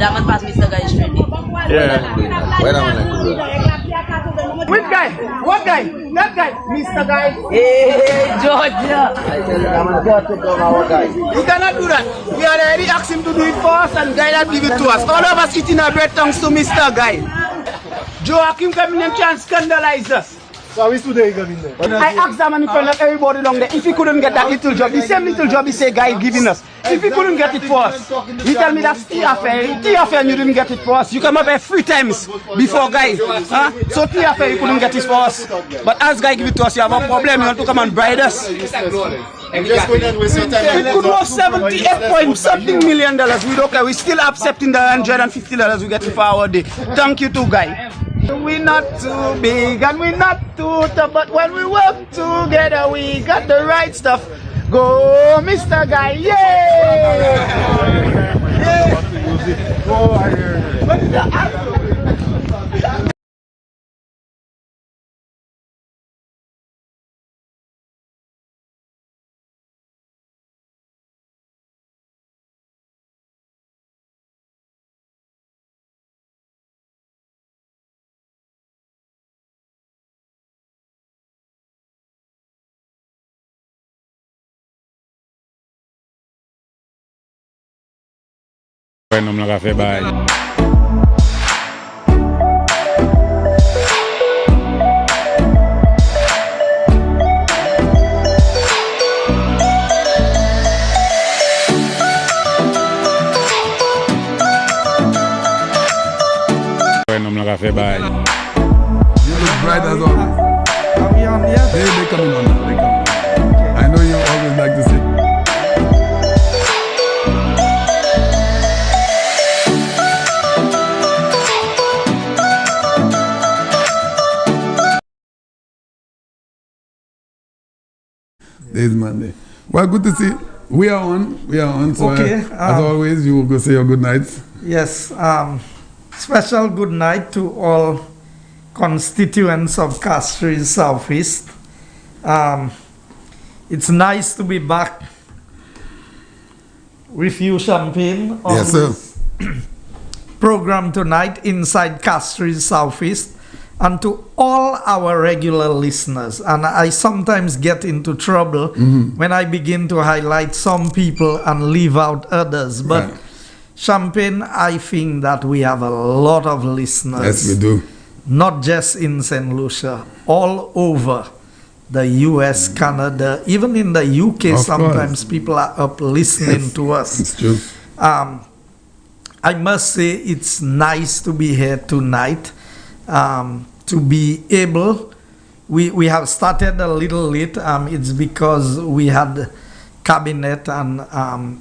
that man pass Mr. Guy straight. Yeah. Where am I? Which guy? What guy? That guy? Mr. Guy? Hey, Georgia. I tell you, I'm going to take down our guy. You cannot do that. We already asked him to do it for us and Guy that give it to us. All of us eating our bread thanks to Mr. Guy. Joachim coming and trying to scandalize us. So we today coming there. I asked that man in front of everybody down there if he couldn't get that little job, the same little job he say Guy giving us. If he couldn't get it for us, he tell me that's TFA. TFA and you didn't get it for us. You come up here 3 times before Guy. Huh? So TFA you couldn't get it for us. But as Guy give it to us, you have a problem. You want to come and bribe us. Just going and waste your time. We could worth 78 point something $million. We don't care. We still accepting the $150 we get for our day. Thank you to Guy. We're not too big and we're not too tough, but when we work together, we got the right stuff. Go, Mr. Guy, yay! Oh, I hear you. Bueno, me la café, bye. Bueno, me la café, bye. You look bright as always. Are we on yet? They coming on now. They coming on. I know you always like to see. This Monday. Well, good to see. We are on. We are on. So Okay, as always, you will go say your good nights. Yes. Special good night to all constituents of Castries Southeast. It's nice to be back with you, Champagne, on Yes, sir. this program tonight inside Castries Southeast, and to all our regular listeners. And I sometimes get into trouble when I begin to highlight some people and leave out others. But Right. Champagne, I think that we have a lot of listeners. Yes, we do. Not just in St. Lucia, all over the US, Canada, even in the UK, Of sometimes course. people are up listening Yes, to us. It's true. I must say it's nice to be here tonight, to be able, we have started a little late. It's because we had cabinet and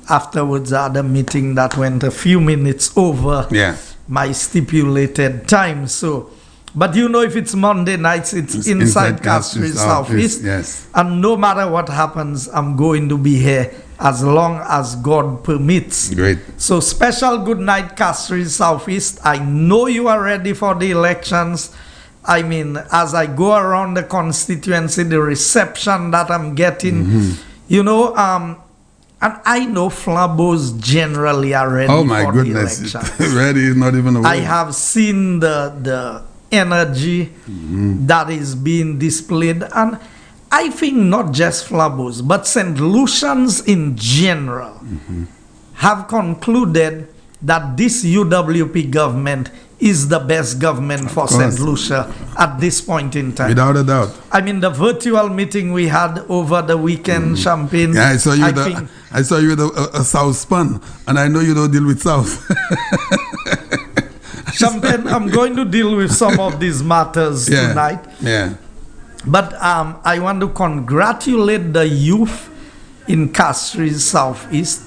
afterwards I had a meeting that went a few minutes over Yeah. my stipulated time. So, but you know, if it's Monday nights, it's inside inside Castries Castries Southeast. Southeast, yes. And no matter what happens, I'm going to be here as long as God permits. Great. So special good night, Castries Southeast. I know you are ready for the elections. I mean, as I go around the constituency, the reception that I'm getting, you know, and I know Flabos generally are ready Oh my for goodness. the elections. Ready is not even a word. I have seen the energy that is being displayed, and I think not just Flabos, but St. Lucians in general have concluded that this UWP government is the best government for St. course. Lucia at this point in time. Without a doubt. I mean, the virtual meeting we had over the weekend, Champagne. Yeah, I saw you. think I saw you with a South spun, and I know you don't deal with South. Champagne, I'm going to deal with some of these matters tonight. Yeah. But I want to congratulate the youth in Castries Southeast.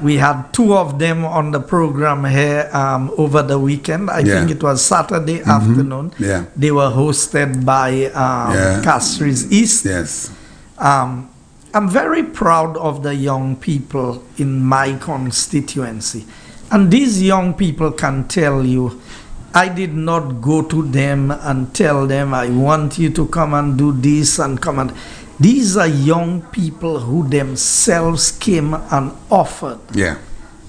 We had 2 of them on the program here over the weekend. I think it was Saturday afternoon. Yeah. They were hosted by Castries East. Yes. I'm very proud of the young people in my constituency. And these young people can tell you, I did not go to them and tell them, I want you to come and do this and come and... These are young people who themselves came and offered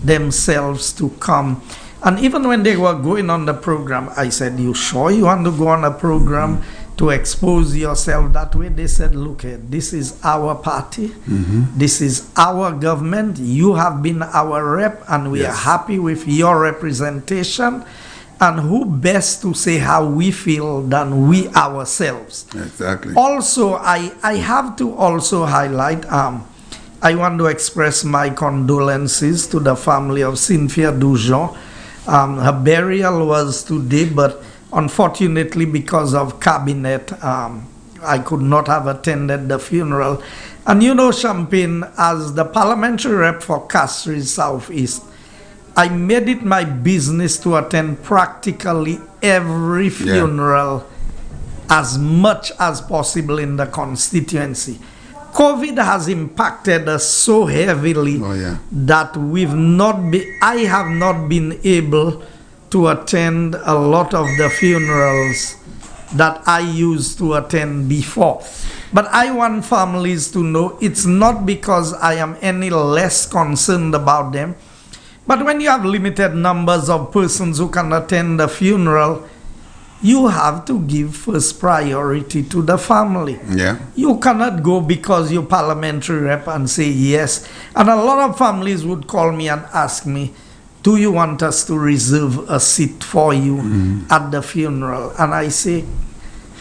themselves to come. And even when they were going on the program, I said, you sure you want to go on a program to expose yourself that way? They said, look, this is our party. This is our government. You have been our rep, and we are happy with your representation. And who best to say how we feel than we ourselves? Exactly. Also, I have to also highlight, I want to express my condolences to the family of Cynthia Dujon. Her burial was today, but unfortunately, because of cabinet, I could not have attended the funeral. And you know, Champagne, as the parliamentary rep for Castries Southeast, I made it my business to attend practically every funeral as much as possible in the constituency. COVID has impacted us so heavily that I have not been able to attend a lot of the funerals that I used to attend before. But I want families to know it's not because I am any less concerned about them. But when you have limited numbers of persons who can attend the funeral, you have to give first priority to the family. You cannot go because you're parliamentary rep and say yes. And a lot of families would call me and ask me, do you want us to reserve a seat for you at the funeral? And I say,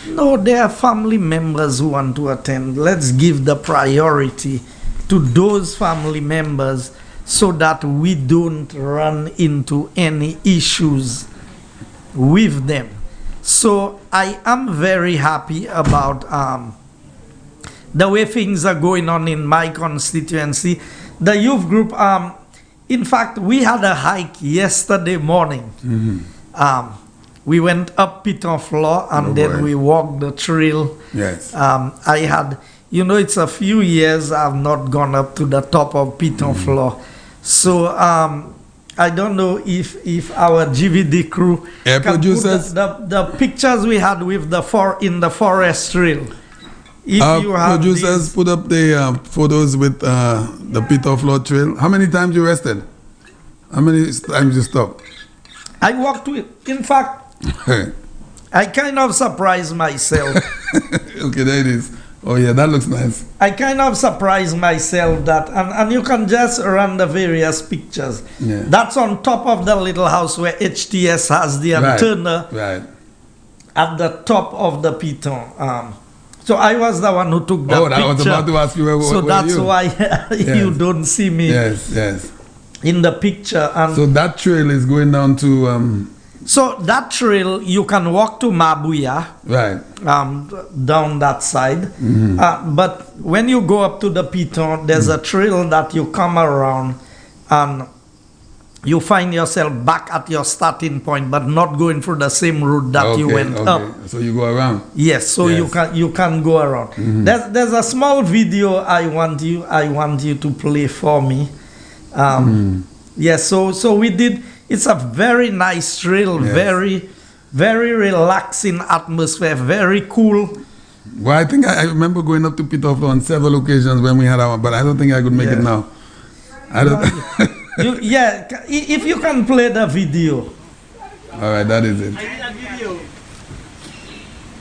no, there are family members who want to attend. Let's give the priority to those family members so that we don't run into any issues with them. So I am very happy about the way things are going on in my constituency. The youth group, in fact, we had a hike yesterday morning. We went up Piton Floor and then we walked the trail. I had, you know, it's a few years I've not gone up to the top of Piton Floor. So I don't know if our GVD crew can producers, put the pictures we had with in the forest trail. If you have producers put up the photos with the Piton Floor trail. How many times you rested? How many times you stopped? I walked with, in fact, I kind of surprised myself. Okay, there it is. Oh yeah, that looks nice. I kind of surprised myself that, and you can just run the various pictures. That's on top of the little house where HTS has the antenna at the top of the Piton. So I was the one who took that picture. I was about to ask you where that's you? why you don't see me in the picture. And so that trail is going down to... So that trail, you can walk to Mabuya, down that side. But when you go up to the Piton, there's a trail that you come around and you find yourself back at your starting point, but not going through the same route that you went up. So you go around. Yes, so you can go around. There's a small video I want you to play for me. Yes, so we did. It's a very nice trail, very, very relaxing atmosphere, very cool. Well, I think I remember going up to Piton Floor on several occasions when we had our, but I don't think I could make it now. I don't. If you can play the video. All right, that is it.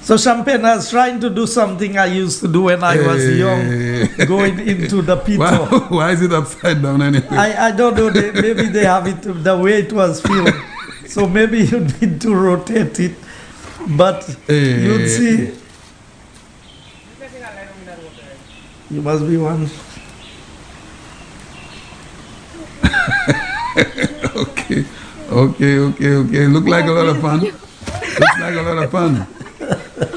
So Champagne is trying to do something I used to do when I was young, going into the Piton. Why is it upside down anyway? I don't know. Maybe they have it the way it was filmed. So maybe you need to rotate it. But you'd see. You must be one. Okay. Look like a lot of fun. Looks like a lot of fun.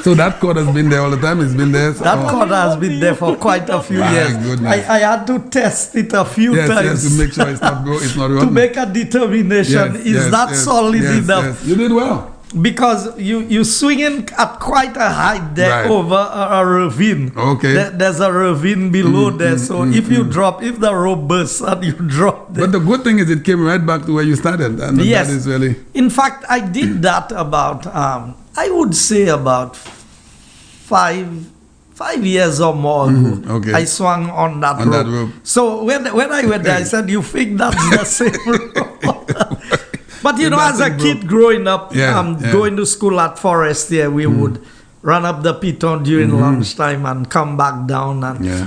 So that court has been there all the time? It's been there? That court has been there for quite a few years. I had to test it a few times. Yes, to make sure it's not rotten. To make a determination, is that solid enough? Yes. You did well. Because you swinging at quite a height there over a ravine. There's a ravine below there, so if you drop, if the rope bursts and you drop there. But the good thing is it came right back to where you started. And that is really... In fact, I did that about, I would say about 5 years or more ago. I swung on that rope. So when I went there, I said, you think that's the same rope? But you know, as a kid growing up, Yeah. going to school at Forest, we would run up the piton during lunchtime and come back down.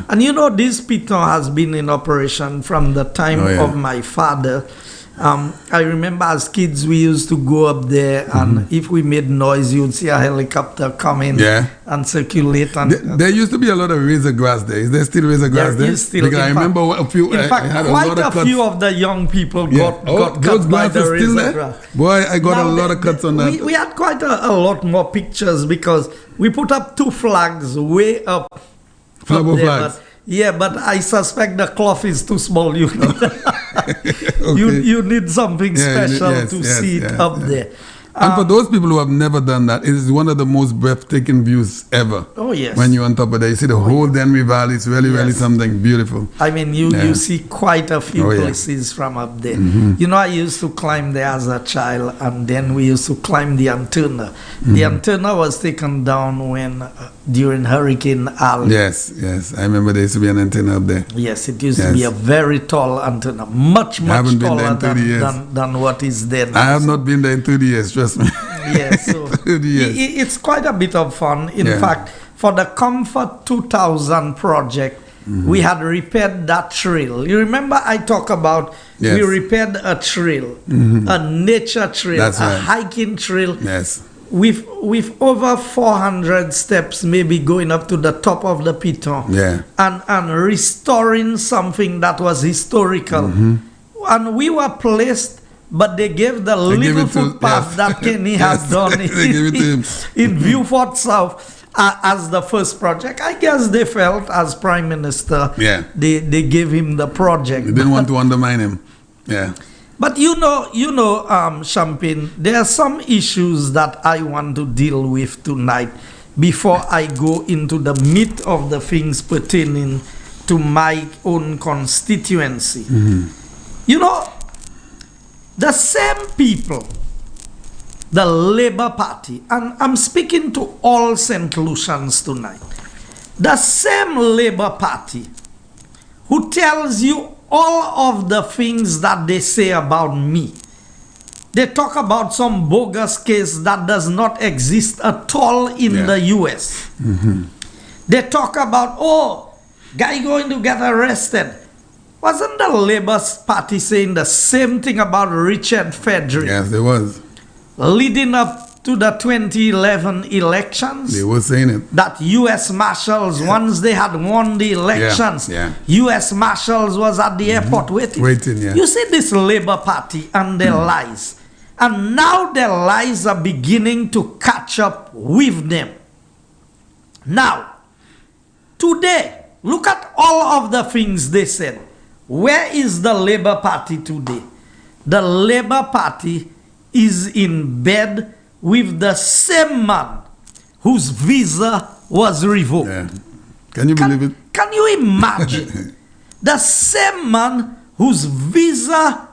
And you know, this piton has been in operation from the time of my father. I remember as kids we used to go up there, and if we made noise, you'd see a helicopter coming and circulate. And There used to be a lot of razor grass there. Is there still razor grass there? Still, because I remember a few. In fact, I had quite a lot of few cuts. of the young people got those cut by the grasses still razor there? grass. Boy, I got Now, a lot of cuts on that. We had quite a lot more pictures because we put up 2 flags way up. Flag up there, flags. but I suspect the cloth is too small. You need, Okay. you need something special to see it up there. And for those people who have never done that, it is one of the most breathtaking views ever. Oh, yes. When you're on top of that, you see the whole Denry Valley. It's really, really something beautiful. I mean, you see quite a few places from up there. You know, I used to climb there as a child, and then we used to climb the antenna. The antenna was taken down when during Hurricane Al. Yes. I remember there used to be an antenna up there. Yes, it used to be a very tall antenna, much taller than what is there now. I have not been there in 30 years, trust me. Yes, so it's quite a bit of fun. In fact, for the Comfort 2000 project, we had repaired that trail. You remember I talked about we repaired a trail, a nature trail, hiking trail. Yes. With over 400 steps, maybe going up to the top of the piton, and restoring something that was historical. And we were placed, but they gave the little footpath that Kenny has done in Viewfort South as the first project. I guess they felt as Prime Minister, they gave him the project. They didn't want to undermine him. Yeah. But you know, Champagne, there are some issues that I want to deal with tonight before I go into the meat of the things pertaining to my own constituency. You know, the same people, the Labour Party, and I'm speaking to all St. Lucians tonight, the same Labour Party who tells you all of the things that they say about me. They talk about some bogus case that does not exist at all in the US. They talk about, guy going to get arrested. Wasn't the Labour Party saying the same thing about Richard Frederick? Yes, there was. Leading up to the 2011 elections. They were saying it. That U.S. Marshals, once they had won the elections, U.S. Marshals was at the airport waiting. You see this Labour Party and their lies. And now their lies are beginning to catch up with them. Now, today, look at all of the things they said. Where is the Labour Party today? The Labour Party is in bed with the same man whose visa was revoked. Can you believe it? Can you imagine? The same man whose visa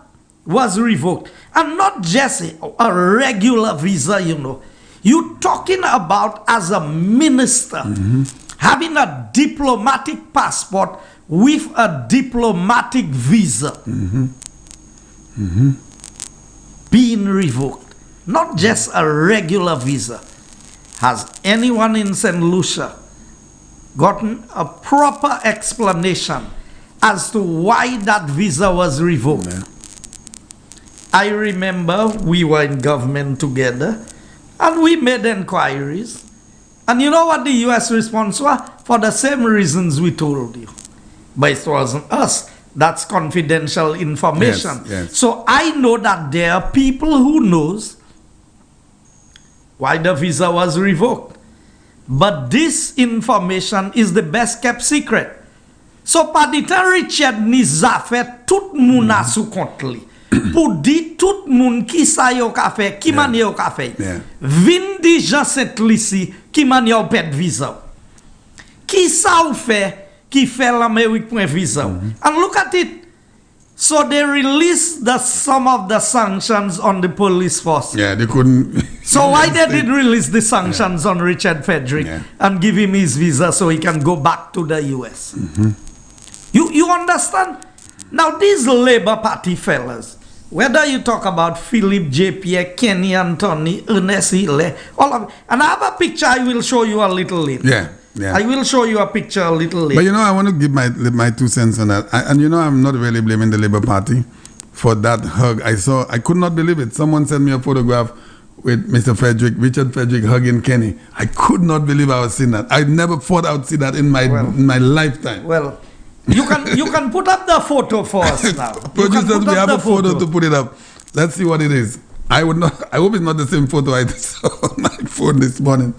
was revoked. And not just a regular visa, you know. You're talking about as a minister having a diplomatic passport with a diplomatic visa being revoked. Not just a regular visa. Has anyone in St. Lucia gotten a proper explanation as to why that visa was revoked? I remember we were in government together and we made inquiries. And you know what the US response was? For the same reasons we told you. But it wasn't us. That's confidential information. So I know that there are people who knows why the visa was revoked. But this information is the best kept secret. So padita Richard ni zafet tout moun a sou kont li. Pour di tout moun ki sa yo ka fe, ki man yo ka fe. Vin di jan set lisi, ki man yo pet visa. Ki sa ou fe, ki fe l'Amérique point visa. And look at it. So they released some of the sanctions on the police force. Yeah, they couldn't. So why they did release the sanctions on Richard Frederick and give him his visa so he can go back to the US? You understand? Now these Labour Party fellas, Whether you talk about Philip J. Pierre, Kenny Anthony, Ernest Hill, all of it. And I have a picture I will show you a little later. Yeah, yeah. I will show you a picture a little later. But you know, I want to give my 2 cents on that. And you know, I'm not really blaming the Labour Party for that hug. I could not believe it. Someone sent me a photograph with Mr. Frederick, Richard Frederick hugging Kenny. I could not believe I was seeing that. I never thought I would see that in my lifetime. Well, you can put up the photo for us now. Producers, we have a photo to put it up. Let's see what it is. I hope it's not the same photo I saw on my phone this morning.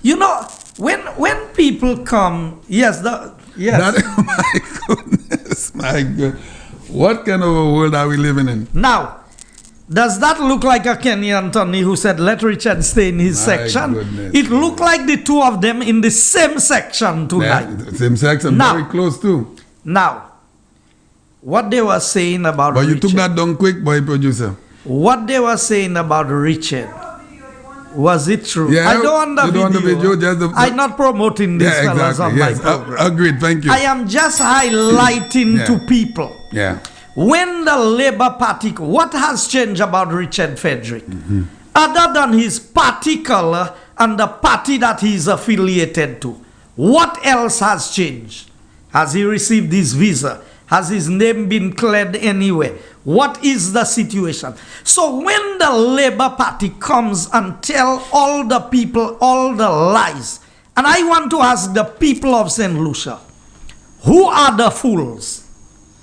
You know, when people come, yes. My goodness, my God. What kind of a world are we living in? Now, does that look like a Kenny Anthony who said, let Richard stay in his section? Goodness. It looked like the two of them in the same section tonight. Yeah, same section, now, very close too. Now, what they were saying about But you Richard, took that down quick, boy producer. what they were saying about Richard, was it true? Yeah, I don't want the video. Just I'm not promoting these fellas on my program. Agreed, thank you. I am just highlighting to people. Yeah. When the Labour Party, what has changed about Richard Frederick? Other than his party color and the party that he is affiliated to, what else has changed? Has he received his visa? Has his name been cleared anywhere? What is the situation? So when the Labour Party comes and tell all the people all the lies, and I want to ask the people of St. Lucia, who are the fools?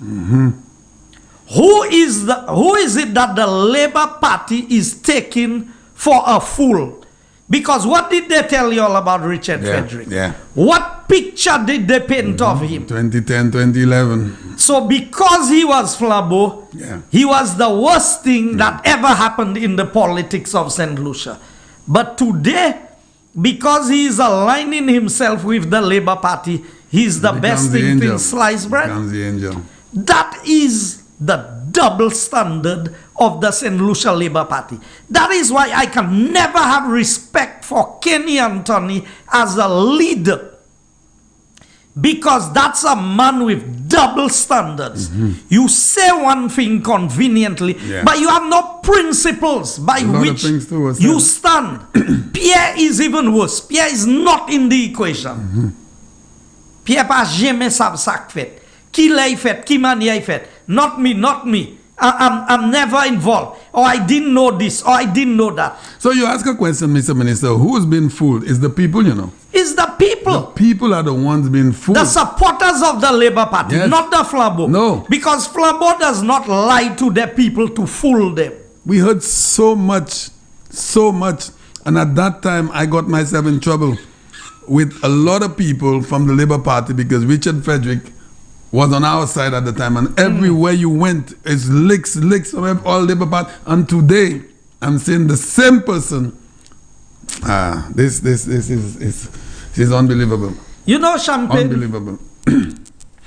Who is it that the Labour Party is taking for a fool? Because what did they tell you all about Richard Frederick? Yeah. What picture did they paint of him? 2010, 2011. So because he was Flabo, he was the worst thing that ever happened in the politics of St. Lucia. But today, because he is aligning himself with the Labour Party, he's the best thing in sliced bread. Becomes the angel. That is the double standard of the St. Lucia Labour Party. That is why I can never have respect for Kenny Anthony as a leader. Because that's a man with double standards. You say one thing conveniently, but you have no principles by which you stand. Pierre is even worse. Pierre is not in the equation. Pierre pas jamais savent ça fait. Qui l'a fait, qui m'a fait. Not me, not me. I'm never involved. Or I didn't know this, or I didn't know that. So you ask a question, Mr. Minister, who's been fooled? It's the people, you know. It's the people. The people are the ones being fooled. The supporters of the Labour Party, not the Flabo. No. Because Flabo does not lie to their people to fool them. We heard so much. And at that time, I got myself in trouble with a lot of people from the Labour Party because Richard Frederick was on our side at the time, and everywhere you went, it's licks from all Labour Party. And today, I'm seeing the same person. This is unbelievable. You know, Champagne, unbelievable.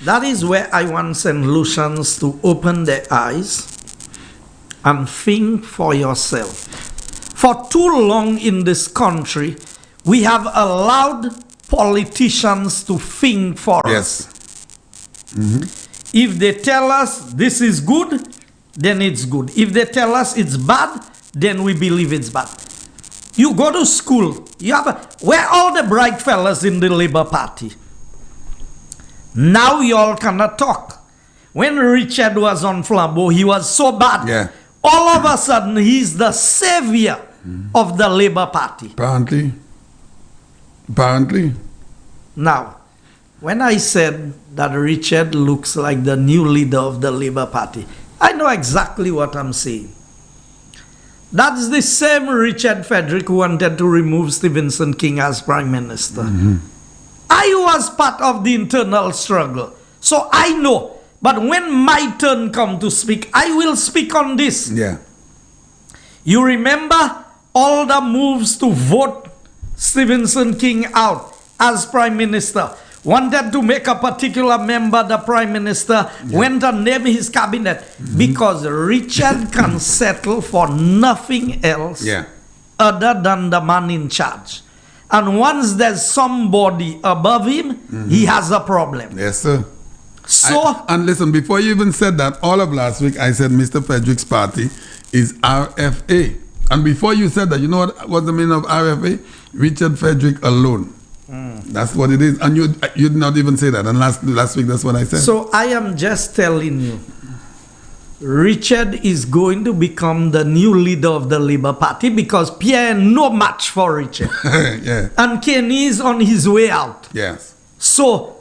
That is where I want St. Lucians to open their eyes and think for yourself. For too long in this country, we have allowed politicians to think for us. If they tell us this is good, then it's good. If they tell us it's bad, then we believe it's bad. You go to school, where all the bright fellas in the Labour Party? Now you all cannot talk. When Richard was on Flambeau, he was so bad. All of a sudden, he's the savior of the Labour Party. Apparently. Now, when I said that Richard looks like the new leader of the Labour Party, I know exactly what I'm saying. That's the same Richard Frederick who wanted to remove Stephenson King as Prime Minister. I was part of the internal struggle, so I know. But when my turn comes to speak, I will speak on this. You remember all the moves to vote Stephenson King out as Prime Minister? Wanted to make a particular member the Prime Minister, went and named his cabinet, because Richard can settle for nothing else other than the man in charge. And once there's somebody above him, he has a problem. Yes, sir. So, And listen, before you even said that, all of last week I said Mr. Frederick's party is RFA. And before you said that, you know what the meaning of RFA? Richard Frederick alone. That's what it is. And you did not even say that. And last week, that's what I said. so I am just telling you, Richard is going to become the new leader of the Labour Party because Pierre no match for Richard. Yeah. And Kenny is on his way out. Yes. So,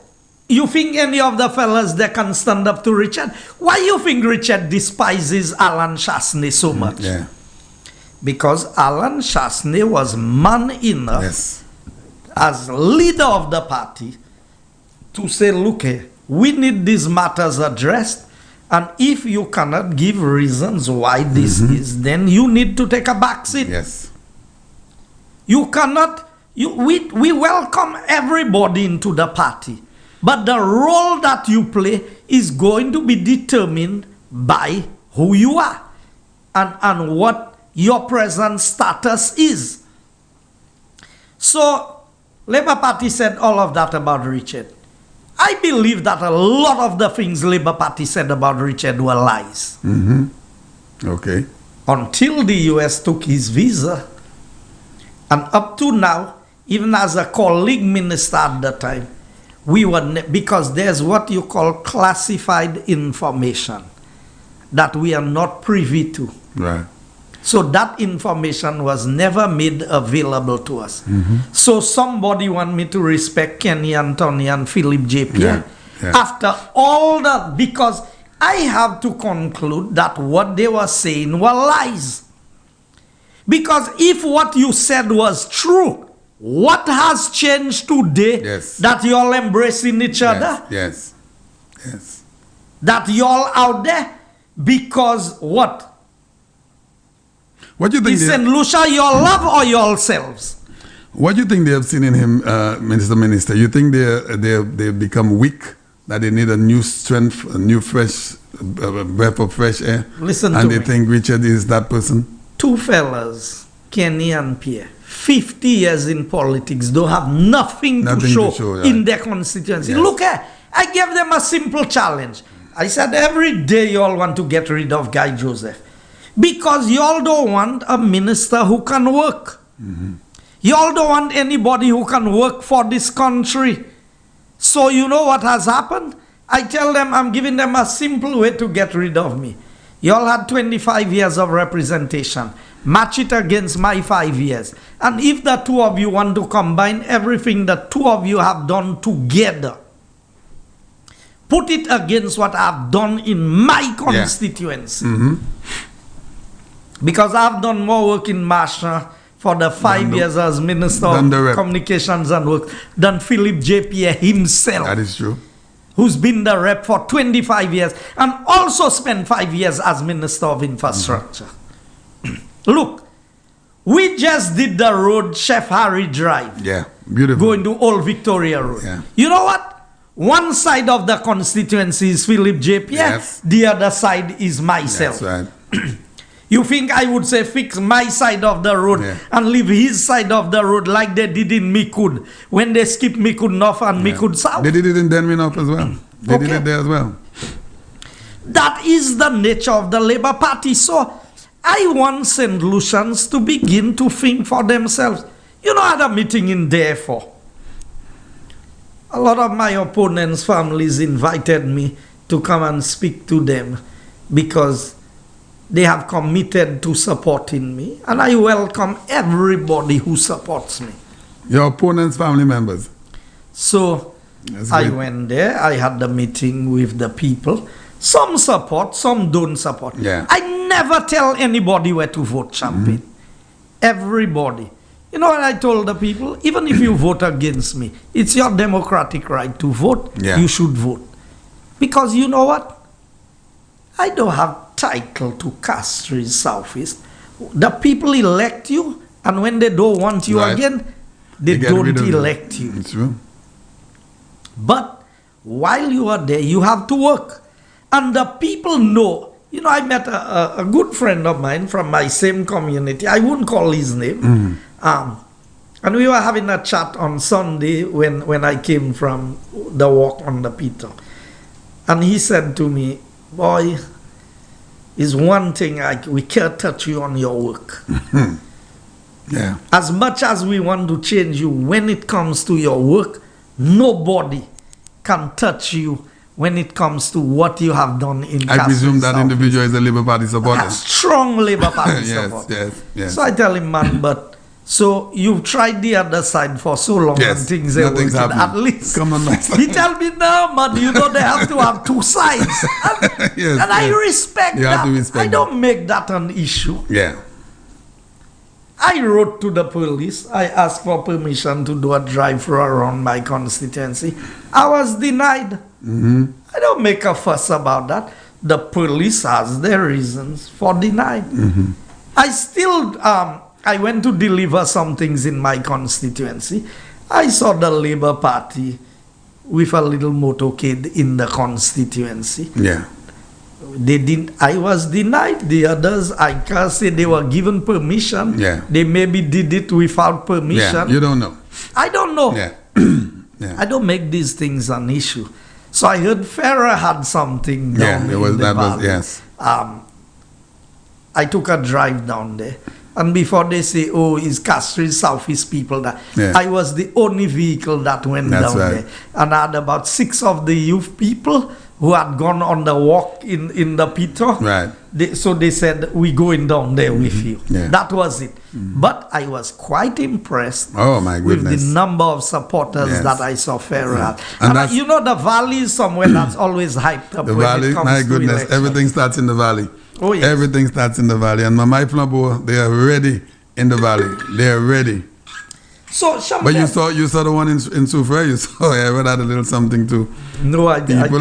you think any of the fellas that can stand up to Richard? Why you think Richard despises Alan Chasney so much? Yeah. Because Alan Chasney was man enough Yes. as leader of the party to say, look here, we need these matters addressed, and if you cannot give reasons why this is, then you need to take a back seat. Yes. You cannot, we welcome everybody into the party, but the role that you play is going to be determined by who you are and what your present status is. So, Labour Party said all of that about Richard. I believe that a lot of the things Labour Party said about Richard were lies. Okay. Until the US took his visa. And up to now, even as a colleague minister at the time, we were, because there's what you call classified information that we are not privy to. Right. So that information was never made available to us. So somebody want me to respect Kenny Anthony and Philip J. Pierre. Yeah. After all that, because I have to conclude that what they were saying were lies. Because if what you said was true, what has changed today that you all embracing each other? Yes. Yes. That you all out there? Because what? What do you think? Is St. Lucia your love or yourselves? What do you think they have seen in him, Minister? You think they've become weak? That they need a new strength, a new fresh breath of fresh air? Listen and to they me. think Richard is that person? Two fellas, Kenny and Pierre, 50 years in politics, don't have nothing to show in their constituency. Yes. Look at, I gave them a simple challenge. I said, every day you all want to get rid of Guy Joseph. Because you all don't want a minister who can work. You all don't want anybody who can work for this country. So you know what has happened? I tell them, I'm giving them a simple way to get rid of me. You all had 25 years of representation. Match it against my 5 years. And if the two of you want to combine everything the two of you have done together, put it against what I've done in my constituency. Because I've done more work in Marshall for the 5 years as Minister of Communications and Work than Philip J. Pierre himself. That is true. Who's been the rep for 25 years and also spent 5 years as Minister of Infrastructure. Look, we just did the road Chef Harry Drive. Yeah, beautiful. Going to Old Victoria Road. Yeah. You know what? One side of the constituency is Philip J. Pierre. Yes. The other side is myself. That's right. You think I would say fix my side of the road and leave his side of the road like they did in Mikud when they skipped Mikud North and Mikud South? They did it in Denver North as well. They did it there as well. That is the nature of the Labour Party. So I want St. Lucians to begin to think for themselves. You know, I had a meeting in Therefore. A lot of my opponents' families invited me to come and speak to them because they have committed to supporting me, and I welcome everybody who supports me. Your opponent's family members? So I went there, I had the meeting with the people. Some support, some don't support. Yeah. I never tell anybody where to vote, Champagne. Everybody. You know what I told the people? Even if you vote against me, it's your democratic right to vote. Yeah. You should vote. Because you know what? I don't have title to Castries Southeast. The people elect you, and when they don't want you again, they don't elect you. It's true. But while you are there, you have to work. And the people know. You know, I met a good friend of mine from my same community. I wouldn't call his name. And we were having a chat on Sunday when I came from the walk on the Peter. And he said to me, boy, is one thing, we can't touch you on your work. Yeah. As much as we want to change you, when it comes to your work, nobody can touch you when it comes to what you have done in I presume Castries that South. individual is a Labour Party supporter. A strong Labour Party Yes, supporter. yes. So I tell him, man, but so you've tried the other side for so long Yes, and things are nothing's working. happening. At least Come on my side. he tell me, no, man, you know they have to have two sides. And, Yes, and I yes. respect You that. have to respect I don't make that an issue. Yeah. I wrote to the police. I asked for permission to do a drive-through around my constituency. I was denied. I don't make a fuss about that. The police has their reasons for denying. I still, I went to deliver some things in my constituency. I saw the Labour Party with a little motorcade in the constituency. Yeah. They didn't. I was denied. The others, I can't say they were given permission. Yeah. They maybe did it without Yeah. permission. You don't know. I don't know. Yeah. Yeah. I don't make these things an issue. So I heard Farah had something Yeah, down it was in the that was valley. yes. I took a drive down there. And before they say, oh, it's Castries Southeast people that, Yeah. I was the only vehicle that went That's down right. there. And I had about 6 of the youth people who had gone on the walk in the Peter. Right. So they said, we going down there with you. Yeah. That was it. But I was quite impressed Oh my with goodness. the number of supporters Yes. that I saw Farah had. And And that's- you know, the valley is somewhere that's always hyped up The when valley, it comes my to goodness, elections. everything starts in the valley. Oh, yes. Everything starts in the valley. And my Flabo, they are ready in the valley. They are ready. So, But you Champagne- saw the one in Soufrière. You saw, I read that a little something too. No, I did People,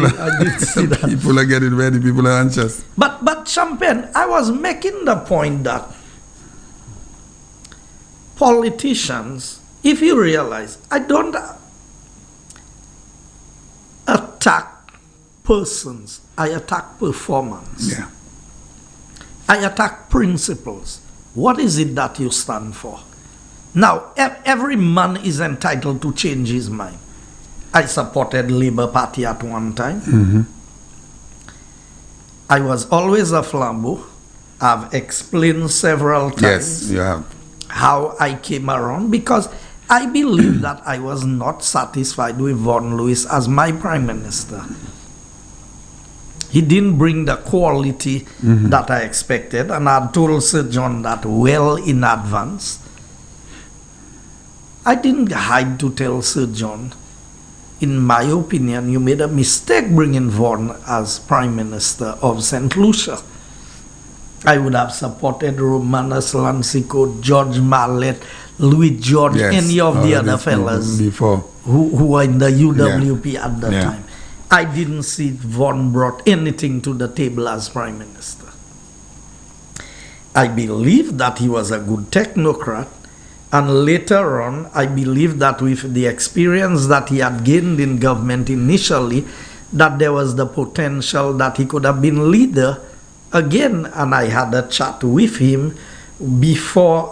see that. people are getting ready. People are anxious. But Champagne, I was making the point that politicians, if you realize, I don't attack persons, I attack performance. Yeah. I attack principles. What is it that you stand for? Now, every man is entitled to change his mind. I supported Labour Party at one time. I was always a flambeau. I've explained several times Yes, you have. how I came around because I believe that I was not satisfied with Vaughan Lewis as my Prime Minister. He didn't bring the quality that I expected, and I told Sir John that well in advance. I didn't hide to tell Sir John, in my opinion, you made a mistake bringing Vaughan as Prime Minister of St. Lucia. I would have supported Romanus Lancico, George Mallet, Louis George, Yes. any of the All other these people fellas before. who were in the UWP at the Yeah. time. I didn't see Vaughan brought anything to the table as Prime Minister. I believe that he was a good technocrat, and later on, I believe that with the experience that he had gained in government initially, that there was the potential that he could have been leader again. And I had a chat with him before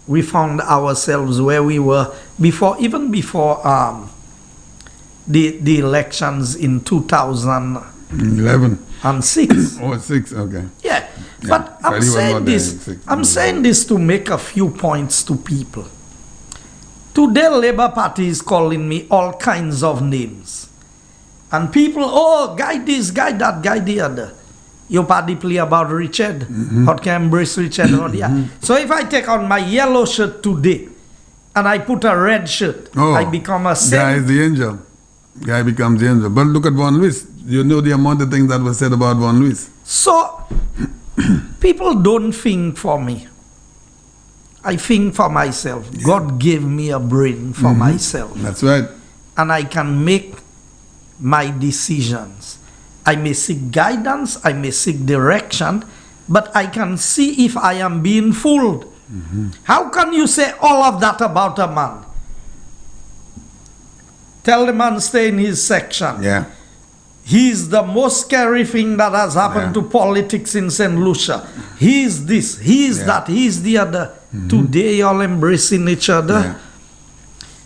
we found ourselves where we were, even before the elections in 2006. 11. Oh, 6, okay. Yeah, Yeah, but but I'm he was saying not there this. in six. I'm saying this to make a few points to people. Today, Labour Party is calling me all kinds of names, and people, oh, guy this, guy that, guy the other. Your party play about Richard, how can embrace Richard or the other. So if I take on my yellow shirt today, and I put a red shirt, Oh, I become a Guy saint. is the angel. Guy becomes the angel. But look at Vaughan Lewis. You know the amount of things that were said about Vaughan Lewis. So, people don't think for me. I think for myself. God gave me a brain for myself. That's right. And I can make my decisions. I may seek guidance, I may seek direction, but I can see if I am being fooled. How can you say all of that about a man? Tell the man stay in his section. Yeah. He's the most scary thing that has happened to politics in St. Lucia. He's this, he's that, he's the other. Today you're embracing each other. Yeah.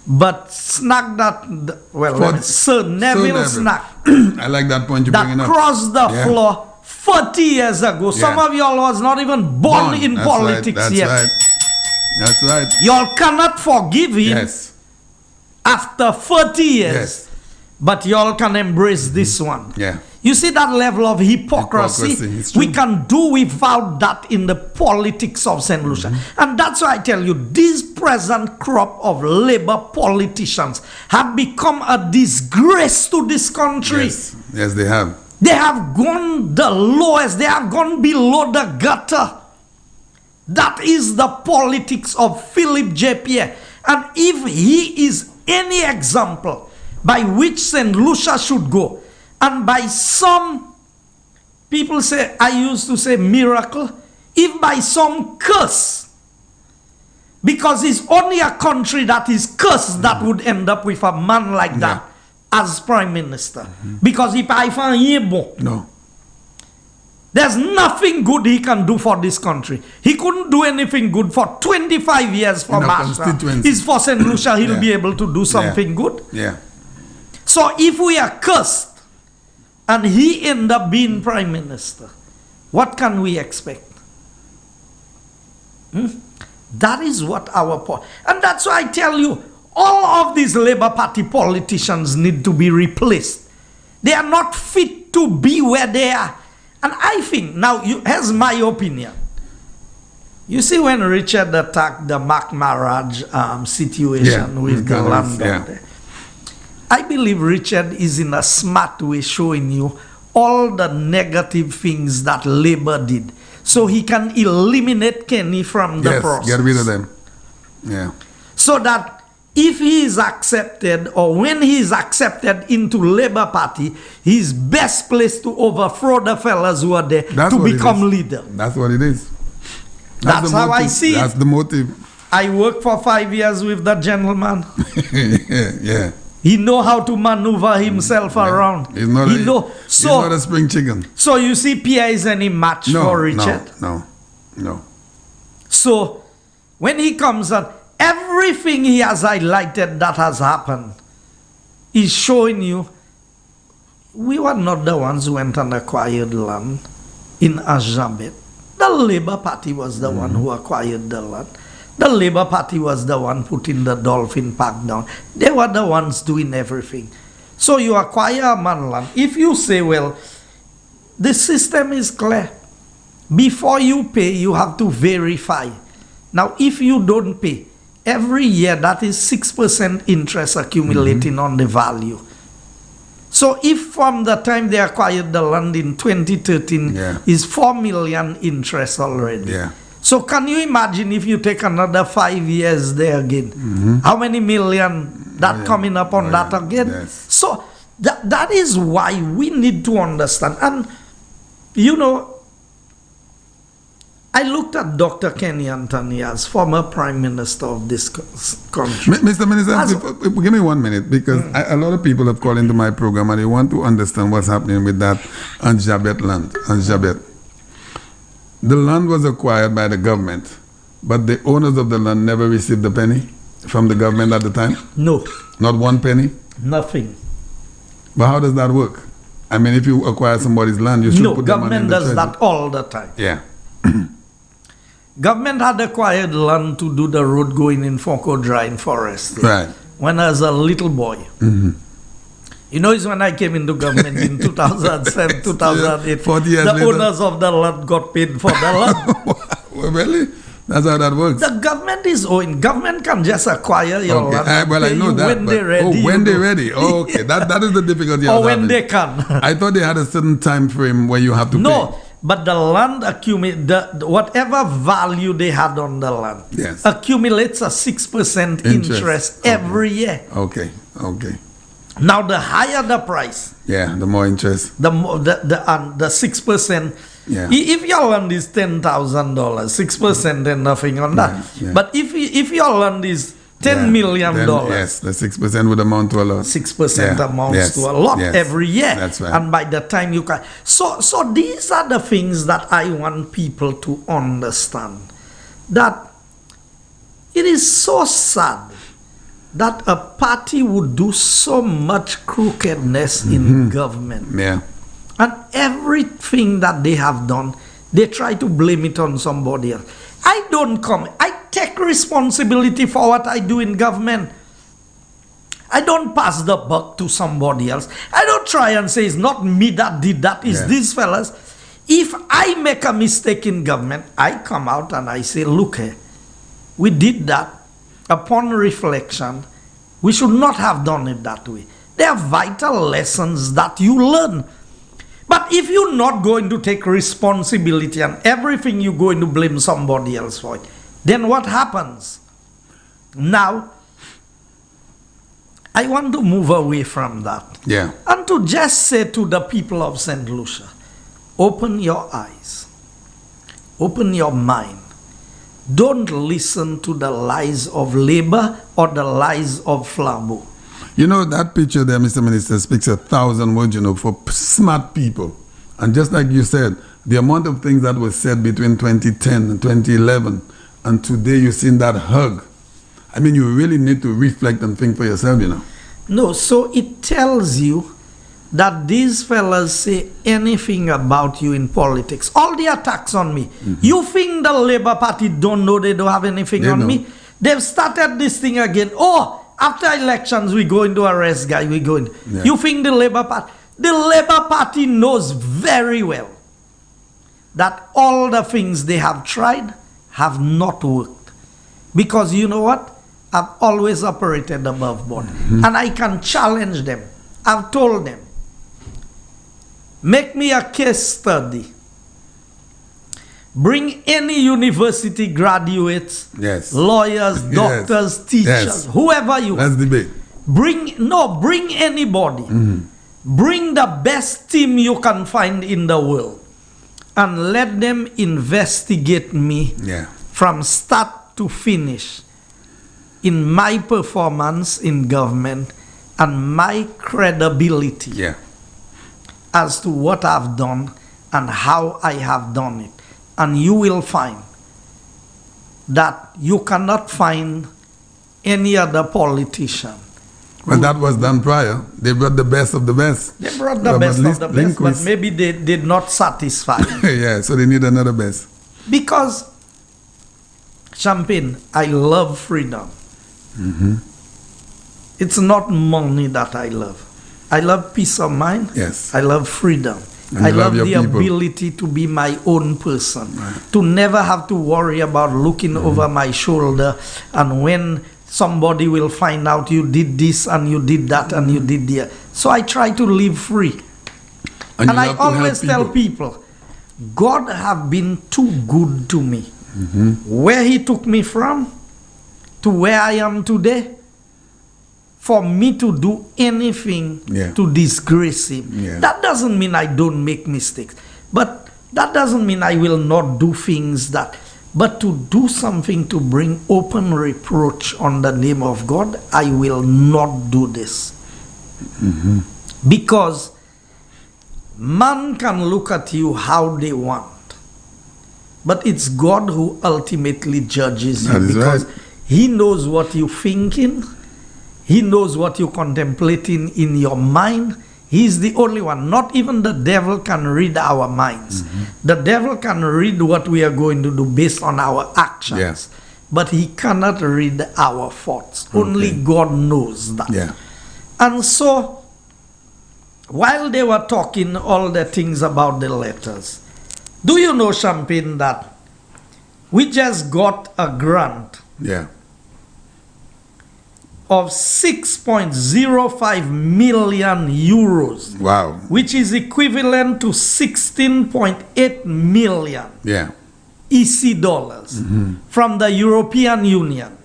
But Snack that, well, For- Sir Neville Neville. Snack I like that point you're that bringing up. crossed the Yeah. floor 30 years ago. Some Yeah. of y'all was not even born in That's politics right. That's yet. right. That's right. Y'all cannot forgive him Yes. after 30 years. Yes. But y'all can embrace this one. Yeah. You see that level of hypocrisy? Hypocrisy, it's true. We can do without that in the politics of St. Lucia. And that's why I tell you, this present crop of Labour politicians have become a disgrace to this country. Yes. Yes, they have. They have gone the lowest. They have gone below the gutter. That is the politics of Philip J. Pierre. And if he is any example by which St. Lucia should go, and by some people say, I used to say miracle, if by some curse, because it's only a country that is cursed that would end up with a man like that as prime minister. Because if I find him bon, No. there's nothing good he can do for this country. He couldn't do anything good for 25 years for In a Master. constituency. It's for St. Lucia, he'll Yeah. be able to do something good. Yeah. So if we are cursed and he end up being prime minister, what can we expect? That is what our point. And that's why I tell you, all of these Labour Party politicians need to be replaced. They are not fit to be where they are. And I think, now, here's my opinion. You see, when Richard attacked the Mark Maraj situation with the land there, I believe Richard is in a smart way showing you all the negative things that Labour did, so he can eliminate Kenny from the process. Get rid of them. Yeah. So that if he is accepted, or when he is accepted into Labour Party, he's best placed to overthrow the fellas who are there to become leader. That's what it is. That's the how I motive. see it. That's the motive. I worked for 5 years with that gentleman. Yeah. He know how to maneuver himself around. He's not, He know. he's not a spring chicken. So you see, Pierre is any match for Richard. No. So when he comes out, everything he has highlighted that has happened is showing you we were not the ones who went and acquired land in Ajabet. The Labour Party was the one who acquired the land. The Labour Party was the one putting the Dolphin Park down. They were the ones doing everything. So you acquire a man land. If you say, well, the system is clear. Before you pay, you have to verify. Now, if you don't pay, every year that is 6% interest accumulating on the value. So if from the time they acquired the land in 2013 is 4 million interest already. Yeah. So can you imagine if you take another 5 years there again? How many million that coming up on that again? Yes. So that is why we need to understand. And you know, I looked at Dr. Kenny Anthony as former Prime Minister of this country. Mr. Minister, give me 1 minute, because a lot of people have called into my program and they want to understand what's happening with that Anjabet land. Anjabet. The land was acquired by the government, but the owners of the land never received a penny from the government at the time? No. Not 1 penny? Nothing. But how does that work? I mean, if you acquire somebody's land, you should put the money in the treasury. Government does that all the time. Yeah. Government had acquired land to do the road going in Fonko Drying Forest. Right. When I was a little boy. You know, it's when I came into government in 2007, 2008. 40 years the later. owners of the land got paid for the land. Well, really? That's how that works. The government is owing. Government can just acquire your land and well, I pay know you that. when they're ready. Oh, when they're ready. Oh, okay. That is the difficulty. Or when they can. I thought they had a certain time frame where you have to pay. No, but the land accumulate, whatever value they had on the land accumulates a 6% interest every year. Okay. Now, the higher the price, the more interest. the 6%. Yeah. If your land is $10,000, 6% and nothing on that. But if your land is $10 million, yes, the 6% would amount to a lot. 6% amounts to a lot every year. That's right. And by the time you can, so these are the things that I want people to understand. That it is so sad that a party would do so much crookedness in government. Yeah. And everything that they have done, they try to blame it on somebody else. I take responsibility for what I do in government. I don't pass the buck to somebody else. I don't try and say it's not me that did that, it's these fellas. If I make a mistake in government, I come out and I say, look here, we did that. Upon reflection, we should not have done it that way. There are vital lessons that you learn. But if you're not going to take responsibility and everything you're going to blame somebody else for it, then what happens? Now, I want to move away from that. Yeah. And to just say to the people of St. Lucia, open your eyes, open your mind. Don't listen to the lies of Labour or the lies of Flambeau. You know, that picture there, Mr. Minister, speaks 1,000 words, you know, for smart people. And just like you said, the amount of things that was said between 2010 and 2011, and today you've seen that hug. I mean, you really need to reflect and think for yourself, you know. No, so it tells you that these fellas say anything about you in politics. All the attacks on me. You think the Labour Party don't know they don't have anything on me? They've started this thing again. Oh, after elections, we're going to arrest guy, we're going. You think the Labour Party knows very well that all the things they have tried have not worked. Because you know what? I've always operated above board. And I can challenge them. I've told them, make me a case study. Bring any university graduates, lawyers, doctors, teachers, whoever you want. Let's debate. Bring anybody. Bring the best team you can find in the world and let them investigate me from start to finish in my performance in government and my credibility as to what I've done and how I have done it. And you will find that you cannot find any other politician. But that was done prior. They brought the best of the best. They brought the best of the best, but maybe they did not satisfy. Yeah, so they need another best. Because, Champagne, I love freedom. It's not money that I love. I love peace of mind. Yes. I love freedom. And I love the people. ability to be my own person. To never have to worry about looking over my shoulder and when somebody will find out you did this and you did that and you did that. So I try to live free. And I always tell people, God have been too good to me. Where he took me from to where I am today, for me to do anything to disgrace him. That doesn't mean I don't make mistakes. But that doesn't mean I will not do things that... But to do something to bring open reproach on the name of God, I will not do this. Because man can look at you how they want. But it's God who ultimately judges you. Because he knows what you're thinking. He knows what you're contemplating in your mind. He's the only one. Not even the devil can read our minds. The devil can read what we are going to do based on our actions. But he cannot read our thoughts. Only God knows that. And so, while they were talking all the things about the letters, do you know, Champagne, that we just got a grant of 6.05 million euros. Wow. Which is equivalent to 16.8 million EC dollars from the European Union.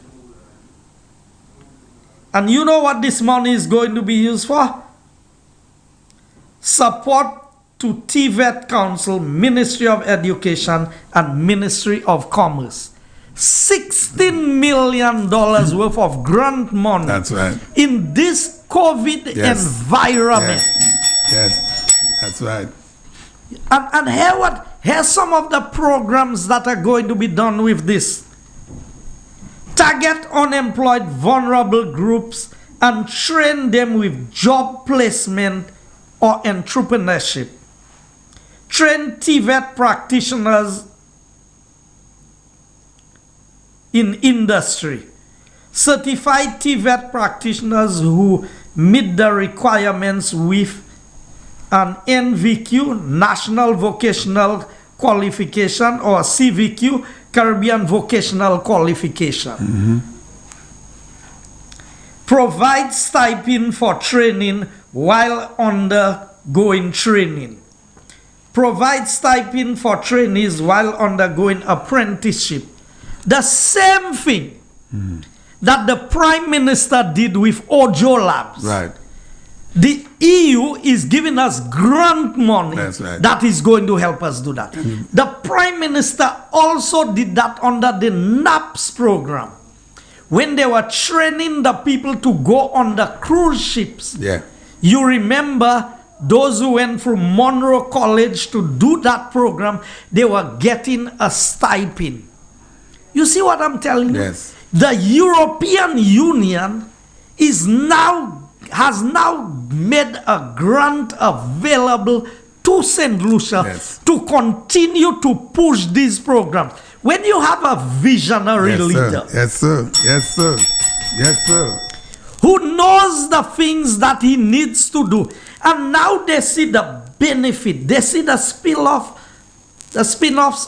And you know what this money is going to be used for? Support to TVET Council, Ministry of Education and Ministry of Commerce. $16 million worth of grant money. That's right. In this COVID environment. That's right. And here's some of the programs that are going to be done with this. target unemployed vulnerable groups and train them with job placement or entrepreneurship. Train TVET practitioners in industry. Certified TVET practitioners who meet the requirements with an NVQ, National Vocational Qualification, or CVQ, Caribbean Vocational Qualification. Provide stipend for training while undergoing training. Provide stipend for trainees while undergoing apprenticeship. The same thing that the Prime Minister did with Ojo Labs. Right. The EU is giving us grant money. That's right. That is going to help us do that. The Prime Minister also did that under the NAPS program, when they were training the people to go on the cruise ships. Yeah. You remember those who went from Monroe College to do that program, they were getting a stipend. You see what I'm telling you? Yes. The European Union has now made a grant available to St. Lucia Yes. to continue to push these programs. When you have a visionary Yes, leader, sir. Yes, sir. Yes, sir. Yes, sir. who knows the things that he needs to do, and now they see the benefit, they see the spin-offs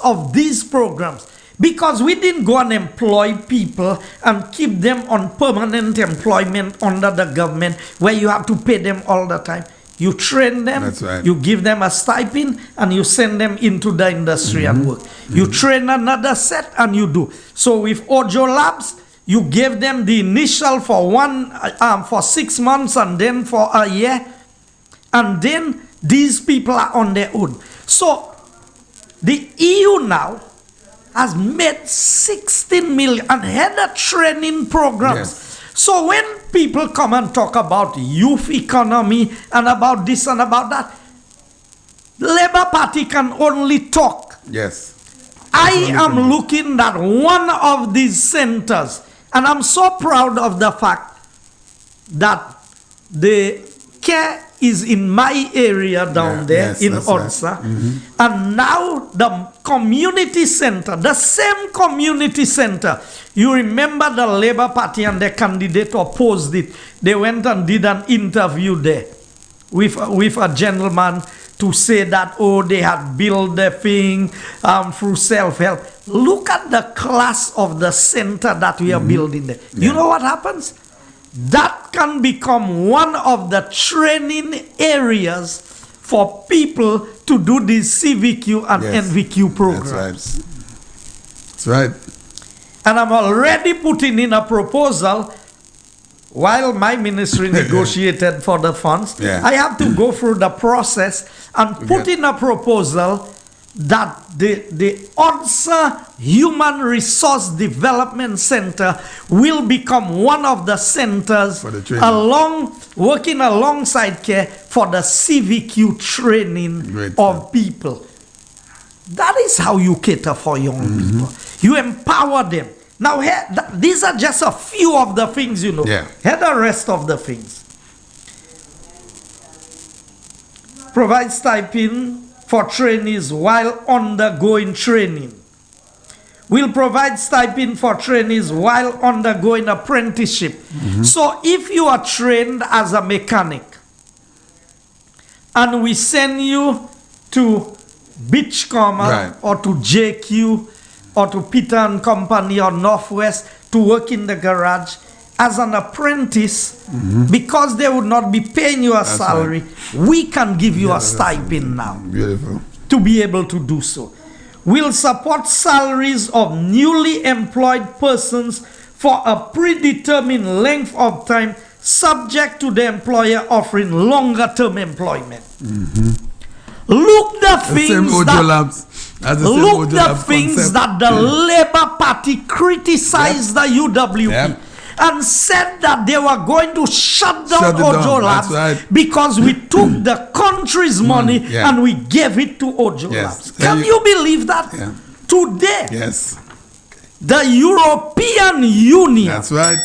of these programs. Because we didn't go and employ people and keep them on permanent employment under the government where you have to pay them all the time. You train them, That's right. you give them a stipend, and you send them into the industry and work. You train another set and you do. So with Ojo Labs, you gave them the initial for 6 months and then for a year. And then these people are on their own. So the EU now has made 16 million and had a training programs. Yes. So when people come and talk about youth economy and about this and about that, the Labour Party can only talk. Yes. I am looking at one of these centers, and I'm so proud of the fact that the care is in my area down there in Odsa. And now the community center, the same community center, you remember the Labour Party and the candidate opposed it. They went and did an interview there with a gentleman to say that, oh, they had built the thing through self-help. Look at the class of the center that we are building there. You know what happens? That can become one of the training areas for people to do these CVQ and NVQ programs. That's right. And I'm already putting in a proposal. While my ministry negotiated for the funds, I have to go through the process and put in a proposal that the Odsa Human Resource Development Center will become one of the centers working alongside care for the CVQ training of people. That is how you cater for young people. You empower them. Now, these are just a few of the things, you know. Here the rest of the things. Provide stipend for trainees while undergoing training. We'll provide stipend for trainees while undergoing apprenticeship. So if you are trained as a mechanic and we send you to Beachcomber or to JQ or to Peter and Company or Northwest to work in the garage as an apprentice, because they would not be paying you a salary, we can give you a stipend now. Beautiful. To be able to do so. We'll support salaries of newly employed persons for a predetermined length of time, subject to the employer offering longer term employment. Look the things that the Labour Party criticized the UWP and said that they were going to shut down Ojo Labs because we took the country's money and we gave it to Ojo Labs. Can you believe that? Today, the European Union That's right.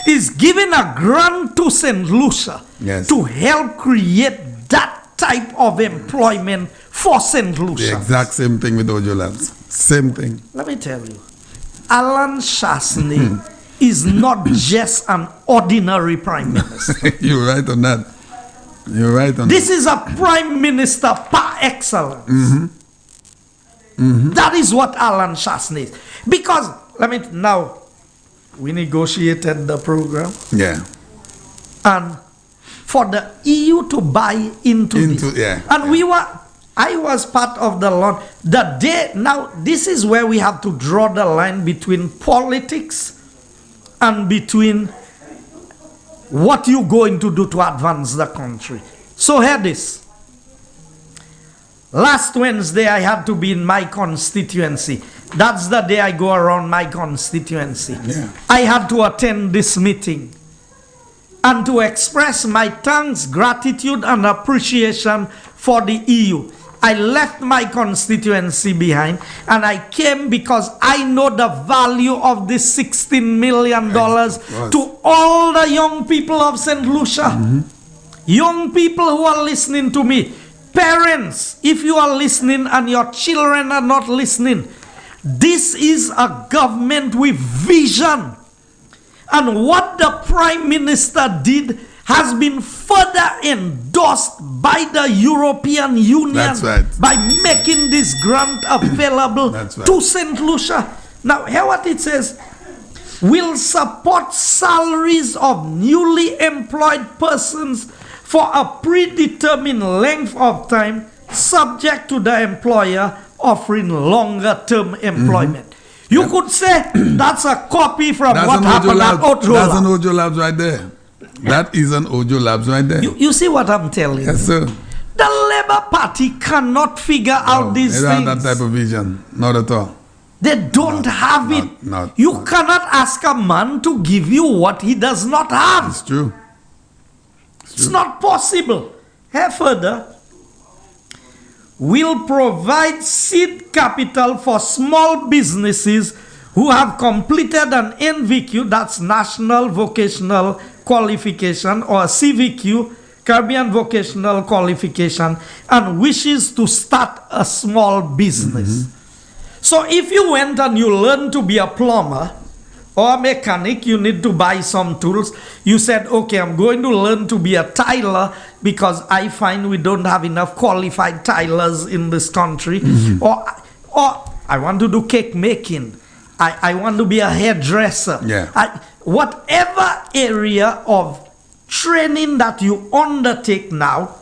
is giving a grant to St. Lucia Yes. to help create that type of employment for St. The Lucia. exact same thing with Ojo Labs. Same thing. Let me tell you, Alan Chasney is not just an ordinary prime minister. You're right on that. You're right on This that. is a prime minister par excellence. That is what Alan Chasney is. Because, now, we negotiated the program, Yeah. and for the EU to buy into this. Yeah. And I was part of the launch. Now, this is where we have to draw the line between politics and between what you're going to do to advance the country. So hear this. Last Wednesday, I had to be in my constituency. That's the day I go around my constituency. Yeah. I had to attend this meeting and to express my thanks, gratitude, and appreciation for the EU. I left my constituency behind and I came because I know the value of this $16 million to all the young people of St. Lucia. Young people who are listening to me. Parents, if you are listening and your children are not listening, this is a government with vision. And what the Prime Minister did has been further endorsed by the European Union. That's right. By making this grant available That's right. to St. Lucia. Now, hear what it says. Will support salaries of newly employed persons for a predetermined length of time, subject to the employer offering longer term employment. You could say that's a copy from what happened at Ojo That's an Labs. Ojo Labs right there. That is an Ojo Labs right there. You see what I'm telling Yes, you? sir. The Labour Party cannot figure out these They don't things. have that type of vision. Not at all. They don't have it. not- You cannot ask a man to give you what he does not have. It's true. It's not possible. Here further, will provide seed capital for small businesses who have completed an NVQ, that's National Vocational Qualification, or CVQ, Caribbean Vocational Qualification, and wishes to start a small business. So if you went and you learned to be a plumber or a mechanic, you need to buy some tools. You said, okay, I'm going to learn to be a tiler because I find we don't have enough qualified tilers in this country. Or I want to do cake making. I want to be a hairdresser. Yeah. Whatever area of training that you undertake now,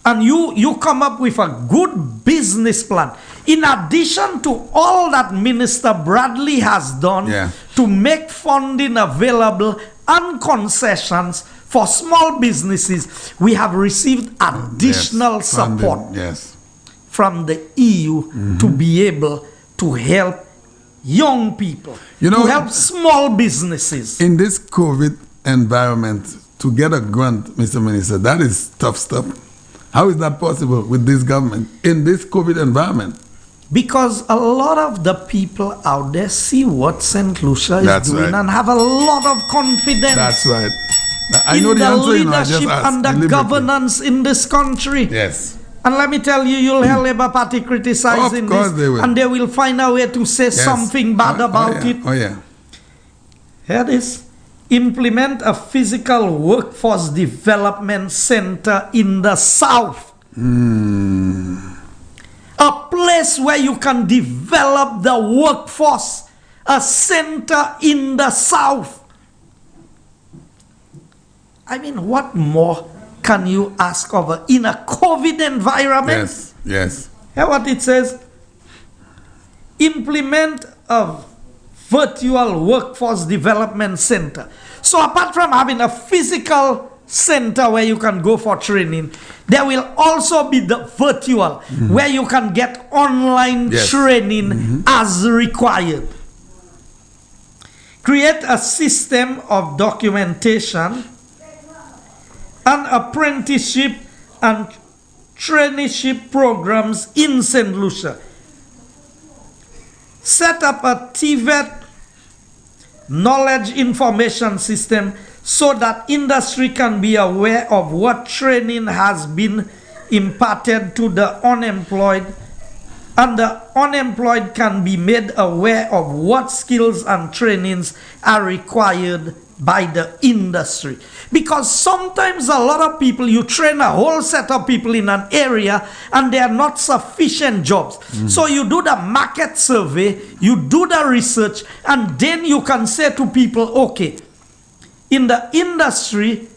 and you come up with a good business plan, in addition to all that Minister Bradley has done to make funding available and concessions for small businesses, we have received additional support from the EU to be able to help young people, to help small businesses. In this COVID environment, to get a grant, Mr. Minister, that is tough stuff. How is that possible with this government in this COVID environment? Because a lot of the people out there see what St. Lucia is doing and have a lot of confidence. That's right. I in know the answer, leadership and the governance in this country. Yes. And let me tell you, you'll hear Labour Party criticizing this, they will. and they will find a way to say something bad about it. Oh yeah. Here this. Implement a physical workforce development center in the south. A place where you can develop the workforce. A center in the south. I mean, what more can you ask of in a COVID environment? Yes, yes. Hear what it says? Implement a virtual workforce development center. So apart from having a physical center where you can go for training, there will also be the virtual where you can get online training as required. Create a system of documentation and apprenticeship and traineeship programs in St. Lucia. set up a TVET knowledge information system so that industry can be aware of what training has been imparted to the unemployed, and the unemployed can be made aware of what skills and trainings are required by the industry. Because sometimes a lot of people, you train a whole set of people in an area and there are not sufficient jobs. So you do the market survey, you do the research, and then you can say to people, okay, in the industry,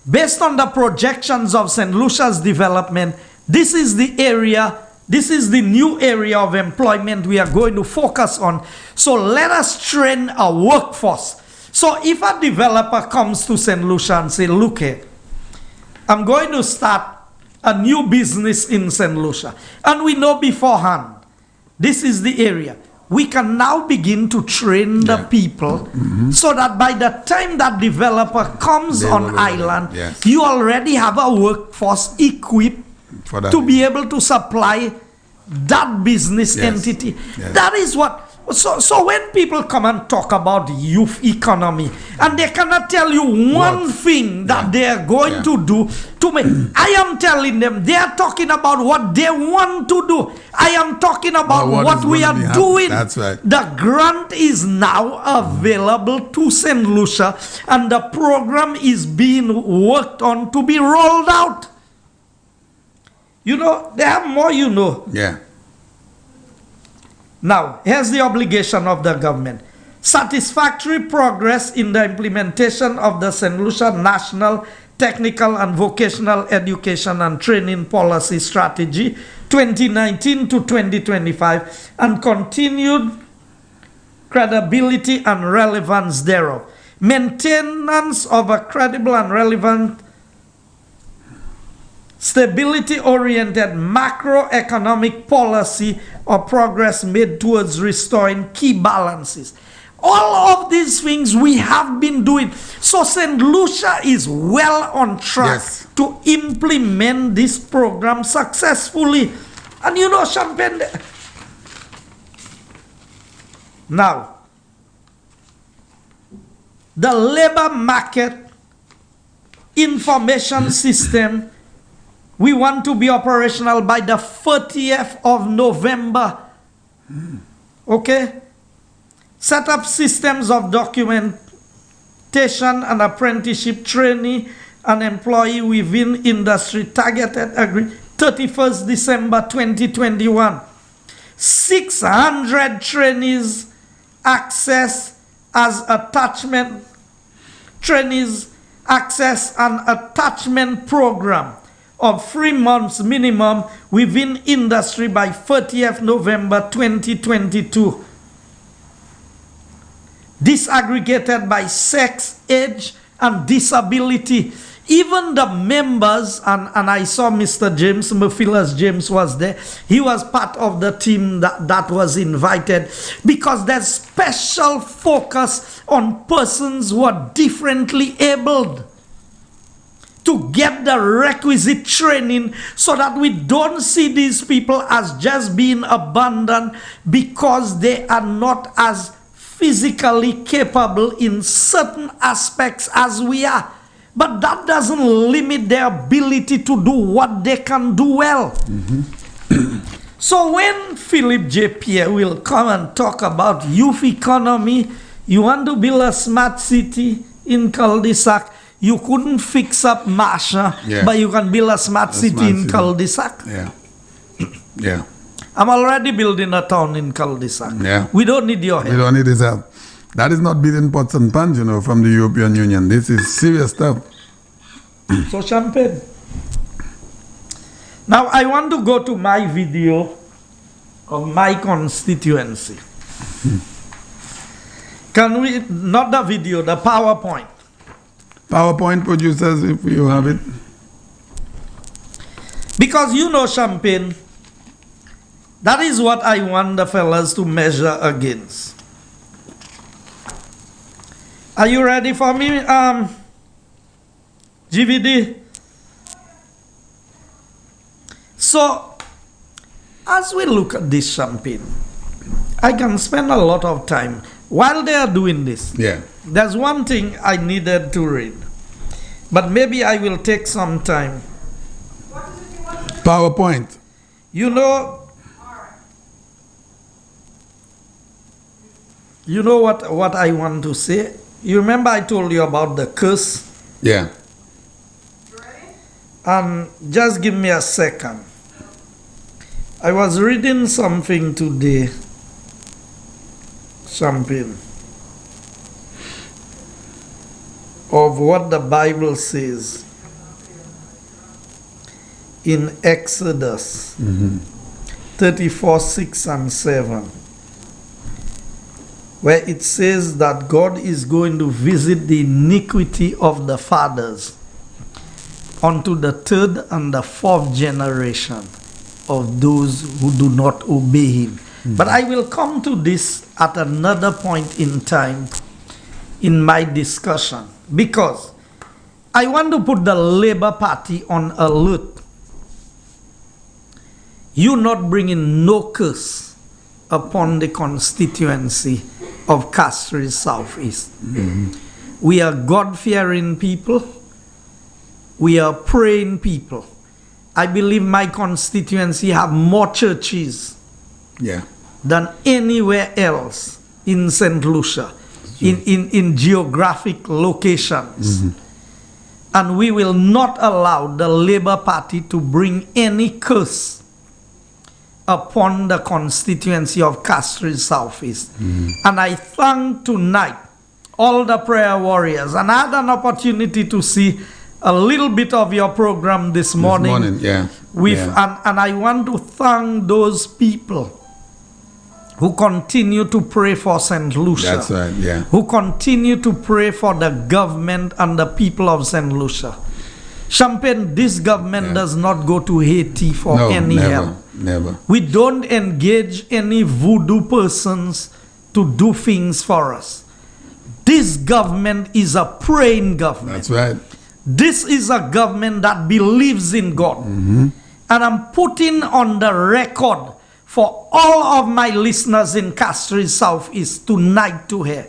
based on the projections of St. Lucia's development, this is the area, this is the new area of employment we are going to focus on. So let us train a workforce. So if a developer comes to St. Lucia and say, look here, I'm going to start a new business in St. Lucia, and we know beforehand, this is the area. We can now begin to train the people so that by the time that developer comes on island, you already have a workforce equipped to be able to supply that business entity. That is what. So when people come and talk about youth economy, and they cannot tell you one thing that they are going to do to me, I am telling them they are talking about what they want to do. I am talking about what we are doing. That's right. The grant is now available to St. Lucia, and the program is being worked on to be rolled out. You know, they have more, you know. Yeah. Now, here's the obligation of the government. Satisfactory progress in the implementation of the St. Lucia National Technical and Vocational Education and Training Policy Strategy 2019 to 2025 and continued credibility and relevance thereof. Maintenance of a credible and relevant stability-oriented macroeconomic policy or progress made towards restoring key balances. All of these things we have been doing. So St. Lucia is well on track to implement this program successfully. And you know, Champagne, now, the labor market information system, we want to be operational by the 30th of November. Okay? Set up systems of documentation and apprenticeship training and employee within industry targeted 31st December 2021. 600 trainees access as attachment, trainees access an attachment program of 3 months minimum within industry by 30th November 2022. Disaggregated by sex, age, and disability. Even the members, and I saw Mr. James, Mephilas James was there. He was part of the team that was invited, because there's special focus on persons who are differently abled, to get the requisite training so that we don't see these people as just being abandoned because they are not as physically capable in certain aspects as we are. But that doesn't limit their ability to do what they can do well. So when Philip J. Pierre will come and talk about youth economy, you want to build a smart city in cul-de-sac, you couldn't fix up Masha, but you can build a smart city in cul-de-sac. Yeah. I'm already building a town in cul-de-sac. Yeah. We don't need your help. We don't need his help. That is not building pots and pans, you know, from the European Union. This is serious stuff. So, Champagne. Now, I want to go to my video of my constituency. Can we, not the video, the PowerPoint. PowerPoint producers, if you have it. Because you know, Champagne, that is what I want the fellas to measure against. Are you ready for me, GVD? So, as we look at this, Champagne, I can spend a lot of time while they are doing this. Yeah. There's one thing I needed to read, but maybe I will take some time. PowerPoint. You know what I want to say? You remember I told you about the curse? Yeah. Just give me a second. I was reading something today. Something of what the Bible says in Exodus 34, 6 and 7, where it says that God is going to visit the iniquity of the fathers unto the third and the fourth generation of those who do not obey him. But I will come to this at another point in time in my discussion, because I want to put the Labour Party on alert. You not bringing no curse upon the constituency of Castries Southeast. We are God-fearing people. We are praying people. I believe my constituency have more churches than anywhere else in St. Lucia, in geographic locations. And we will not allow the Labour Party to bring any curse upon the constituency of Castries Southeast. And I thank tonight all the prayer warriors. And I had an opportunity to see a little bit of your program this morning. And I want to thank those people who continue to pray for St. Lucia. That's right, yeah. Who continue to pray for the government and the people of St. Lucia. Champagne, this government does not go to Haiti for any help. Never. We don't engage any voodoo persons to do things for us. This government is a praying government. That's right. This is a government that believes in God. And I'm putting on the record for all of my listeners in Castries Southeast tonight to hear,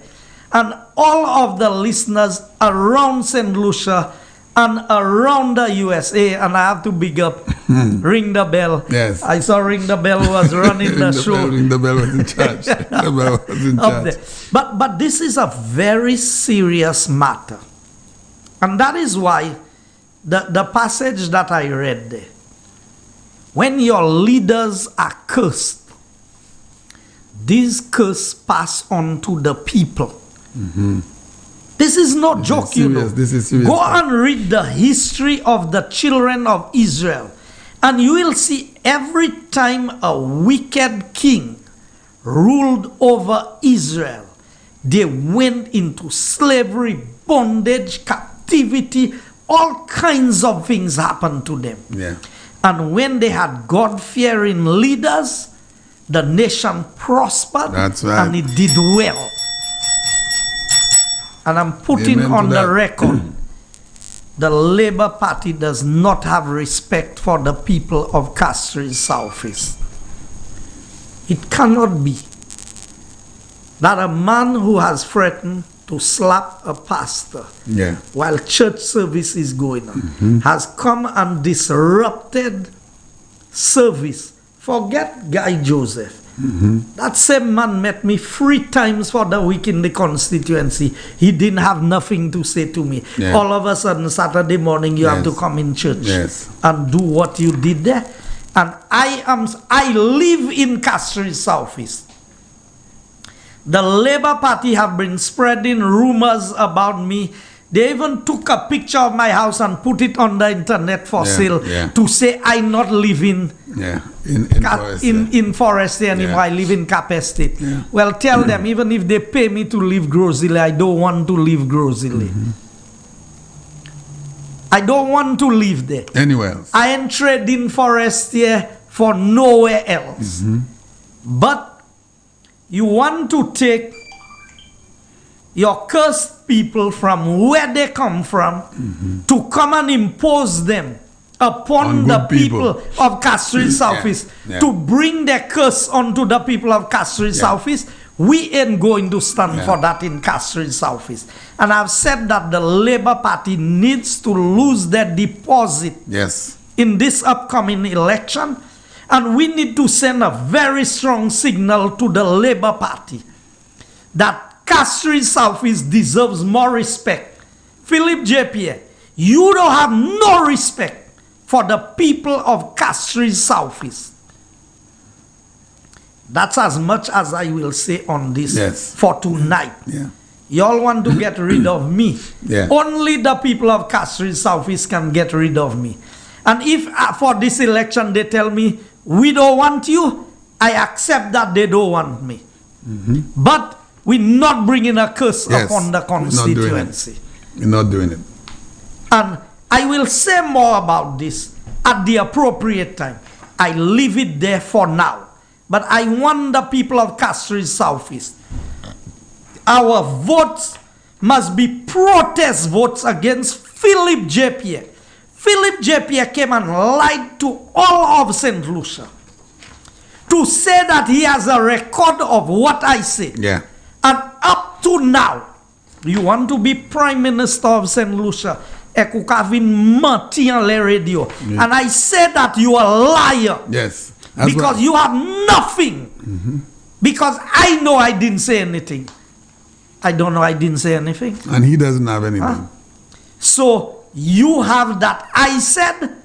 and all of the listeners around St. Lucia and around the USA. And I have to big up Ring the Bell. Yes. I saw Ring the Bell was running the show. Ring the Bell was in charge. The Bell was in charge. But this is a very serious matter. And that is why the passage that I read there, when your leaders are cursed, these curse pass on to the people. This is no joke, you know. This is serious. Go and read the history of the children of Israel, and you will see every time a wicked king ruled over Israel, they went into slavery, bondage, captivity, all kinds of things happened to them. And when they had God-fearing leaders, the nation prospered. That's right. And it did well. And I'm putting on the record, the Labour Party does not have respect for the people of Castries Southeast. It cannot be that a man who has threatened to slap a pastor while church service is going on has come and disrupted service. Forget Guy Joseph. That same man met me 3 times for the week in the constituency. He didn't have nothing to say to me. All of a sudden, Saturday morning, you have to come in church and do what you did there. And I live in Castries Southeast. The Labour Party have been spreading rumors about me. They even took a picture of my house and put it on the internet for sale to say I'm not living in Forest anymore. I live in Cap Estate. Well, tell them, even if they pay me to leave Grosile, I don't want to leave Grosile. I don't want to live there. Anywhere else. I ain't trading Forest here for nowhere else. But you want to take your cursed people from where they come from to come and impose them upon On the good people. people of Castries Southeast Yeah. to bring their curse onto the people of Castries Yeah. Southeast, we ain't going to stand Yeah. for that in Castries Southeast. And I've said that the Labour Party needs to lose their deposit Yes. in this upcoming election, and we need to send a very strong signal to the Labour Party that Castries Southeast deserves more respect. Philip J. Pierre, you don't have no respect for the people of Castries Southeast. That's as much as I will say on this Yes. for tonight. Yeah. Y'all want to get rid of me. Yeah. Only the people of Castries Southeast can get rid of me. And if for this election they tell me, we don't want you, I accept that they don't want me. But we're not bringing a curse Yes. upon the We're not doing it. constituency. You're not doing it. And I will say more about this at the appropriate time. I leave it there for now. But I want the people of Castries Southeast. Our votes must be protest votes against Philip J. Pierre. Philip J. Pierre came and lied to all of St. Lucia to say that he has a record of what I say. Yeah. And up to now, you want to be Prime Minister of St. Lucia, and I say that you are a liar. Yes. That's Because right. you have nothing. Because I know I didn't say anything. I don't know I didn't say anything. And he doesn't have anything. So you have that. I said,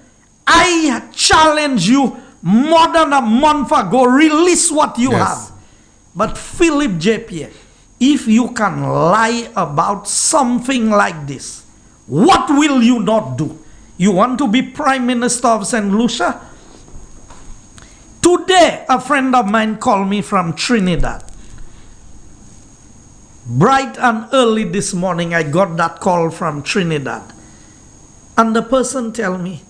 I challenge you more than a month ago. Release what you Yes. have. But Philip J. Pierre, if you can lie about something like this, what will you not do? You want to be Prime Minister of St. Lucia? Today, a friend of mine called me from Trinidad. Bright and early this morning, I got that call from Trinidad. And the person tell me,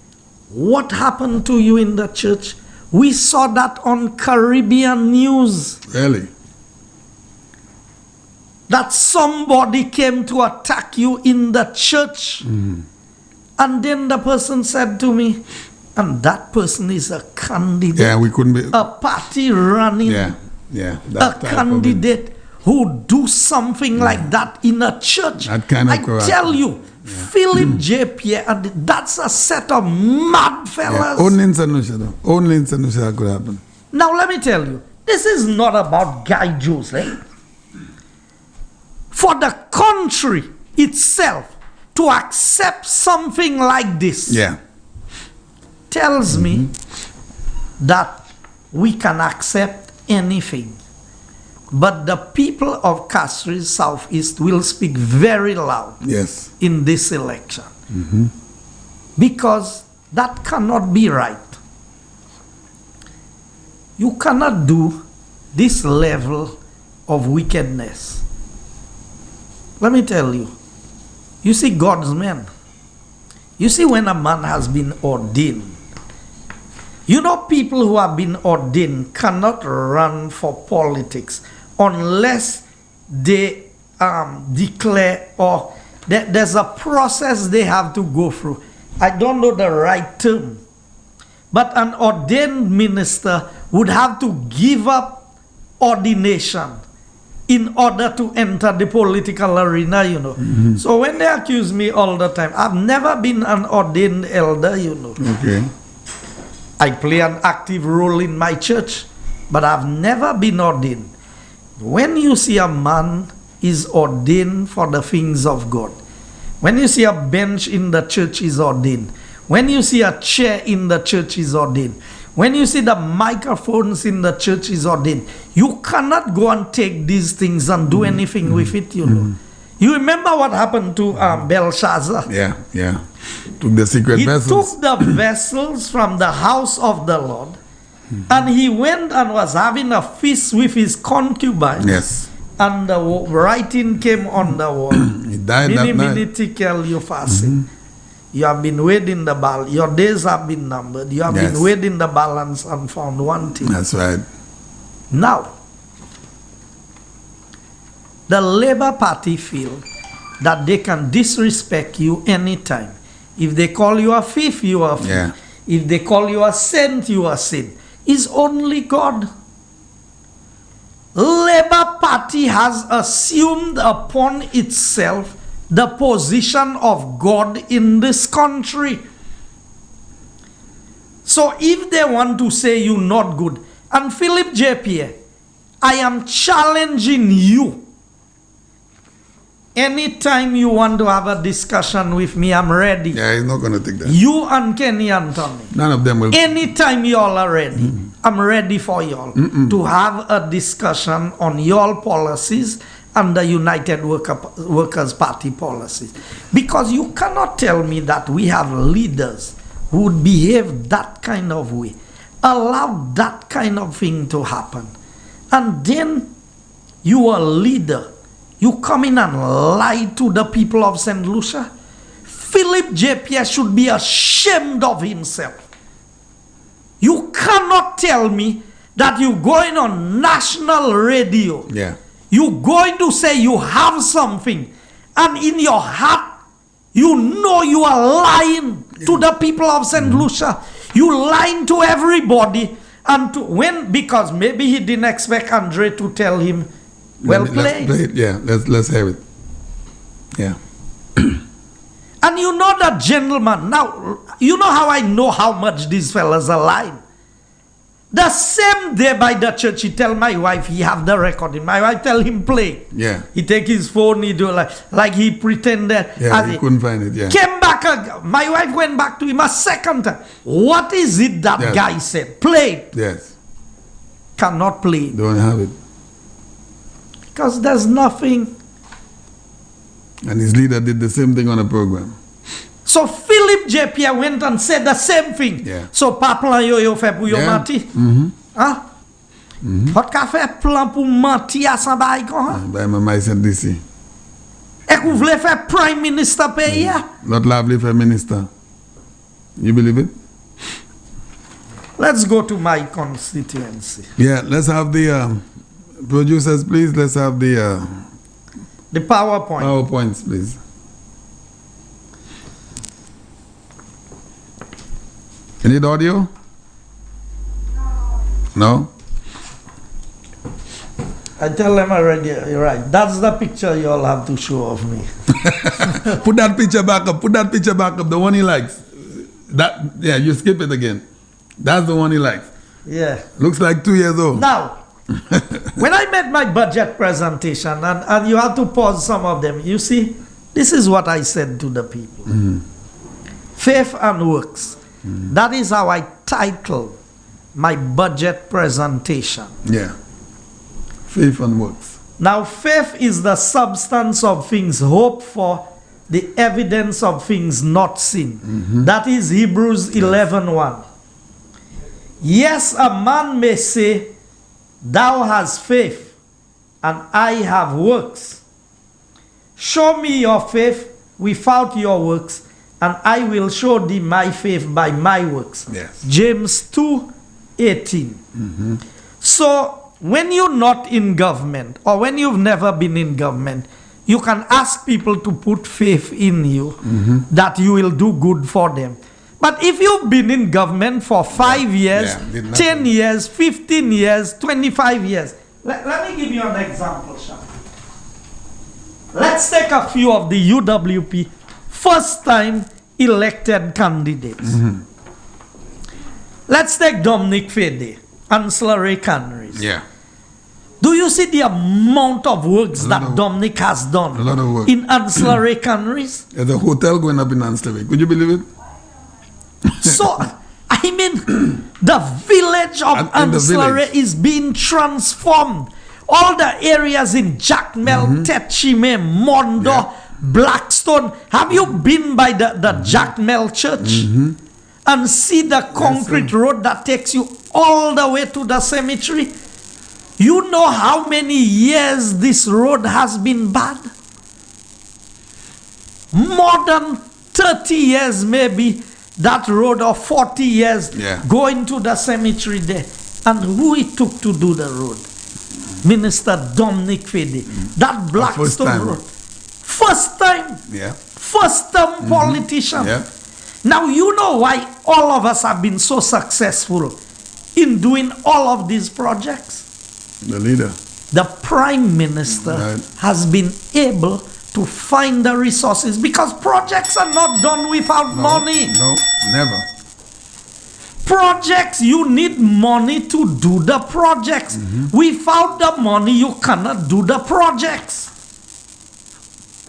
what happened to you in the church? We saw that on Caribbean news. Really? That somebody came to attack you in the church. And then the person said to me, and that person is a candidate. Yeah, we couldn't be. A party running. Yeah. Yeah. A That type of it. candidate who do something like that in a church. That kind of I corruption. tell you, Philip J. Pierre, and that's a set of mad Yeah. fellas. Only in St. Lucia, though. Only in St. Lucia that could happen. Now let me tell you, this is not about Guy Joes, right? For the country itself to accept something like this Yeah. tells me that we can accept anything. But the people of Castries Southeast will speak very loud Yes. in this election. Because that cannot be right. You cannot do this level of wickedness. Let me tell you. You see God's men. You see when a man has been ordained. You know people who have been ordained cannot run for politics unless they declare or there's a process they have to go through. I don't know the right term. But an ordained minister would have to give up ordination in order to enter the political arena, you know. So when they accuse me all the time, I've never been an ordained elder, you know. Okay. I play an active role in my church, but I've never been ordained. When you see a man is ordained for the things of God, when you see a bench in the church is ordained, when you see a chair in the church is ordained, when you see the microphones in the church is ordained, you cannot go and take these things and do anything with it, you know. You remember what happened to Belshazzar? Yeah. Yeah. Took the secret He vessels. took the vessels from the house of the Lord, and he went and was having a feast with his concubines. Yes. And the writing came on the wall. He died Many that night. minutical you fasting. You have been weighed in the balance. Your days have been numbered. You have Yes. been weighed in the balance and found wanting. That's right. Now, the Labour Party feel that they can disrespect you anytime, If they call you a thief, you are a thief. Yeah. If they call you a saint, you are a saint. It's only God. Labour Party has assumed upon itself the position of God in this country. So if they want to say you're not good, and Philip J. Pierre, I am challenging you. Anytime you want to have a discussion with me, I'm ready. Yeah, he's not going to take that. You and Kenny Anthony. None of them will. Anytime y'all are ready, I'm ready for y'all to have a discussion on y'all policies and the United Workers' Party policies. Because you cannot tell me that we have leaders who would behave that kind of way, allow that kind of thing to happen. And then you are a leader. You come in and lie to the people of St. Lucia. Philip J. Pierre should be ashamed of himself. You cannot tell me that you're going on national radio. Yeah. You're going to say you have something, and in your heart, you know you are lying to the people of St. Lucia. You lying to everybody, and because maybe he didn't expect Andre to tell him, well played. Let's play it. Yeah, let's have it. Yeah. And you know that gentleman. Now, you know how I know how much these fellas are lying. The same day by the church, he tell my wife he have the recording. My wife tell him play. Yeah. He take his phone, he do like he pretended. Yeah, he couldn't find it, yeah. Came back, my wife went back to him a second time. What is it that Yes. guy said? Play it. Yes. Cannot play it. Don't have it. Because there's nothing. And his leader did the same thing on a program. So Philip J. Pierre went and said the same thing. Yeah. So pa plan yo fait pour yo Yeah. menti. Hein? Hot ka fait plan pour menti à san bay kon? By my mice and DC. Et kou vle faire prime minister pays? Not lovely for minister. You believe it? Let's go to my constituency. Yeah, let's have the producers, please. Let's have the The PowerPoint. PowerPoints, please. You need audio? No? I tell them already, you're right. That's the picture you all have to show of me. Put that picture back up. Put that picture back up. The one he likes. That, yeah, you skip it again. That's the one he likes. Yeah. Looks like 2 years old. Now, when I made my budget presentation, and you have to pause some of them, you see, this is what I said to the people. Faith and works. That is how I titled my budget presentation. Yeah. Faith and works. Now, faith is the substance of things hoped for, the evidence of things not seen. That is Hebrews 11:1. Yes, a man may say, thou hast faith, and I have works. Show me your faith without your works, and I will show thee my faith by my works. Yes. James 2:18. So, when you're not in government, or when you've never been in government, you can ask people to put faith in you that you will do good for them. But if you've been in government for 5 years, did nothing. 10 years, 15 years, 25 years, let me give you an example, Sean. Let's take a few of the UWP first time elected candidates. Let's take Dominic Fede, Ancillary Canaries. Yeah. Do you see the amount of works A lot that of- Dominic has done a lot of work. in Ancillary Canaries? There's a hotel going up in Amsterdam. Could you believe it? So, I mean, the village of And the Ancillary village. is being transformed. All the areas in Jackmel, Techime, Mondo, Yeah. Blackstone. Have you been by the Jackmel church? And see the concrete road that takes you all the way to the cemetery? You know how many years this road has been bad? More than 30 years maybe, that road, or 40 years, Yeah. going to the cemetery there. And who it took to do the road? Minister Dominic Fede. That Blackstone time. road. First time. Yeah. First time politician. Yeah. Now you know why all of us have been so successful in doing all of these projects. The leader. The Prime Minister has been able to find the resources because projects are not done without money. No, never. Projects, you need money to do the projects. Without the money, you cannot do the projects.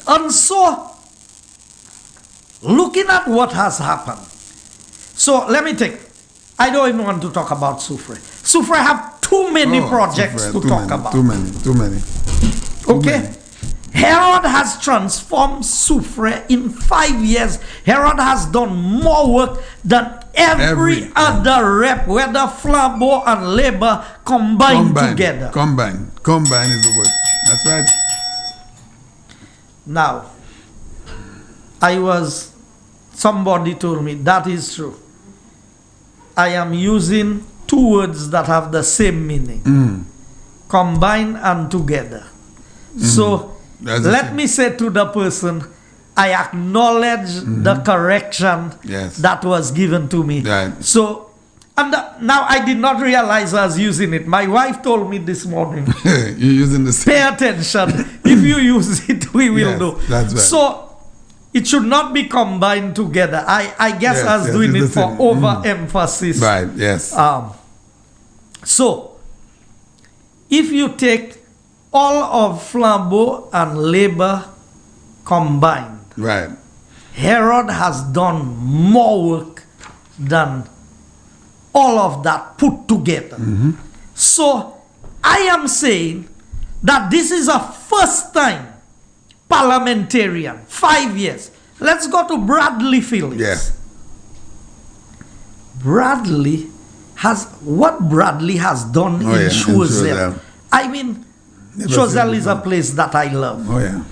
And so, looking at what has happened. So, let me take, I don't even want to talk about Soufrière. Soufrière have too many projects to talk about. Too many. Okay? Herod has transformed Soufrière in 5 years. Herod has done more work than every other rep, whether Flambeau and Labour combined together. Combine is the word. That's right. Now, somebody told me that is true. I am using 2 words that have the same meaning. Combine and together. So, let me say to the person, I acknowledge the correction that was given to me. So, and now I did not realize I was using it. My wife told me this morning. You're using the same. Pay attention. If you use it, we will know. That's right. So, it should not be combined together. I guess I was doing it for overemphasis. Right, yes. So, if you take all of Flambeau and Labour combined, Herod has done more work than all of that put together. So, I am saying that this is a first time parliamentarian, 5 years. Let's go to Bradley Phillips. What Bradley has done in Choiseul. I mean, Choiseul is a place that I love. Oh yeah,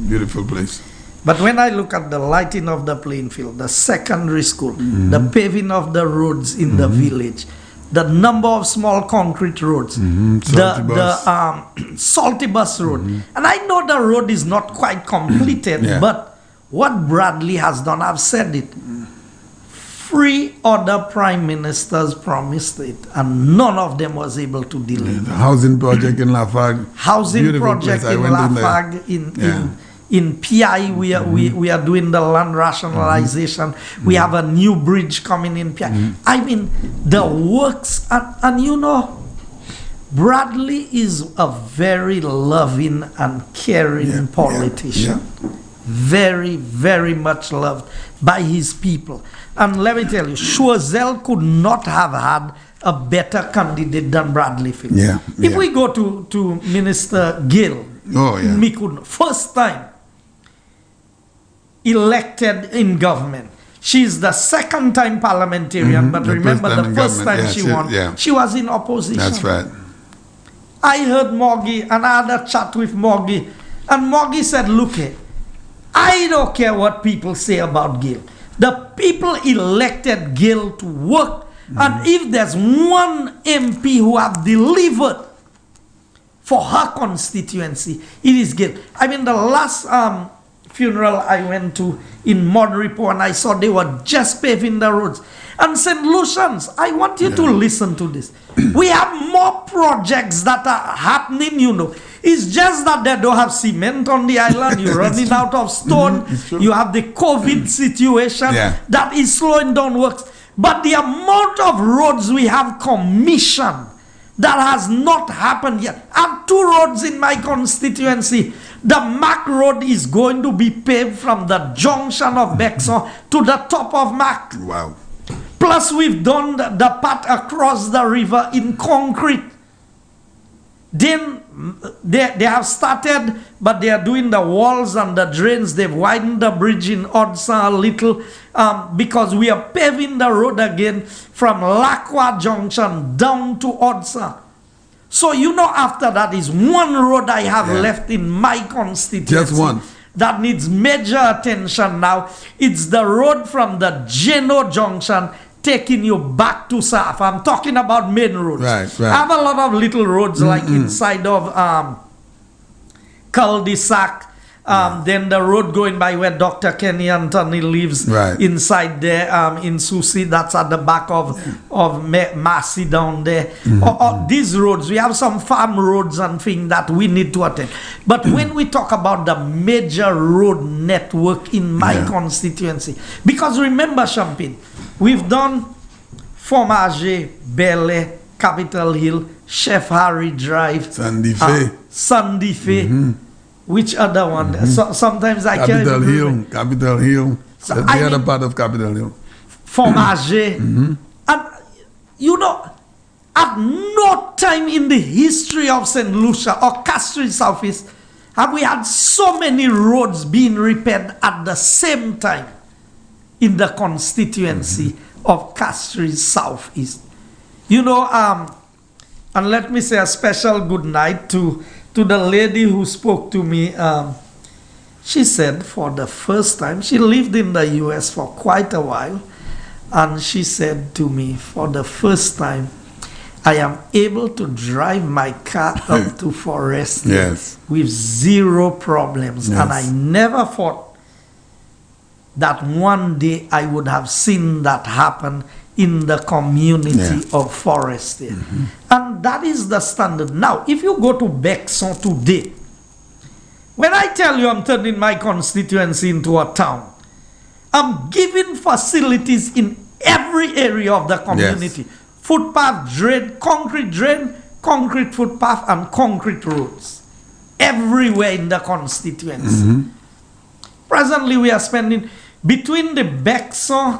beautiful place. But when I look at the lighting of the playing field, the secondary school, the paving of the roads in the village, the number of small concrete roads, the salty bus road. And I know the road is not quite completed, but what Bradley has done, I've said it, 3 other prime ministers promised it, and none of them was able to deliver. The housing project in Lafargue. Housing project in Lafargue, in PI, we are doing the land rationalization. We have a new bridge coming in PI. I mean, the works, and you know, Bradley is a very loving and caring politician. Very, very much loved by his people. And let me tell you, Choiseul could not have had a better candidate than Bradley Phillips. If we go to Minister Gill, first time elected in government. She's the second time parliamentarian, but remember the first time she won, she was in opposition. That's right. I heard Moggy, and I had a chat with Moggy, and Moggy said, look here, I don't care what people say about Gill. The people elected Gill to work, and if there's one MP who have delivered for her constituency, it is Gill. I mean, the last funeral I went to in Modernizing, and I saw they were just paving the roads. And St. Lucians, I want you to listen to this. We have more projects that are happening, you know. It's just that they don't have cement on the island. You're running out of stone. You have the COVID situation that is slowing down works. But the amount of roads we have commissioned that has not happened yet. I have 2 roads in my constituency. The Mac Road is going to be paved from the junction of Bexon to the top of Mac. Wow. Plus, we've done the path across the river in concrete. Then they have started, but they are doing the walls and the drains. They've widened the bridge in Odsa a little because we are paving the road again from Lacroix Junction down to Odsa. So, you know, after that is one road I have left in my constituency. Just one. That needs major attention now. It's the road from the Geno Junction taking you back to Saf. I'm talking about main roads. Right. I have a lot of little roads like inside of cul-de-sac, Then the road going by where Dr. Kenny Anthony lives, Right. inside there, in Susie, that's at the back of Massey down there. Or these roads, we have some farm roads and things that we need to attend. But when we talk about the major road network in my constituency, because remember, Champagne, we've done Fromage, Belle, Capitol Hill, Chef Harry Drive, Sandy Fe. Sandy Fe. Which other one? So, sometimes I can't Capitol remember. Hill. Capitol Hill. So That's I the other mean- part of Capitol Hill. Fromage. And you know, at no time in the history of St. Lucia or Castries Southeast have we had so many roads being repaired at the same time in the constituency of Castries Southeast. You know, and let me say a special good night to the lady who spoke to me. She said for the first time, she lived in the US for quite a while, and she said to me, for the first time, I am able to drive my car up to Forest Yes. with zero problems. Yes. And I never thought that one day I would have seen that happen in the community of Forest. And that is the standard. Now, if you go to Bexon today, when I tell you I'm turning my constituency into a town, I'm giving facilities in every area of the community. Footpath, drain, concrete footpath, and concrete roads. Everywhere in the constituency. Presently, we are spending between the Bexon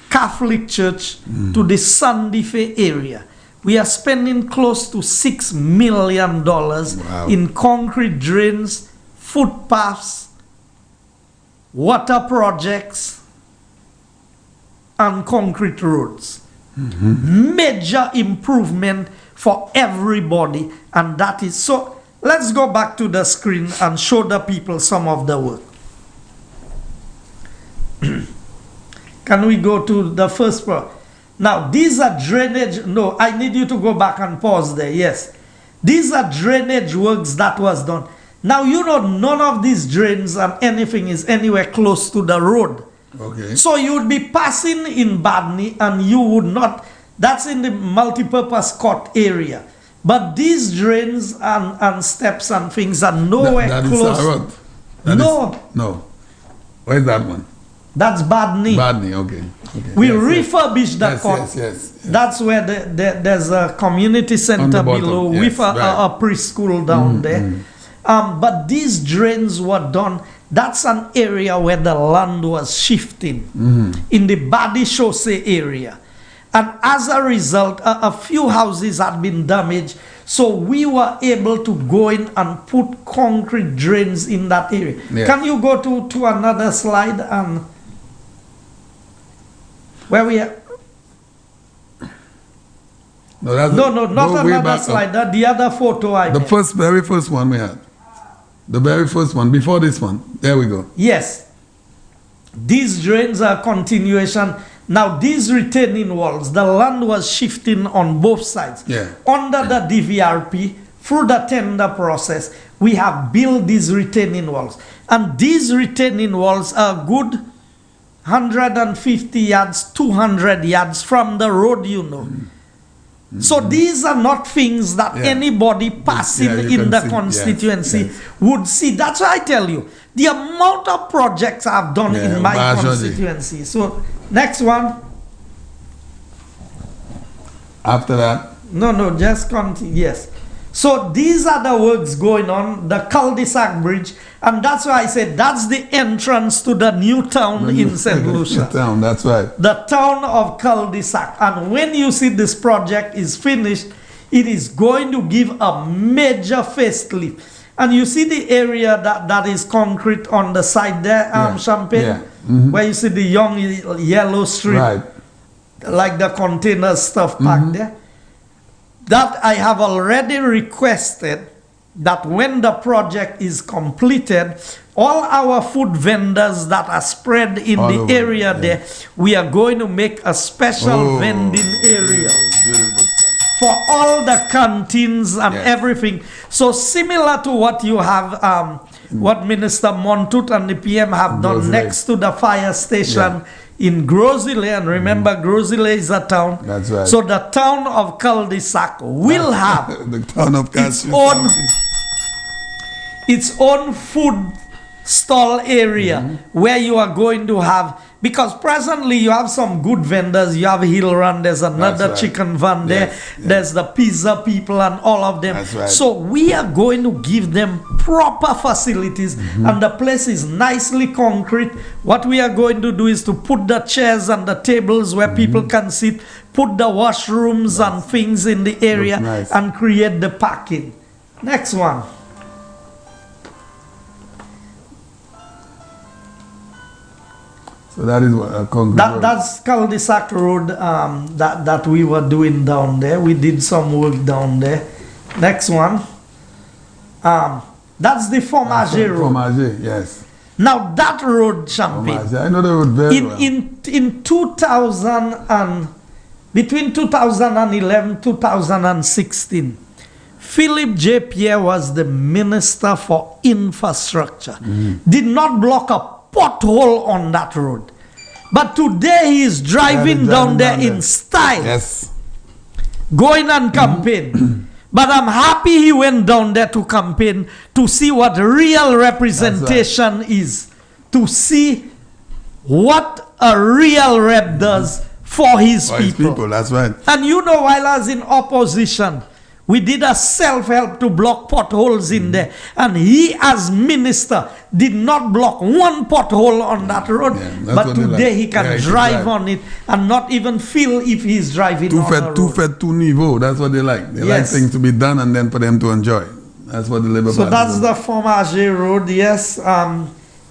Catholic Church to the Sandy Fe area. We are spending close to $6 million in concrete drains, footpaths, water projects, and concrete roads. Major improvement for everybody, and that is so. Let's go back to the screen and show the people some of the work. Can we go to the first part? Now, these are drainage. No, I need you to go back and pause there. Yes. These are drainage works that was done. Now, you know, none of these drains and anything is anywhere close to the road. Okay. So you would be passing in Badney and you would not, that's in the multipurpose court area. But these drains and steps and things are nowhere That is close. Sarot. No. Where's that one? That's Badney. Badney, okay. We refurbished the court. Yes. That's where there's a community On center the bottom, below yes, with right. a preschool down there. But these drains were done. That's an area where the land was shifting in the Badi Chaussee area. And as a result, a few houses had been damaged. So we were able to go in and put concrete drains in that area. Yeah. Can you go to another slide? Where we are? No, not another slide. The other photo I The made. very first one we had. The very first one, before this one. There we go. Yes. These drains are continuation. Now, these retaining walls, the land was shifting on both sides. Yeah. Under the DVRP, through the tender process, we have built these retaining walls. And these retaining walls are good 150 yards, 200 yards from the road, you know. So these are not things that anybody passing you in can the see. constituency Yes. would see. That's why I tell you, the amount of projects I've done in my constituency. So, next one. After that, No, just continue. Yes. So these are the works going on, the cul-de-sac bridge, and that's why I said that's the entrance to the new town in St. Lucia. town, that's right. The town of cul-de-sac. And when you see this project is finished, it is going to give a major facelift. And you see the area that is concrete on the side there, Champagne, where you see the young yellow strip, Right. like the container stuff packed there. That I have already requested that when the project is completed, all our food vendors that are spread in All the over, area there, we are going to make a special vending area. Beautiful stuff. for all the canteens and Yes. everything. So similar to what you have, what Minister Montut and the PM have done Grozile. next to the fire station in Grozile, and remember Grozile is a town. That's right. So the town of Cul-de-sac will have the town of its Castries. own, its own food stall area where you are going to have, because presently you have some good vendors. You have Hill Run, there's another right. chicken van there, Yes, yes. there's the pizza people and all of them. That's right. So we are going to give them proper facilities, and the place is nicely concrete. What we are going to do is to put the chairs and the tables where people can sit, put the washrooms and things in the area, nice. and create the parking. Next one. So that is what a concrete road. That's Cul-de-sac Road that we were doing down there. We did some work down there. Next one. That's the Fromage Road. Fromage, yes. Now that road, Champagne, Fromage. I know the road very well. in 2000 and between 2011 2016, Philip J. Pierre was the Minister for Infrastructure. Did not block a pothole on that road. But today he is driving down there in style, Yes. going and campaign. But I'm happy he went down there to campaign to see what real representation is, to see what a real rep does for his For his people. people, that's right. And you know, while I was in opposition, we did a self-help to block potholes in there. And he, as minister, did not block one pothole on that road. Yeah, that's but what they today like. he can Yeah, he should drive drive. on it and not even feel if he's driving Too on a fed, road. too fed, too niveau. That's what they like. They Yes. like things to be done and then for them to enjoy. That's what the Labour So Party that's do. the Fromage Road, yes.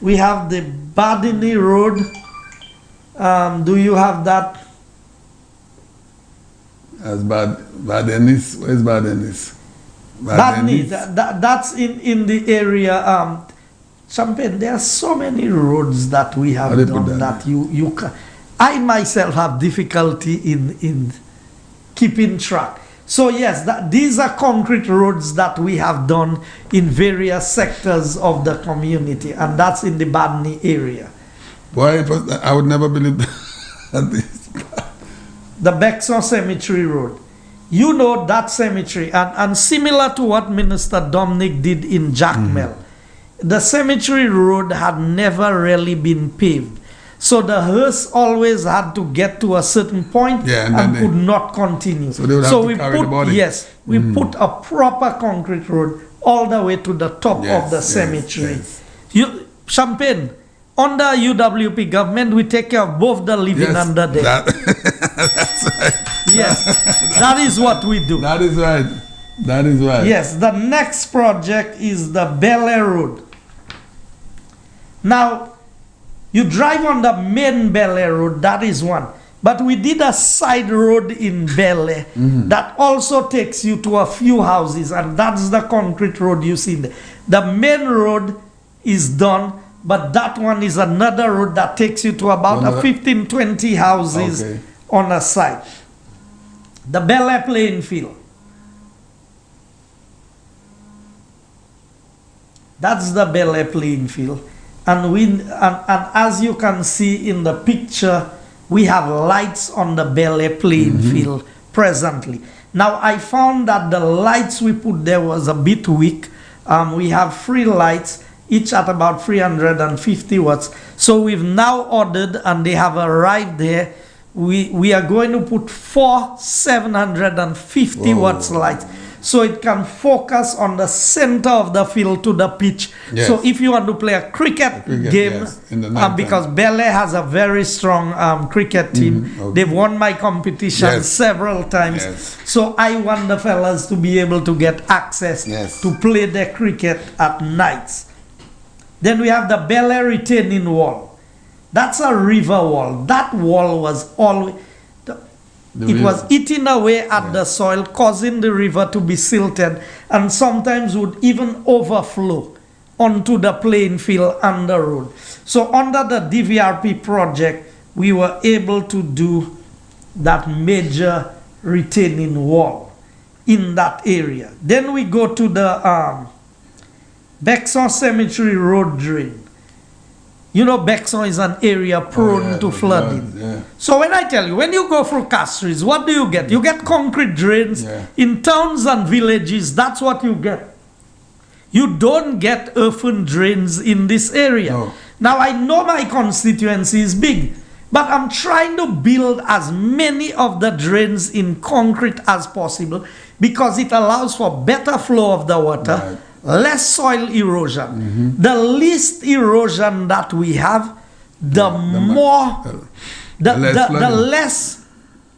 We have the Badini Road. Do you have that? As Badenis. Where's Badenis? Badni, that's in the area. Champagne, there are so many roads that we have How they put done that that you can. I myself have difficulty in keeping track. So yes, these are concrete roads that we have done in various sectors of the community, and that's in the Badni area. Boy, I would never believe that. The Bexon Cemetery Road. You know that cemetery, and similar to what Minister Dominic did in Jackmel, the cemetery road had never really been paved. So the hearse always had to get to a certain point Yeah, and and then could not continue. So they would have to we carry the put, body. yes, we put a proper concrete road all the way to the top Yes, of the yes, cemetery. yes. Champagne, under UWP government, we take care of both the living and the dead. That's right. Yes, that is what we do. That is right. That is right. Yes, the next project is the Bel Air Road. Now, you drive on the main Bel Air Road, that is one. But we did a side road in Bel Air that also takes you to a few houses, and that's the concrete road you see there. The main road is done, but that one is another road that takes you to about Another- 15-20 houses Okay. on a side. The Bel Air playing field. That's the Bel Air playing field. And as you can see in the picture, we have lights on the Bel Air playing field presently. Now, I found that the lights we put there was a bit weak. We have 3 lights, each at about 350 watts. So we've now ordered, and they have arrived there. We are going to put 4 750 watts lights, so it can focus on the center of the field to the pitch. Yes. So if you want to play a cricket game, yes, in the night because time. Bel Air has a very strong cricket team. okay. They've won my competition Yes. several times. Yes. So I want the fellas to be able to get access Yes. to play their cricket at nights. Then we have the Bel Air retaining wall. That's a river wall. That wall was always... It was eating away at the soil, causing the river to be silted, and sometimes would even overflow onto the playing field and the road. So under the DVRP project, we were able to do that major retaining wall. in that area. Then we go to the Bexon Cemetery Road drain. You know, Bexon is an area prone to flooding. Yeah. So when I tell you, when you go through Castries, what do you get? You get concrete drains. In towns and villages, that's what you get. You don't get earthen drains in this area. No. Now, I know my constituency is big, but I'm trying to build as many of the drains in concrete as possible because it allows for better flow of the water, less soil erosion. The least erosion the less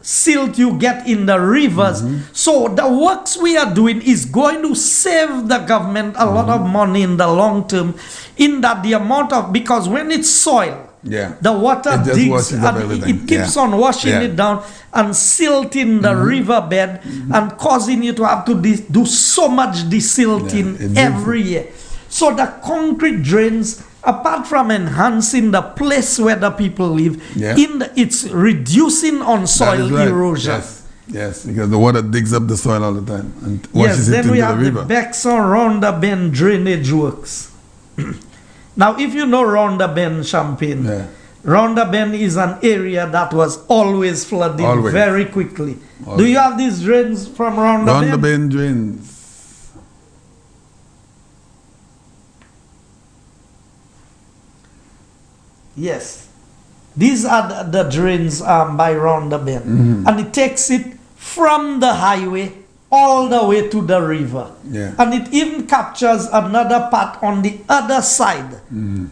silt you get in the rivers. So the works we are doing is going to save the government a lot of money in the long term, in that the amount of, because when it's soil, the water It just digs washes up and everything. it keeps on washing it down and silting the riverbed and causing you to have to do so much desilting every year. So the concrete drains, apart from enhancing the place where the people live, it's reducing on soil erosion. Yes, because the water digs up the soil all the time and washes it then into we the have river. the Bexon Round the Bend drainage works. Now, if you know Round the Bend, Champagne, Round the Bend is an area that was always flooding very quickly. Do you have these drains from Round the Bend? Round the Bend drains. Yes. These are the drains by Round the Bend. And it takes it from the highway all the way to the river. And it even captures another part on the other side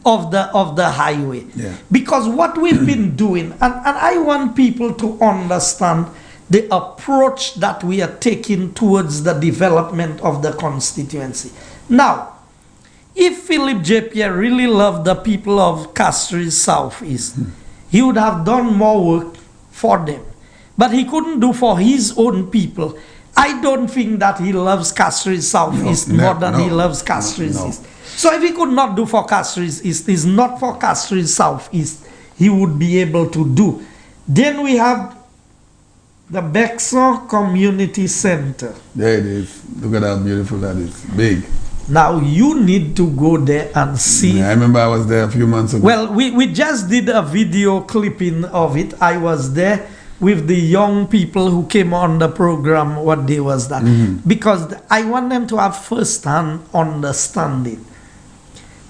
of the highway. Because what we've been doing, and I want people to understand the approach that we are taking towards the development of the constituency. Now, if Philip J. Pierre really loved the people of Castries Southeast, he would have done more work for them. But he couldn't do for his own people. I don't think that he loves Castries Southeast more than he loves Castries East. So if he could not do for Castries East, is not for Castries Southeast, he would be able to do. Then we have the Bexon Community Center. There it is. Look at how beautiful that is. Big. Now you need to go there and see. I remember I was there a few months ago. Well, we just did a video clipping of it. I was there with the young people who came on the program. What day was that? Because I want them to have first-hand understanding.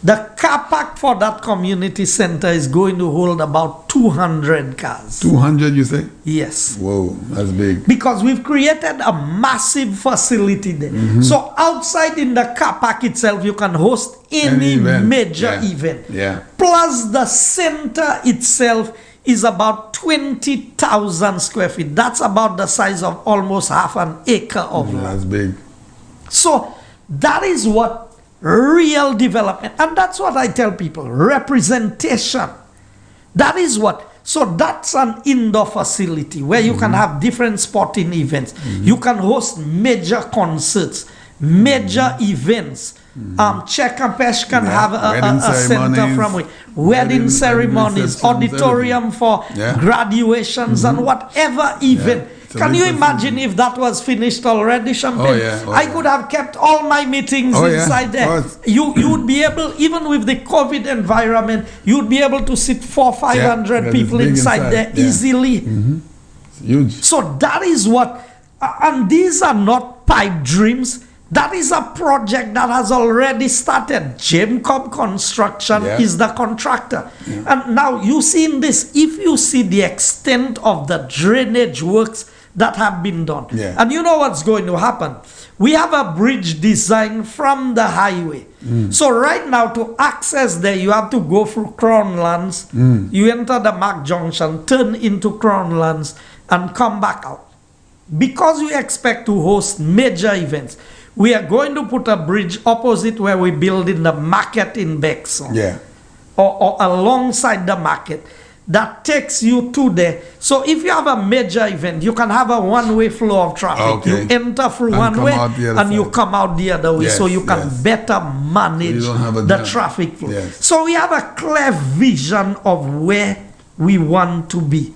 The car park for that community center is going to hold about 200 cars. 200, you say? Yes. Whoa, that's big. Because we've created a massive facility there. So outside in the car park itself, you can host any major event. Plus the center itself is about 20,000 square feet. That's about the size of almost half an acre of land. That's big. So that is what real development, and that's what I tell people, representation. That is what. So that's an indoor facility where you can have different sporting events. You can host major concerts, major events. Check and Pesh can have a center from which wedding ceremonies, auditorium for graduations and whatever event. Can you imagine if that was finished already, Champagne? I could have kept all my meetings inside there. You would be able, even with the COVID environment, you would be able to sit 400-500 people inside there easily. It's huge. So that is what, and these are not pipe dreams. That is a project that has already started. Jamecob Construction is the contractor. And now you see in this, if you see the extent of the drainage works that have been done, and you know what's going to happen. We have a bridge designed from the highway. So right now to access there, you have to go through Crown Lands. You enter the Mac Junction, turn into Crown Lands and come back out. Because we expect to host major events, we are going to put a bridge opposite where we build in the market in Bexon. Or alongside the market that takes you to there. So if you have a major event, you can have a one-way flow of traffic. You enter through one way and you come out the other way. So you can better manage the traffic flow. So we have a clear vision of where we want to be.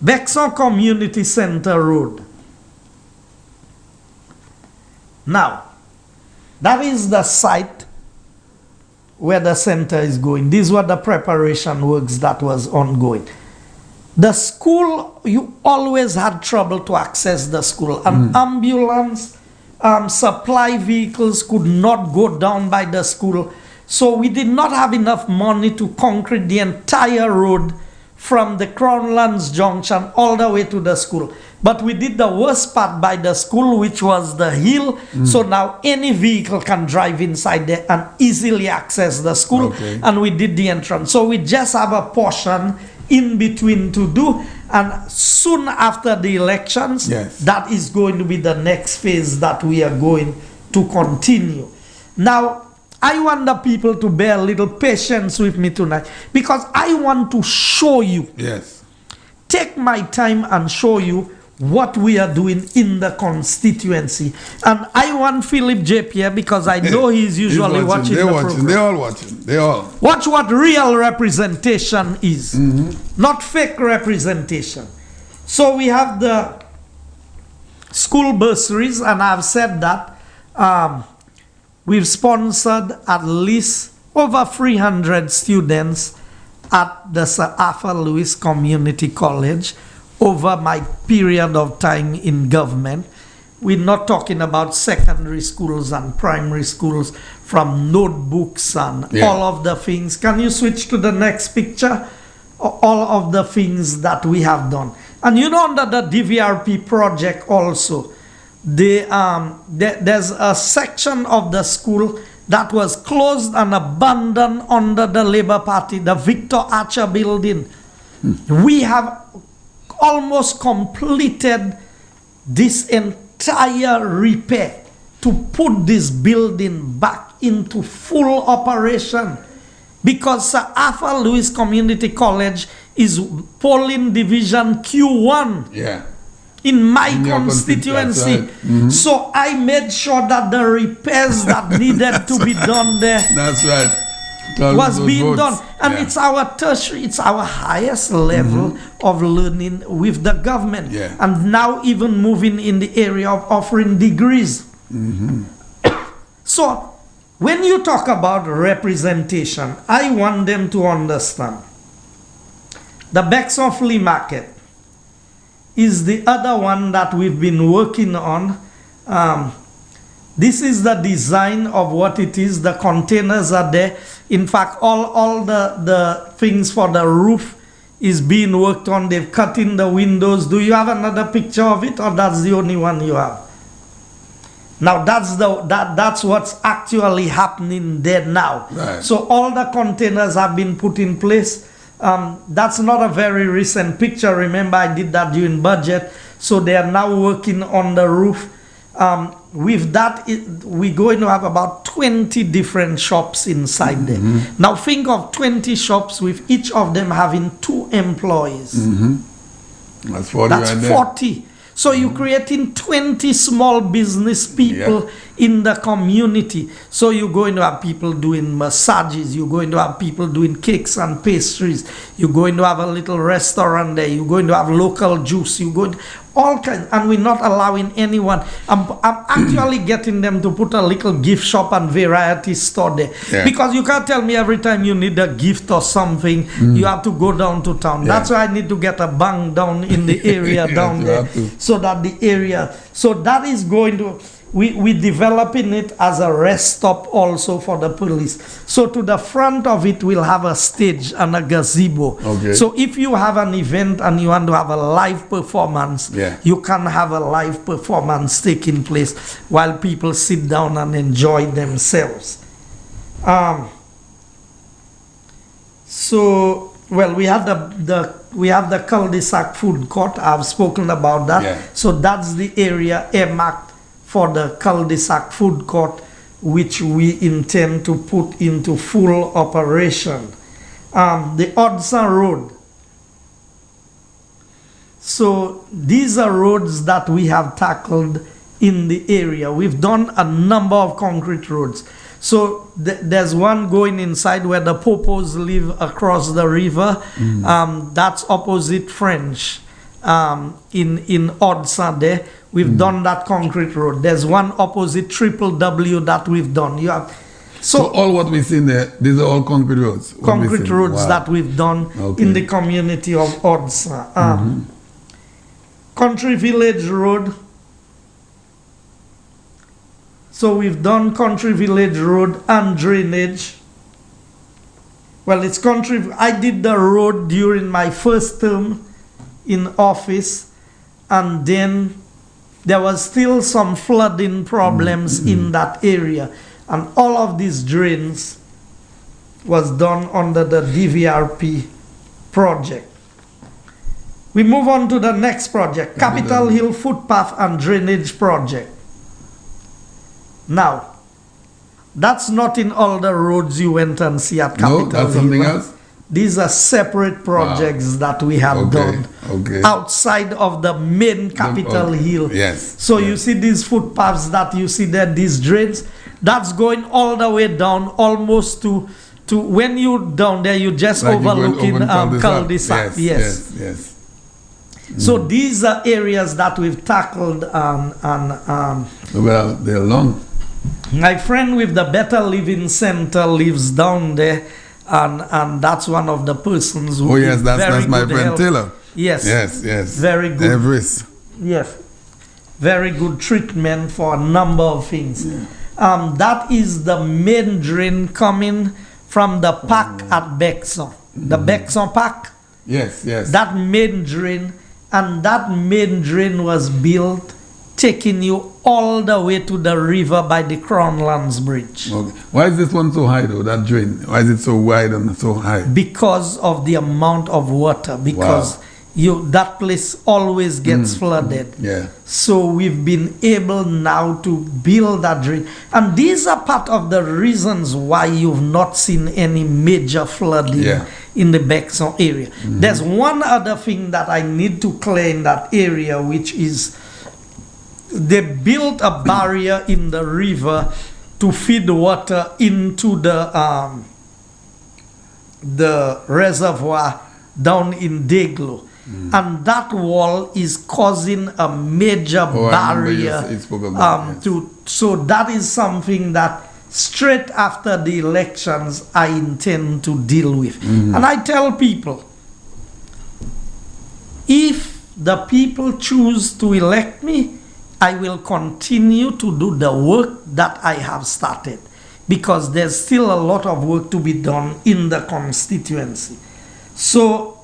Bexon Community Center Road. Now, that is the site where the center is going. These were the preparation works that was ongoing. The school, you always had trouble to access the school. An ambulance, supply vehicles could not go down by the school. So we did not have enough money to concrete the entire road from the Crownlands Junction all the way to the school. But we did the worst part by the school, which was the hill. So now any vehicle can drive inside there and easily access the school. Okay. And we did the entrance. So we just have a portion in between to do. And soon after the elections, Yes. that is going to be the next phase that we are going to continue. Now, I want the people to bear a little patience with me tonight, because I want to show you, Yes. take my time and show you what we are doing in the constituency. And I want Philip J. Pierre, because I know he's usually He's watching They're the watching. program. They're all watching. They all. Watch what real representation is, not fake representation. So we have the school bursaries, and I've said that we've sponsored at least over 300 students at the Sir Arthur Lewis Community College over my period of time in government. We're not talking about secondary schools and primary schools, from notebooks and all of the things. Can you switch to the next picture? All of the things that we have done. And you know, under the DVRP project also, there's a section of the school that was closed and abandoned under the Labour Party, the Victor Archer building. We have almost completed this entire repair to put this building back into full operation, because Sir Arthur Lewis Community College is polling division Q1 in my constituency. So I made sure that the repairs that needed to be done there That's right. was being votes. done. And it's our tertiary, it's our highest level of learning with the government. And now even moving in the area of offering degrees. So when you talk about representation, I want them to understand the Bexon Flea Market is the other one that we've been working on. This is the design of what it is. The containers are there. In fact, all the things for the roof is being worked on. They've cut in the windows. Do you have another picture of it, or that's the only one you have? Now that's what's actually happening there now. So all the containers have been put in place. That's not a very recent picture. Remember, I did that during budget. So they are now working on the roof. With that, we're going to have about 20 different shops inside there. Now think of 20 shops with each of them having 2 employees. That's 40 That's right there. 40. So you're creating 20 small business people in the community. So you're going to have people doing massages. You're going to have people doing cakes and pastries. You're going to have a little restaurant there. You're going to have local juice. You're going to, all kinds. And we're not allowing anyone. I'm actually getting them to put a little gift shop and variety store there. Because you can't tell me every time you need a gift or something, you have to go down to town. That's why I need to get a bank down in the area down there. So that the area, so that is going to, we're developing it as a rest stop also for the police. So to the front of it, we'll have a stage and a gazebo. So if you have an event and you want to have a live performance, you can have a live performance taking place while people sit down and enjoy themselves. So, well, we have the cul-de-sac food court. I've spoken about that. So that's the area earmarked for the cul-de-sac food court, which we intend to put into full operation. The Odson Road. So these are roads that we have tackled in the area. We've done a number of concrete roads. So there's one going inside where the Popos live across the river. That's opposite French in Odson there. We've done that concrete road. There's one opposite Triple W that we've done. You have So all what we see in there, these are all concrete roads. what we concrete see. roads Wow. that we've done Okay. in the community of Odsa. Country Village Road. So we've done Country Village Road and drainage. Well, it's country. I did the road during my first term in office, and then there was still some flooding problems in that area, and all of these drains was done under the DVRP project. We move on to the next project, Capitol Hill Footpath and Drainage Project. Now, that's not in all the roads you went and see at Capitol No, that's Hill. something else? These are separate projects that we have done outside of the main Capitol Hill. Yes. So you see these footpaths that you see there, these drains, that's going all the way down almost to when you down there, you just Like you're going overlooking over cul-de-sac. Yes, yes. So these are areas that we've tackled Well, they're long. my friend with the Better Living Center lives down there, and that's one of the persons who Oh yes, give that's very my good friend help. Taylor. Yes. Yes. Very good. Everest. Yes. Very good treatment for a number of things. That is the main drain coming from the park at Bexon. The Bexon Park. Yes. That main drain, and that main drain was built taking you all the way to the river by the Crownlands Bridge. Okay. Why is this one so high though, that drain? Why is it so wide and so high? Because of the amount of water, because that place always gets flooded. Yeah. So we've been able now to build that drain. And these are part of the reasons why you've not seen any major flooding in the Bexon area. There's one other thing that I need to clear in that area, which is they built a barrier in the river to feed water into the reservoir down in Deglo. And that wall is causing a major barrier so that is something that straight after the elections I intend to deal with. And I tell people, if the people choose to elect me, I will continue to do the work that I have started, because there's still a lot of work to be done in the constituency. So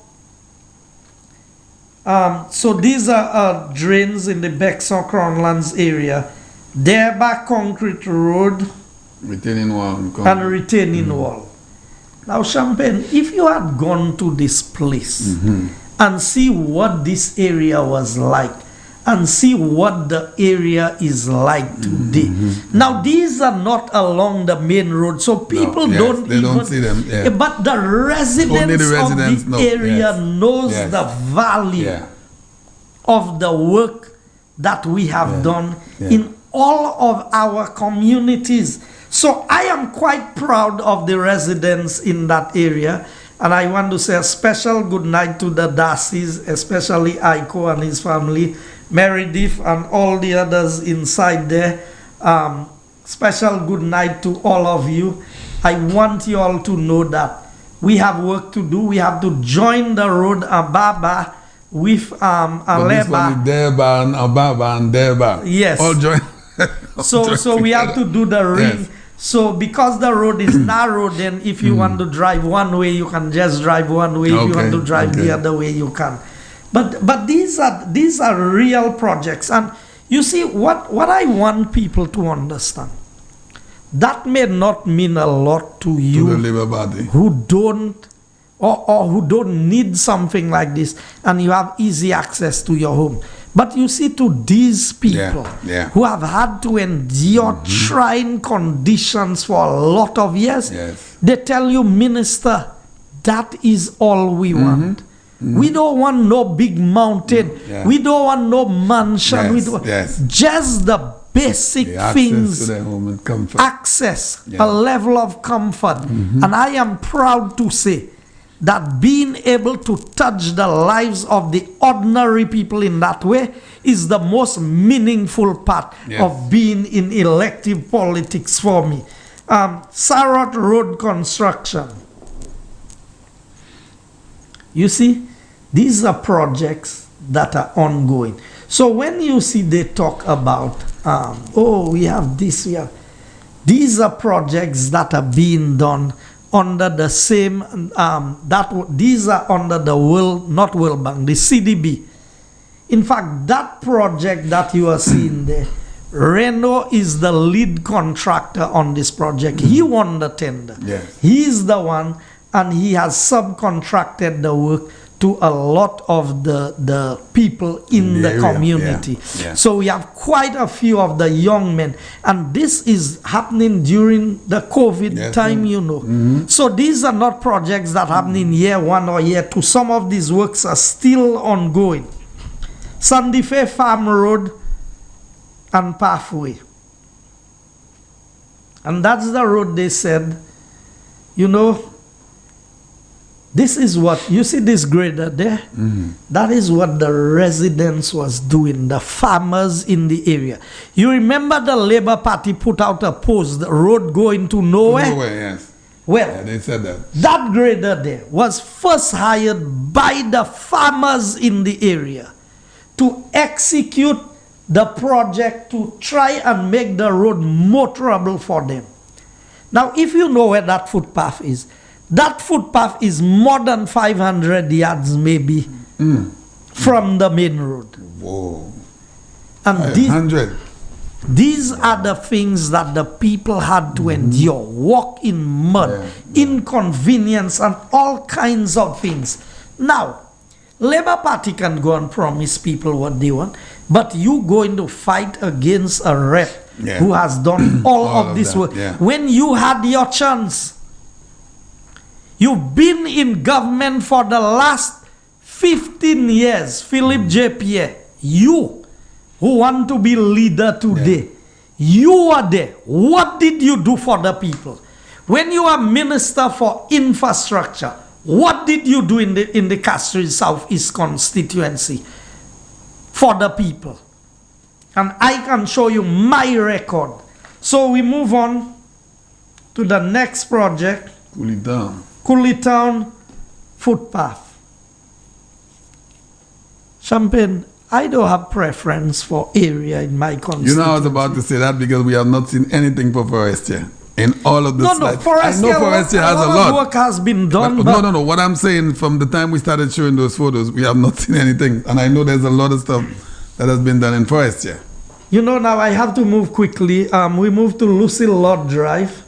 these are drains in the Bexon Crownlands area, thereby concrete road, retaining wall and retaining wall. Now, Champagne, if you had gone to this place and see what this area was like, and see what the area is like today. Now, these are not along the main road, so people don't see them. Yeah. But the residents of the area knows the value of the work that we have done in all of our communities. So I am quite proud of the residents in that area. And I want to say a special good night to the Darcys, especially Aiko and his family, Meredith and all the others inside there. Special good night to all of you. I want you all to know that we have work to do. We have to join the road Ababa with Aleba. Derba and Ababa and Derba. Yes. All join. So we have to do the ring. So because the road is narrow, then if you want to drive one way, you can just drive one way. If you want to drive the other way, you can. But these are real projects. And you see, what I want people to understand, that may not mean a lot to you, to the Labour Party, who don't or who don't need something like this, and you have easy access to your home. But you see, to these people who have had to endure trying conditions for a lot of years, they tell you, Minister, that is all we want. We don't want no big mountain. We don't want no mansion. Just the basic things. To their home and comfort. Access, a level of comfort. And I am proud to say that being able to touch the lives of the ordinary people in that way is the most meaningful part of being in elective politics for me. Sarot Road construction. You see, these are projects that are ongoing. So when you see they talk about, we have this, these are projects that are being done under the same, these are under the not World Bank, the CDB. In fact, that project that you are seeing there, Reno is the lead contractor on this project. He won the tender. Yes. He is the one, and he has subcontracted the work to a lot of the people in the community. So we have quite a few of the young men, and this is happening during the COVID time, you know. So these are not projects that happen in year 1 or year 2. Some of these works are still ongoing. Sandy Fair Farm Road and Pathway. And that's the road they said, you know, this is what, you see this grader there? That is what the residents was doing, the farmers in the area. You remember the Labour Party put out a post, the road going to nowhere? Nowhere, yes. Well, they said that. That grader there was first hired by the farmers in the area to execute the project to try and make the road motorable for them. Now, if you know where that footpath is, that footpath is more than 500 yards maybe from the main road. Whoa. And these are the things that the people had to endure. Walk in mud, inconvenience, and all kinds of things. Now, Labour Party can go and promise people what they want, but you going to fight against a rep who has done all of this work. When you had your chance, you've been in government for the last 15 years, Philip J. Pierre, you who want to be leader today, you are there. What did you do for the people? When you are Minister for Infrastructure, what did you do in the Castries Southeast constituency for the people? And I can show you my record. So we move on to the next project. Coolitown footpath. Champagne, I don't have preference for area in my constituency. You know, I was about to say that because we have not seen anything for Forestier. In all of the slides. Forestier, I know Forestier has a lot. Work has been done. But no. What I'm saying, from the time we started showing those photos, we have not seen anything. And I know there's a lot of stuff that has been done in Forestier. You know, now I have to move quickly. We move to Lucille Lord Drive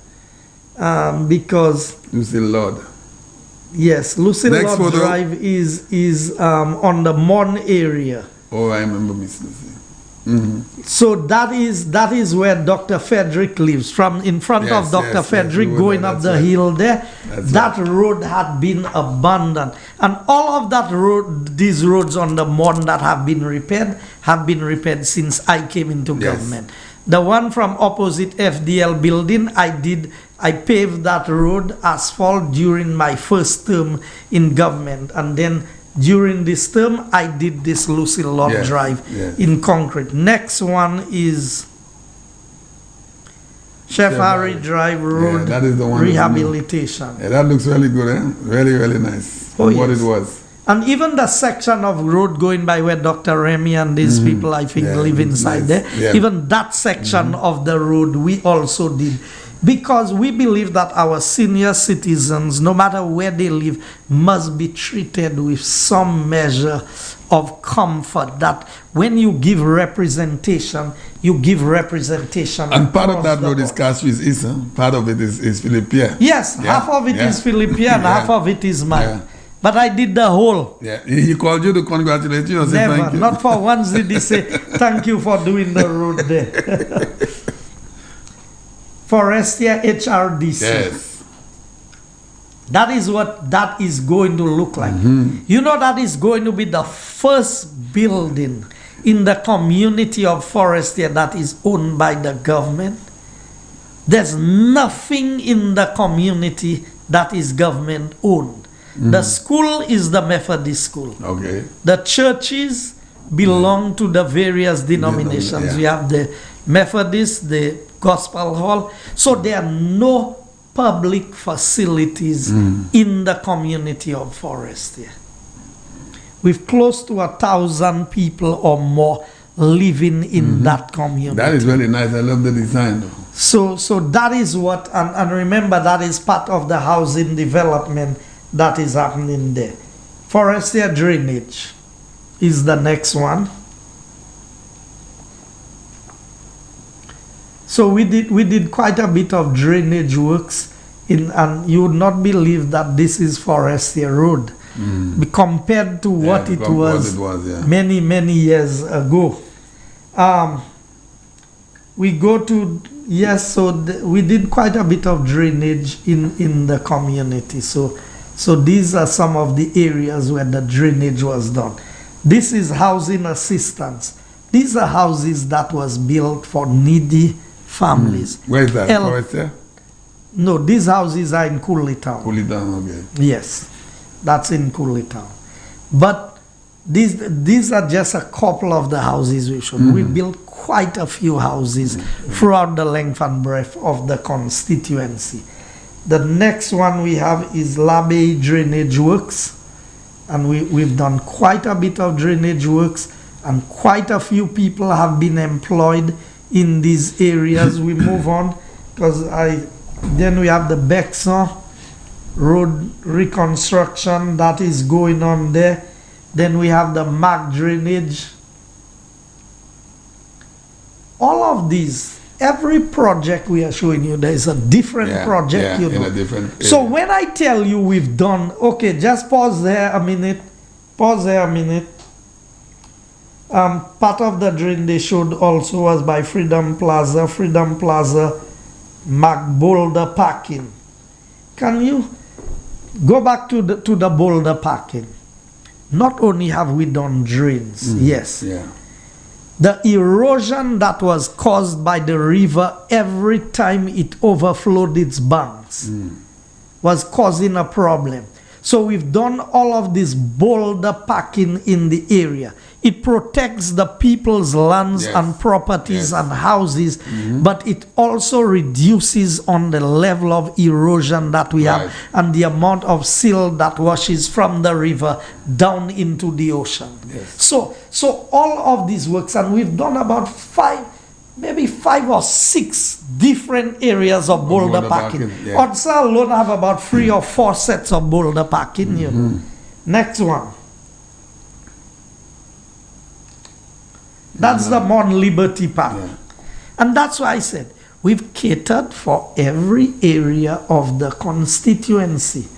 because... Lucille Lord. Yes, Lucille Lord Drive is on the Mon area. Oh, I remember Miss Lucy. So that is where Dr. Frederick lives. From in front of Dr. Frederick going up the hill there, that road had been abandoned. And all of that road, these roads on the Mon that have been repaired since I came into government. The one from opposite FDL building, I paved that road asphalt during my first term in government, and then during this term, I did this Lucille Lord Drive in concrete. Next one is Chef Harry Drive Road that is the one rehabilitation. That looks really good, eh? Really, really nice. Oh, what it was. And even the section of road going by where Dr. Remy and these people, I think, live inside there, even that section of the road we also did. Because we believe that our senior citizens, no matter where they live, must be treated with some measure of comfort. That when you give representation, you give representation. And part of that road is Castries East. Part of it is Philip Pierre. Yes, half of it is Philip Pierre and half of it is mine. But I did the whole. He called you to congratulate you or say Never, thank you? not for once did he say thank you for doing the road there. Forestier HRDC. Yes. That is what that is going to look like. You know, that is going to be the first building in the community of Forestier that is owned by the government. There's nothing in the community that is government owned. The school is the Methodist school. Okay. The churches belong to the various denominations. Yeah. We have the Methodist, the Gospel Hall. So there are no public facilities in the community of Forest here. We've close to 1,000 people or more living in that community. That is very nice. I love the design, though. So that is what, and remember, that is part of the housing development that is happening there. Forestier drainage is the next one. So we did quite a bit of drainage works and you would not believe that this is Forestier Road compared to what it was, yeah. many years ago. We go to, yes, so we did quite a bit of drainage in the community. So these are some of the areas where the drainage was done. This is housing assistance. These are houses that was built for needy families. Where is that? Forestier? No, these houses are in Cooley Town. Cooley Town, okay. Yes, that's in Cooley Town. But these are just a couple of the houses we showed. We built quite a few houses throughout the length and breadth of the constituency. The next one we have is Labey Drainage Works, and we've done quite a bit of drainage works, and quite a few people have been employed in these areas. We move on, because then we have the Bexon Road reconstruction that is going on there. Then we have the Mac Drainage. All of these, every project we are showing you, there is a different project, you know. In a different area. So when I tell you we've done, okay, just pause there a minute. Pause there a minute. Part of the drain they showed also was by Freedom Plaza, Mac Boulder Parking. Can you go back to the Boulder Parking? Not only have we done drains, yes. Yeah. The erosion that was caused by the river every time it overflowed its banks was causing a problem. So we've done all of this boulder packing in the area. It protects the people's lands and properties and houses, but it also reduces on the level of erosion that we have and the amount of silt that washes from the river down into the ocean. So all of these works, and we've done about maybe 5 or 6 different areas of boulder packing. Odsa alone have about 3 or 4 sets of boulder packing. You know. Next one. That's the Mon Liberty Park. And that's why I said we've catered for every area of the constituency.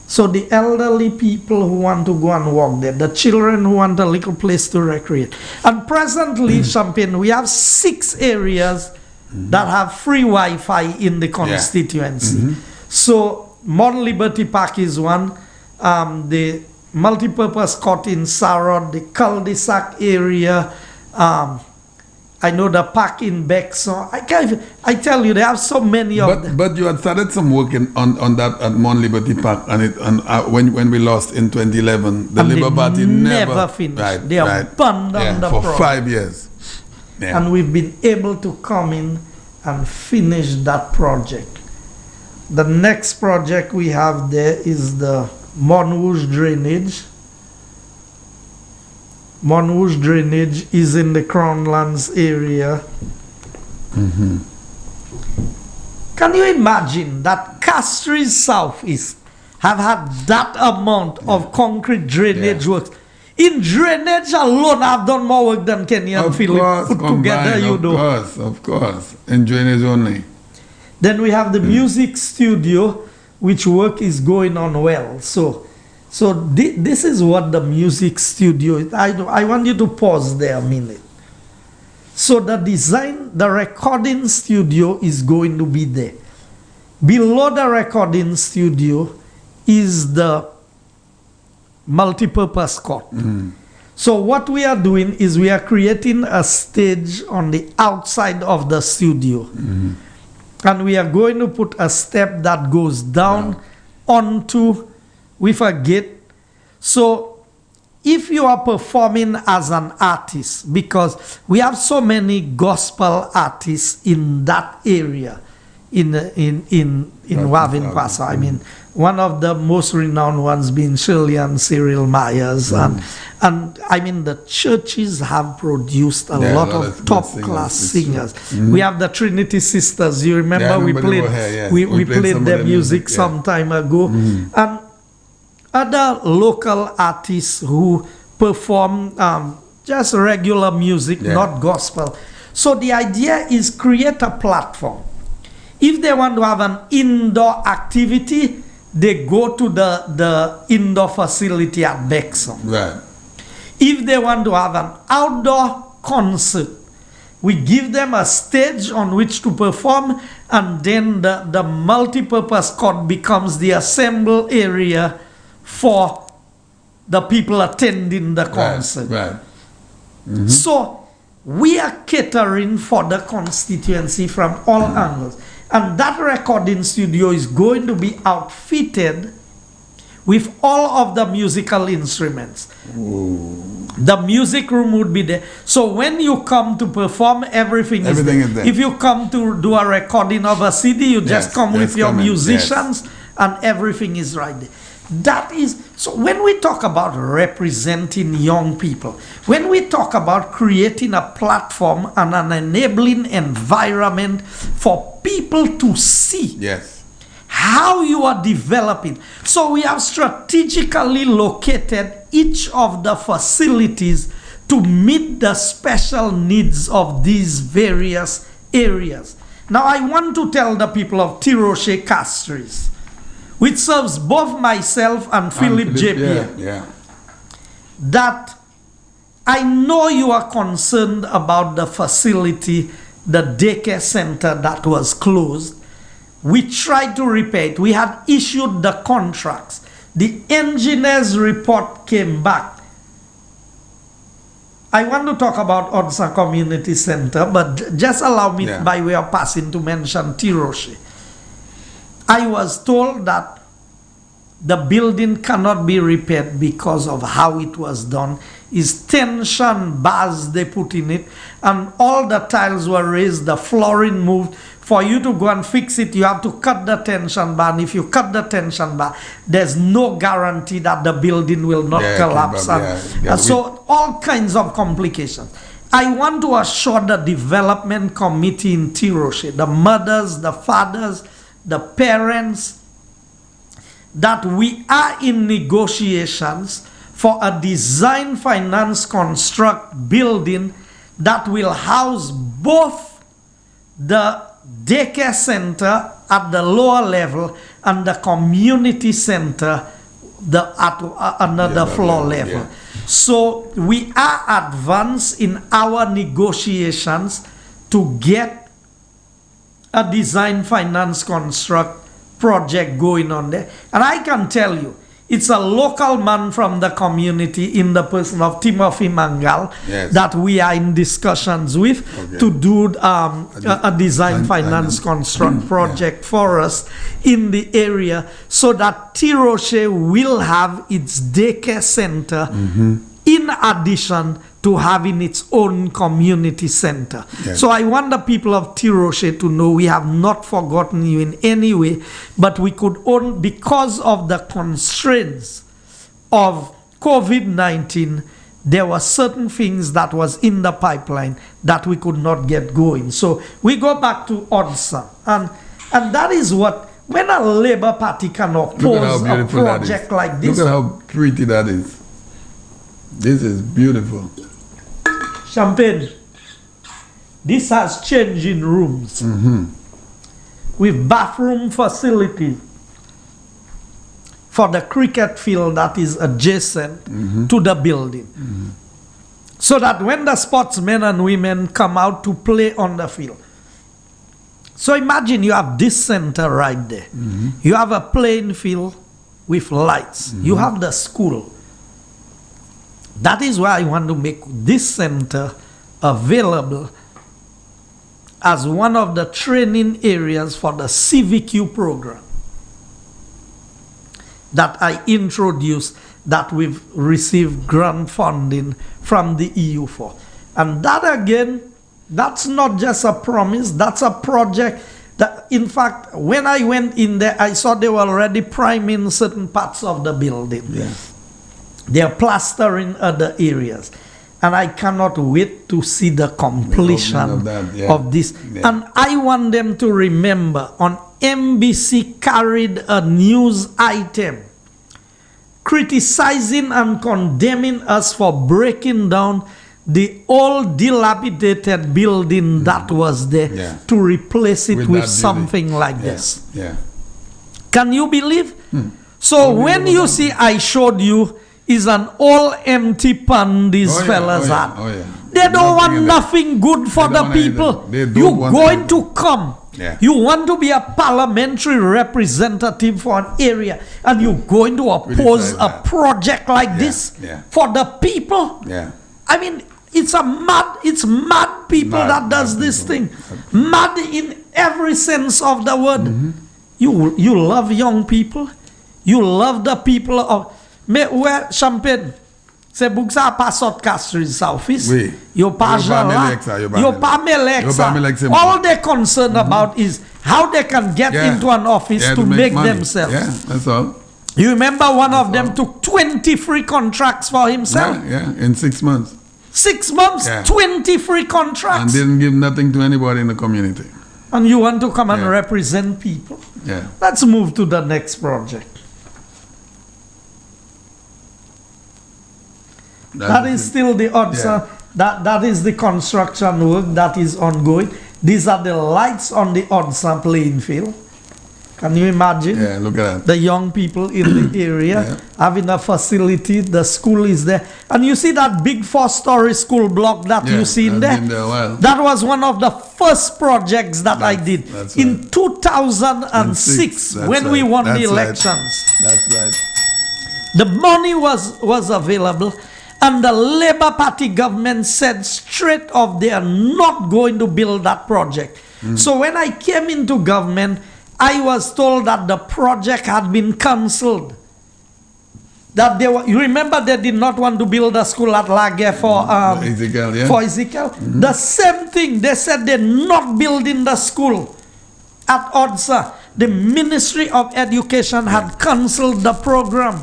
So the elderly people who want to go and walk there, the children who want a little place to recreate. And presently, Champagne, we have 6 areas that have free Wi-Fi in the constituency. So Mon Liberty Park is one, the multipurpose court in Sarod, the cul-de-sac area, I know the park in Bexon. I tell you, there are so many of them. But you had started some work on that at Mon Liberty Park, and when we lost in 2011, the Labour Party never finished. They abandoned the for program. 5 years. And we've been able to come in and finish that project. The next project we have there is the Monwoosh Drainage. Monwoosh Drainage is in the Crownlands area. Can you imagine that Castries Southeast have had that amount of concrete drainage works? In drainage alone, I've done more work than Kenny and Philip put together, you know. Of course. In drainage only. Then we have the music studio, which work is going on well. So this is what the music studio is. I want you to pause there a minute. So the recording studio is going to be there. Below the recording studio is the multipurpose court. So what we are doing is we are creating a stage on the outside of the studio. And we are going to put a step that goes down onto we forget. So if you are performing as an artist, because we have so many gospel artists in that area, in Wavin Kwasa. I mean, one of the most renowned ones being Shirley and Cyril Myers, and I mean the churches have produced a lot of top class singers. We have the Trinity Sisters. You remember we played we played their music some time ago, and other local artists who perform just regular music, not gospel. So the idea is create a platform. If they want to have an indoor activity, they go to the indoor facility at Bexham. Right. If they want to have an outdoor concert, we give them a stage on which to perform, and then the multi-purpose court becomes the assemble area for the people attending the concert. Right. So we are catering for the constituency from all angles. And that recording studio is going to be outfitted with all of the musical instruments. Ooh. The music room would be there. So when you come to perform, everything is there. If you come to do a recording of a CD, you just come with your musicians and everything is right there. That is, so when we talk about representing young people, when we talk about creating a platform and an enabling environment for people to see how you are developing. So we have strategically located each of the facilities to meet the special needs of these various areas. Now I want to tell the people of Tiroche Castries, which serves both myself and Philip J. that I know you are concerned about the facility, the daycare center that was closed. We tried to repair it. We had issued the contracts. The engineer's report came back. I want to talk about Odsa Community Center, but just allow me by way of passing to mention Tiroche. I was told that the building cannot be repaired because of how it was done. Is tension bars they put in it, and all the tiles were raised, the flooring moved. For you to go and fix it, you have to cut the tension bar, and if you cut the tension bar, there's no guarantee that the building will not collapse. And so all kinds of complications. I want to assure the development committee in Tiroche, the mothers, the fathers, the parents, that we are in negotiations for a design, finance, construct building that will house both the daycare center at the lower level and the community center at another floor level. So we are advanced in our negotiations to get a design, finance, construct project going on there. And I can tell you, it's a local man from the community in the person of Timothy Mangal that we are in discussions with to do a design, finance, construct project for us in the area, so that Tiroche will have its daycare center in addition to having its own community center. So I want the people of Tiroche to know we have not forgotten you in any way, but we could own, because of the constraints of COVID-19, there were certain things that was in the pipeline that we could not get going. So we go back to Odsa, and that is what, when a Labour Party can oppose a project like this. Look at how pretty that is. This is beautiful. Champagne, this has changing rooms with bathroom facilities for the cricket field that is adjacent to the building, so that when the sportsmen and women come out to play on the field. So imagine you have this center right there. You have a playing field with lights. You have the school. That is why I want to make this center available as one of the training areas for the CVQ program. that I introduced that we've received grant funding from the EU for. And that again, that's not just a promise, that's a project that, in fact, when I went in there, I saw they were already priming certain parts of the building. Yes. They're plastering other areas. And I cannot wait to see the completion of that, yeah. of this. Yeah. And I want them to remember, on MBC carried a news item criticizing and condemning us for breaking down the old dilapidated building that was there, Yeah. to replace it with that something building. like Yeah. this. Yeah. Can you believe? So when you see I showed you is an all empty pan these fellas had. Oh yeah. They don't want in there. nothing good for They the don't want anything. people. They don't You want going anything. to come. Yeah. You want to be a parliamentary representative for an area, and you're going to oppose Criticize a that. project like this Yeah. for the people. Yeah. I mean, it's mad people Mad, that does mad this people. thing. Mad in every sense of the word. You love young people. You love the people of where Champagne. C'est pour ça pas sorte Castries office. Oui. Yo pas Yo pas là. melek ça, yo pas Yo melek. pas melek Yo ça. pas melek c'est All they're concerned about is how they can get Yeah. into an office Yeah, to make money. themselves. Yeah, that's all. You remember one of them took 20 free contracts for himself. Yeah, yeah, in 6 months. 6 months, Yeah. 20 free And contracts. didn't give nothing to anybody in the community. And you want to come and Yeah. represent people? Yeah. Let's move to the next project. That is still the odds. Yeah. That is the construction work that is ongoing. These are the lights on the Odsa playing field. Can you imagine? Yeah, look at that. The young people in the area Yeah. having a facility, the school is there. And you see that big 4-story school block that Yeah, you see in that's there? been there a while. That was one of the first projects that I did that's in right. 2006 That's when we right. won the That's right. elections. That's right. The money was available, and the Labour Party government said straight off they are not going to build that project. So when I came into government, I was told that the project had been cancelled. That they were, you remember they did not want to build a school at Lague for Ezekiel, yeah. for Ezekiel. The same thing, they said they're not building the school at Odsa. The Ministry of Education had cancelled the program.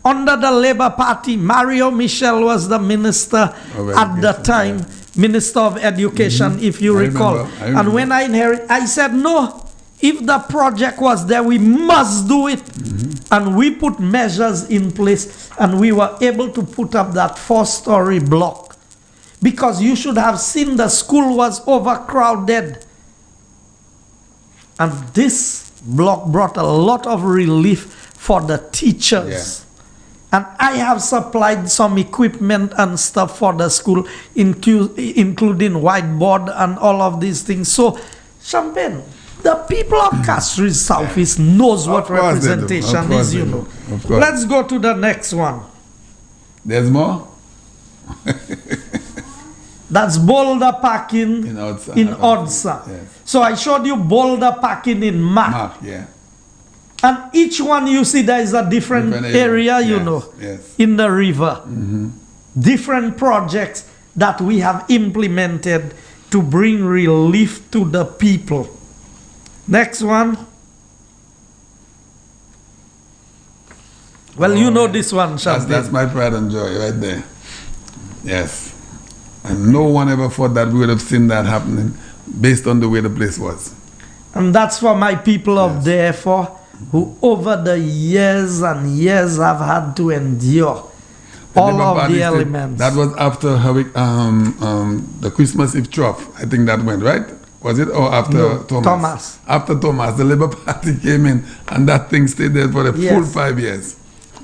Under the Labour Party, Mario Michel was the minister at the time, Minister of Education, if you I recall. remember. And when I inherited, I said, no, if the project was there, we must do it. And we put measures in place, and we were able to put up that 4-story block. Because you should have seen the school was overcrowded. And this block brought a lot of relief for the teachers. Yeah. And I have supplied some equipment and stuff for the school, including whiteboard and all of these things. So, Champagne, the people of Castries Southeast knows what Of course they do. representation Of course is, they you do. know. Of course. Let's go to the next one. There's more? That's boulder packing In Odsa. in Odsa. Yes. So I showed you boulder packing in Mac. Mark, yeah. And each one you see there is a different Different area, you Yes, know, Yes. in the river. Different projects that we have implemented to bring relief to the people. Next one. Well, you know this one, Champagne. That's my pride and joy right there. Yes. And no one ever thought that we would have seen that happening based on the way the place was. And that's for my people of Yes. therefore, who over the years and years have had to endure all Labour of Party the said elements. That was after the Christmas Eve trough. I think that went, right? Was it? Or after No, Thomas? Thomas. After Thomas, the Labour Party came in and that thing stayed there for the full Yes. 5 years.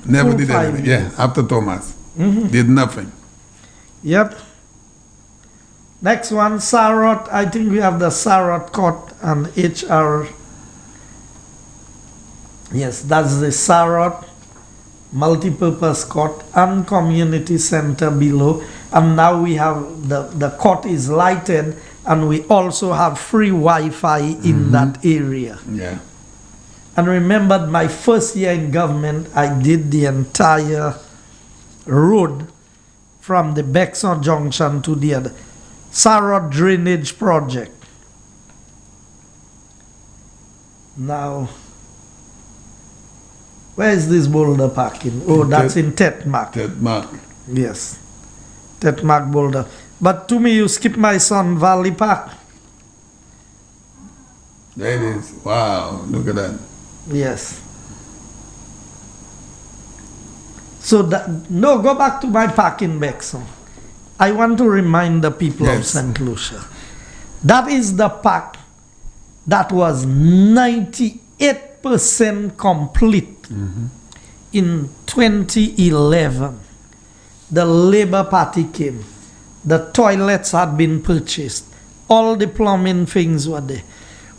Never Full did 5 anything. years. Yeah, after Thomas. Did nothing. Yep. Next one, Sarot. I think we have the Sarot Court and HR. Yes, that's the Sarot multipurpose court and community center below. And now we have the court is lighted, and we also have free Wi-Fi in that area. Yeah. And remembered my first year in government, I did the entire road from the Bexon Junction to the other. Sarah Drainage Project. Now, where is this boulder parking? Oh, that's in Tetmark. Tetmark. Yes. Tetmark boulder. But to me, you skip my son Valley Park. There it is. Wow, look at that. Yes. So, no, go back to my park in Bexon. I want to remind the people of St. Lucia. That is the park that was 98% complete in 2011. The Labour Party came. The toilets had been purchased. All the plumbing things were there.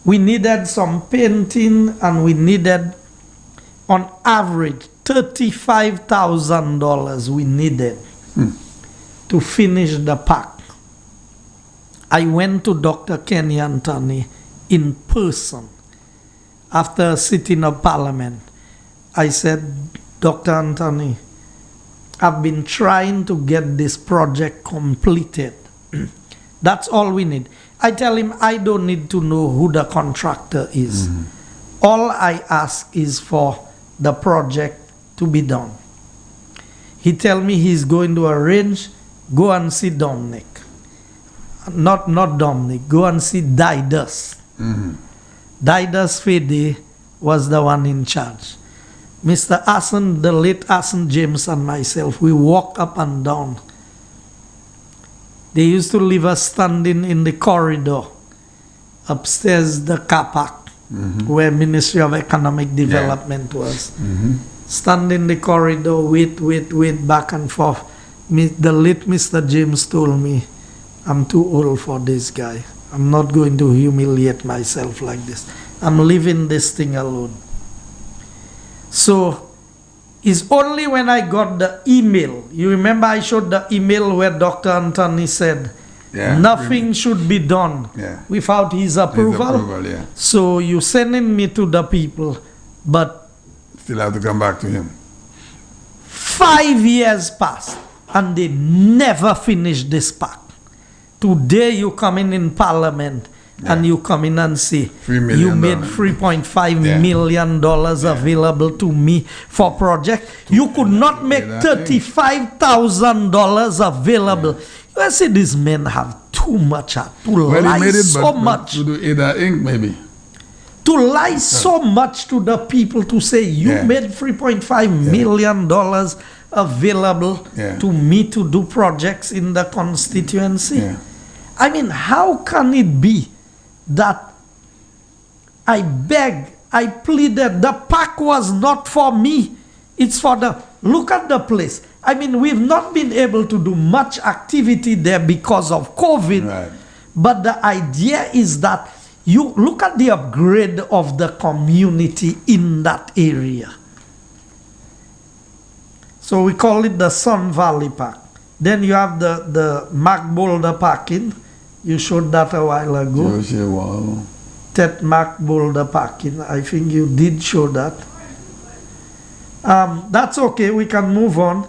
We needed some painting, and we needed, on average, $35,000 we needed to finish the park. I went to Dr. Kenny Anthony in person after sitting of Parliament. I said, Dr. Anthony, I've been trying to get this project completed. That's all we need. I tell him I don't need to know who the contractor is. All I ask is for the project to be done. He tell me he's going to arrange, go and see Dominic. Not Dominic, go and see Didas. Didas Fede was the one in charge. Mr. Assen, the late Assen James, and myself, we walked up and down. They used to leave us standing in the corridor upstairs, the car park, where Ministry of Economic Development was. Stand in the corridor, wait, back and forth. The late Mr. James told me, I'm too old for this guy. I'm not going to humiliate myself like this. I'm leaving this thing alone. So, it's only when I got the email. You remember I showed the email where Dr. Anthony said, nothing should be done without his approval. So, you sending me to the people, but still have to come back to him. 5 years passed, and they never finished this park. Today you come in Parliament, and you come in and say, you made $3.5 million available to me for project. You could not make $35,000 available. You say these men have too much heart to lie so much. To do Ada Inc. maybe. To lie so much to the people, to say you made $3.5 million available to me to do projects in the constituency. I mean, how can it be that I begged, I pleaded, the park was not for me, it's for the, look at the place. I mean, we've not been able to do much activity there because of COVID, but the idea is that you look at the upgrade of the community in that area. So we call it the Sun Valley Park. Then you have the Mac Boulder parking. You showed that a while ago. Tetmark Boulder parking. I think you did show that. That's okay. We can move on.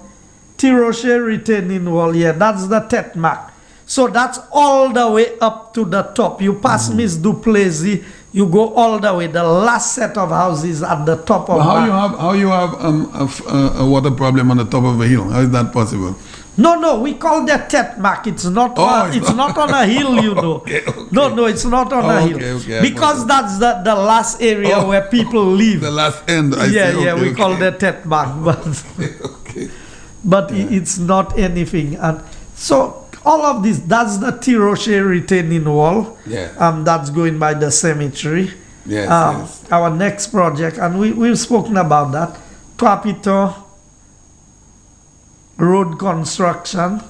Tiroche retaining wall. Yeah, that's the Tetmark. So that's all the way up to the top. You pass Miss Duplessis, you go all the way. The last set of houses at the top of. How you have a water problem on the top of a hill? How is that possible? No, we call that Tetmark. It's not. It's not on a hill, you know. No, it's not on a hill. Because that's the last area where people live. The last end. We call that Tetmark, but it's not anything. And so all of this, that's the Tiroche retaining wall. That's going by the cemetery. Our next project, and we've spoken about that. Twapito road construction,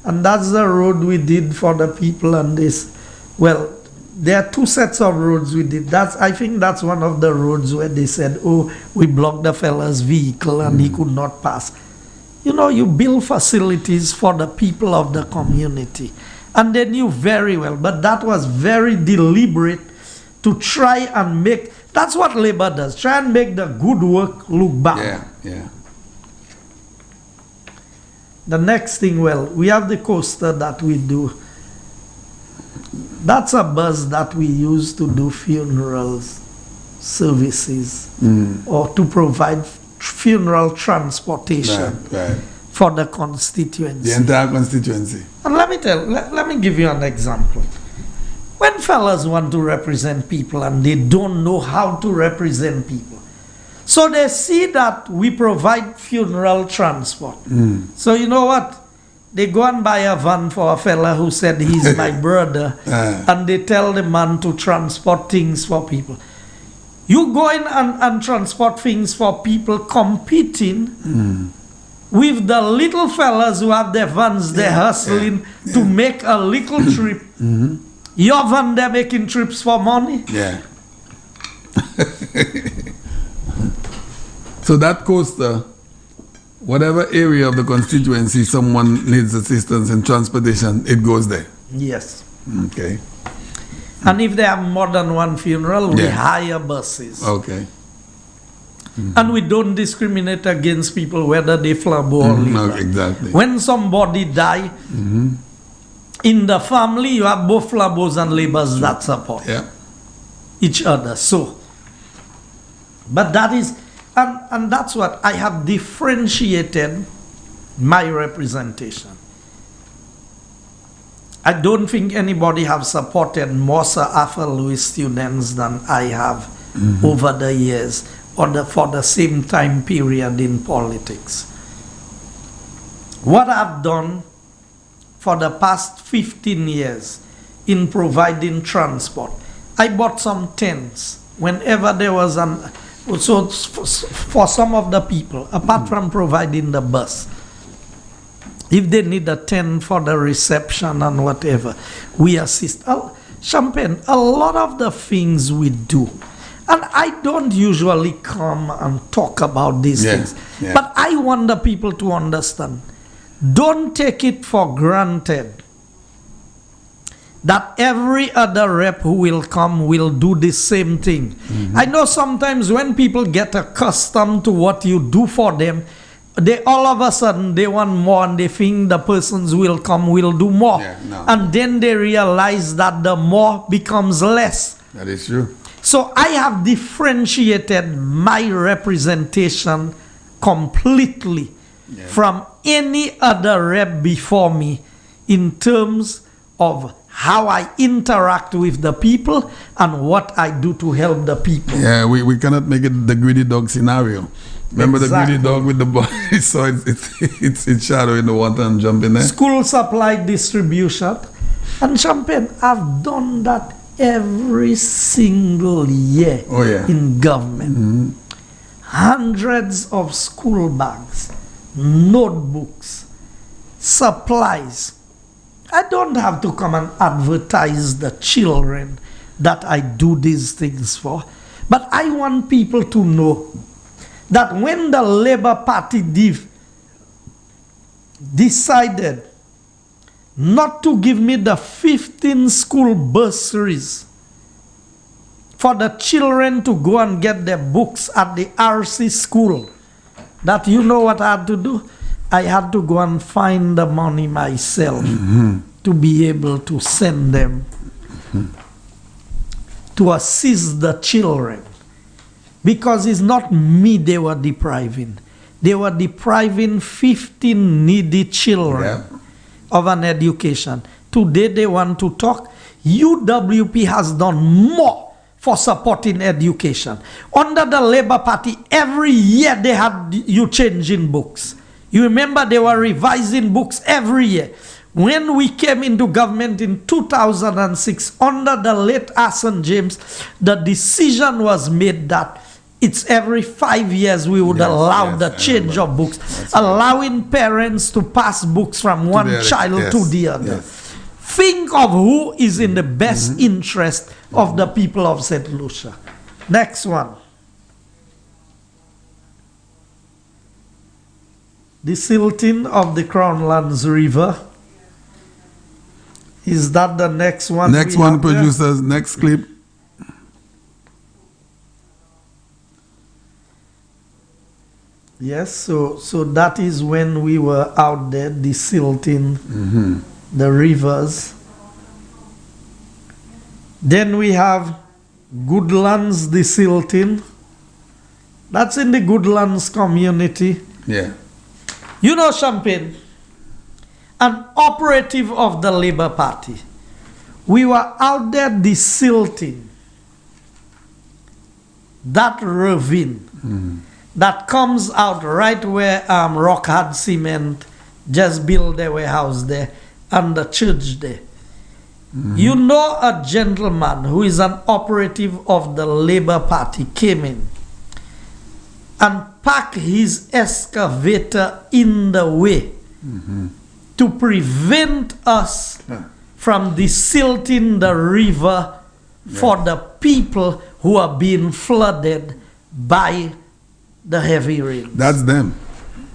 and that's the road we did for the people. And this, well, there are two sets of roads we did. I think that's one of the roads where they said, oh, we blocked the fella's vehicle and he could not pass. You know, you build facilities for the people of the community, and they knew very well, but that was very deliberate to try and make, That's what Labour does. Try and make the good work look bad. Yeah. The next thing, well, we have the coaster that we do. That's a bus that we use to do funerals, services, or to provide funeral transportation Right. for the constituency. The entire constituency. And let me give you an example. When fellas want to represent people and they don't know how to represent people, so they see that we provide funeral transport. So you know what? They go and buy a van for a fella who said he's my brother, and they tell the man to transport things for people. You go in and transport things for people competing with the little fellas who have their vans, they're hustling to make a little trip. Your van, they're making trips for money. Yeah. So that coaster, whatever area of the constituency someone needs assistance in transportation, it goes there. Yes. Okay. And if they have more than one funeral, we hire buses. Okay. And we don't discriminate against people whether they flabo or No, labor. exactly. When somebody die, in the family you have both flabos and labors that support each other. So, but that is, and that's what I have differentiated my representation. I don't think anybody have supported more Sir Arthur Lewis students than I have over the years, or for the same time period in politics. What I've done for the past 15 years in providing transport, I bought some tents whenever there was so for some of the people, apart from providing the bus, if they need a tent for the reception and whatever, we assist. Champagne, a lot of the things we do, and I don't usually come and talk about these things, but I want the people to understand. Don't take it for granted that every other rep who will come will do the same thing. I know sometimes when people get accustomed to what you do for them, they all of a sudden they want more and they think the persons will come will do more. And then they realize that the more becomes less. That is true. So I have differentiated my representation completely from any other rep before me in terms of how I interact with the people and what I do to help the people. Yeah, we cannot make it the greedy dog scenario. Remember the greedy dog with the boy? So it's shadow in the water and jump in there. School supply distribution. And Champagne, I've done that every single year in government. Hundreds of school bags, notebooks, supplies. I don't have to come and advertise the children that I do these things for, but I want people to know that when the Labour Party decided not to give me the 15 school bursaries for the children to go and get their books at the RC school, that you know what I had to do? I had to go and find the money myself to be able to send them to assist the children. Because it's not me they were depriving. They were depriving 15 needy children of an education. Today they want to talk. UWP has done more for supporting education. Under the Labour Party, every year they had you changing books. You remember they were revising books every year. When we came into government in 2006, under the late Asen James, the decision was made that it's every 5 years we would allow the change of books, allowing parents to pass books from one child to the other. Think of who is in the best interest of the people of St. Lucia. Next one. The silting of the Crownlands River. Is that the next one? Next one, producers. Next clip. Yes, so that is when we were out there desilting the rivers. Then we have Goodlands desilting. That's in the Goodlands community. Yeah. You know, Champagne, an operative of the Labour Party, we were out there desilting that ravine that comes out right where Rockhard Cement just built their warehouse there and the church there. You know, a gentleman who is an operative of the Labour Party came in and parked his excavator in the way to prevent us from desilting the river for the people who are being flooded by the heavy rain. That's them.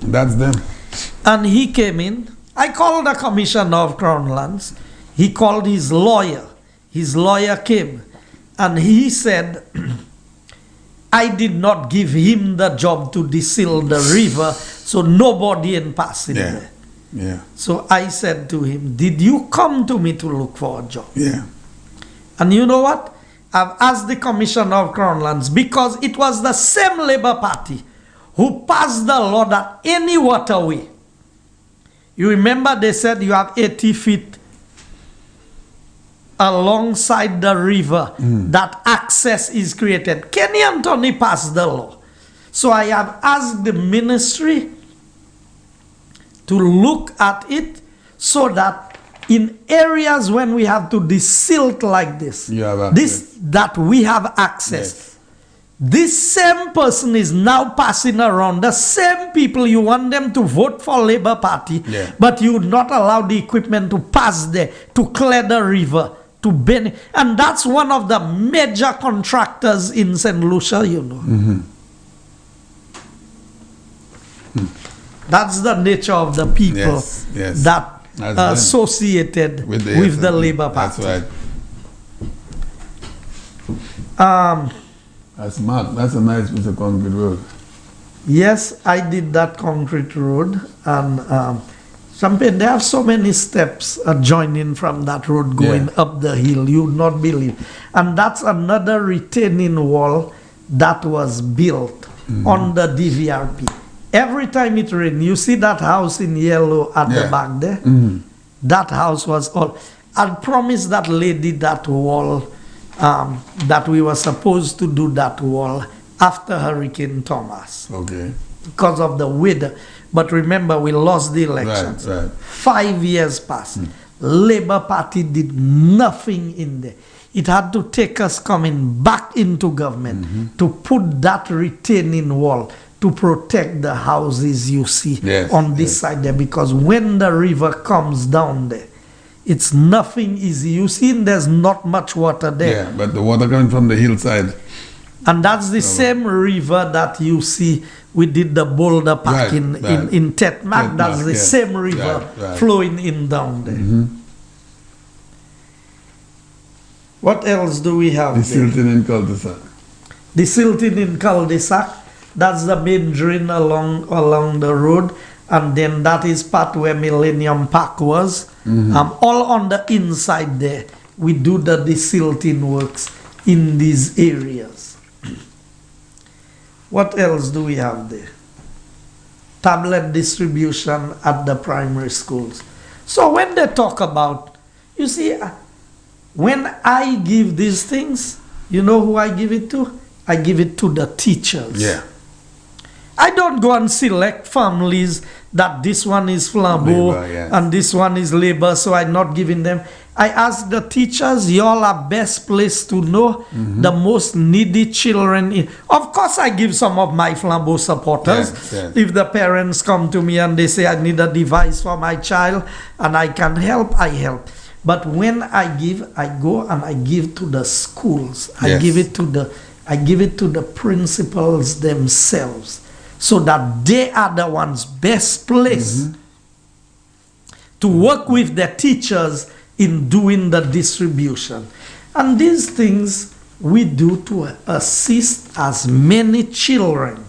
That's them. And he came in. I called the Commissioner of Crown Lands. He called his lawyer. His lawyer came. And he said, I did not give him the job to desil the river, so nobody in passing there. Yeah. So I said to him, did you come to me to look for a job? Yeah. And you know what? I've asked the Commissioner of Crown Lands, because it was the same Labour Party who passed the law that any waterway, you remember they said you have 80 feet alongside the river that access is created. Kenny Anthony passed the law. So I have asked the ministry to look at it so that in areas when we have to desilt like this, that we have access. Yes. This same person is now passing around, the same people you want them to vote for Labour Party, but you would not allow the equipment to pass there, to clear the river, to bend. And that's one of the major contractors in St. Lucia, you know. That's the nature of the people that are associated with the Labour Party. That's right. That's smart. That's a nice piece of concrete road. Yes, I did that concrete road. And Champagne, there are so many steps adjoining from that road going up the hill. You would not believe. And that's another retaining wall that was built on the DVRP. Every time it rains, you see that house in yellow at the back there? That house was all. I promised that lady that wall, that we were supposed to do that wall after Hurricane Thomas. Okay. Because of the weather. But remember, we lost the elections. Right. 5 years passed. Labour Party did nothing in there. It had to take us coming back into government to put that retaining wall to protect the houses you see on this side there, because when the river comes down there, it's nothing easy. You see, there's not much water there. Yeah, but the water coming from the hillside. And that's the same river that you see we did the boulder park in Tetmac. That's the same river flowing in down there. What else do we have? Desilting in cul-de-sac. Desilting in cul-de-sac. That's the main drain along the road, and then that is part where Millennium Park was. All on the inside there, we do the desilting works in these areas. What else do we have there? Tablet distribution at the primary schools. So when they talk about, you see, when I give these things, you know who I give it to? I give it to the teachers. Yeah. I don't go and select families that this one is Flambeau and this one is Labour, so I'm not giving them. I ask the teachers, y'all are best placed to know the most needy children. Of course, I give some of my Flambeau supporters. If the parents come to me and they say, I need a device for my child and I can help, I help. But when I give, I go and I give to the schools. I give it to the principals themselves, so that they are the ones best placed to work with the teachers in doing the distribution. And these things we do to assist as many children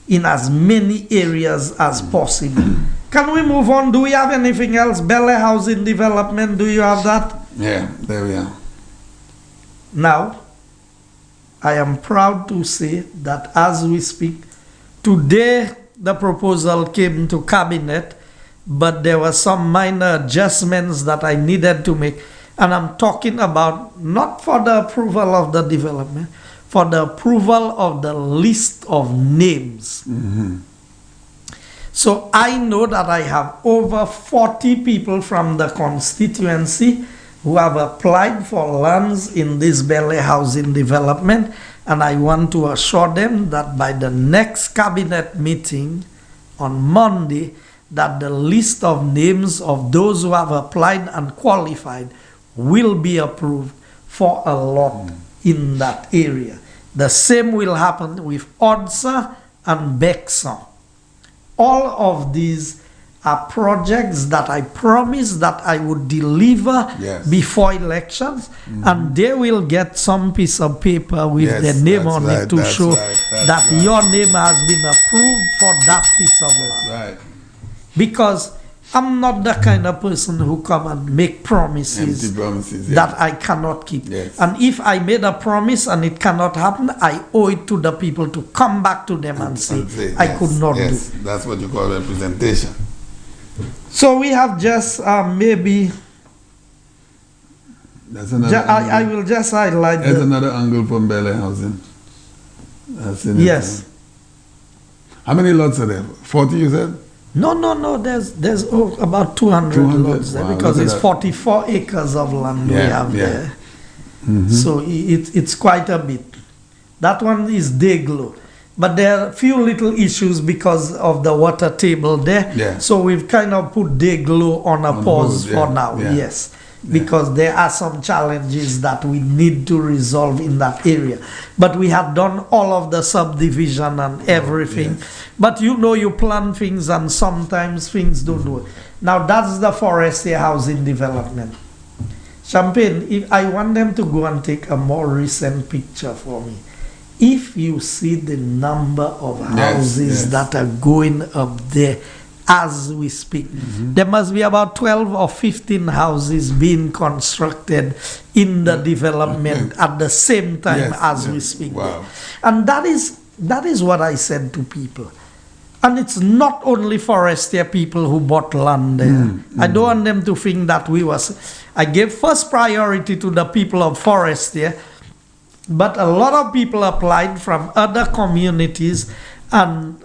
in as many areas as possible. Can we move on? Do we have anything else? Bel Air Housing Development, do you have that? Yeah, there we are. Now, I am proud to say that as we speak, today the proposal came to cabinet, but there were some minor adjustments that I needed to make. And I'm talking about not for the approval of the development, for the approval of the list of names. So I know that I have over 40 people from the constituency who have applied for lands in this Bel Air housing development, and I want to assure them that by the next cabinet meeting on Monday, that the list of names of those who have applied and qualified will be approved for a lot in that area. The same will happen with Odsa and Bexon. All of these are projects that I promised that I would deliver before elections, and they will get some piece of paper with their name on it to show that your name has been approved for that piece of land. Because I'm not the kind of person who come and make promises, Empty promises, that I cannot keep. Yes. And if I made a promise and it cannot happen, I owe it to the people to come back to them and say, I could not do. That's what you call representation. So we have just maybe, That's another I will just highlight There's another angle from Bel Air housing. That's in yes. How many lots are there? 40 you said? No, there's about 200 lots there, Wow, because look at it's that. 44 acres of land we have there. Mhm. So it's quite a bit. That one is Deglo. But there are a few little issues because of the water table there. Yeah. So we've kind of put Deglo on a pause for now, yes. Because there are some challenges that we need to resolve in that area. But we have done all of the subdivision and everything. But you know, you plan things and sometimes things don't do it. Now that's the forestier housing development. Champagne, if I want them to go and take a more recent picture for me. If you see the number of houses that are going up there as we speak, there must be about 12 or 15 houses being constructed in the development at the same time as we speak. Wow. And that is what I said to people. And it's not only forestier people who bought land there. I don't want them to think that I gave first priority to the people of forestier, but a lot of people applied from other communities, and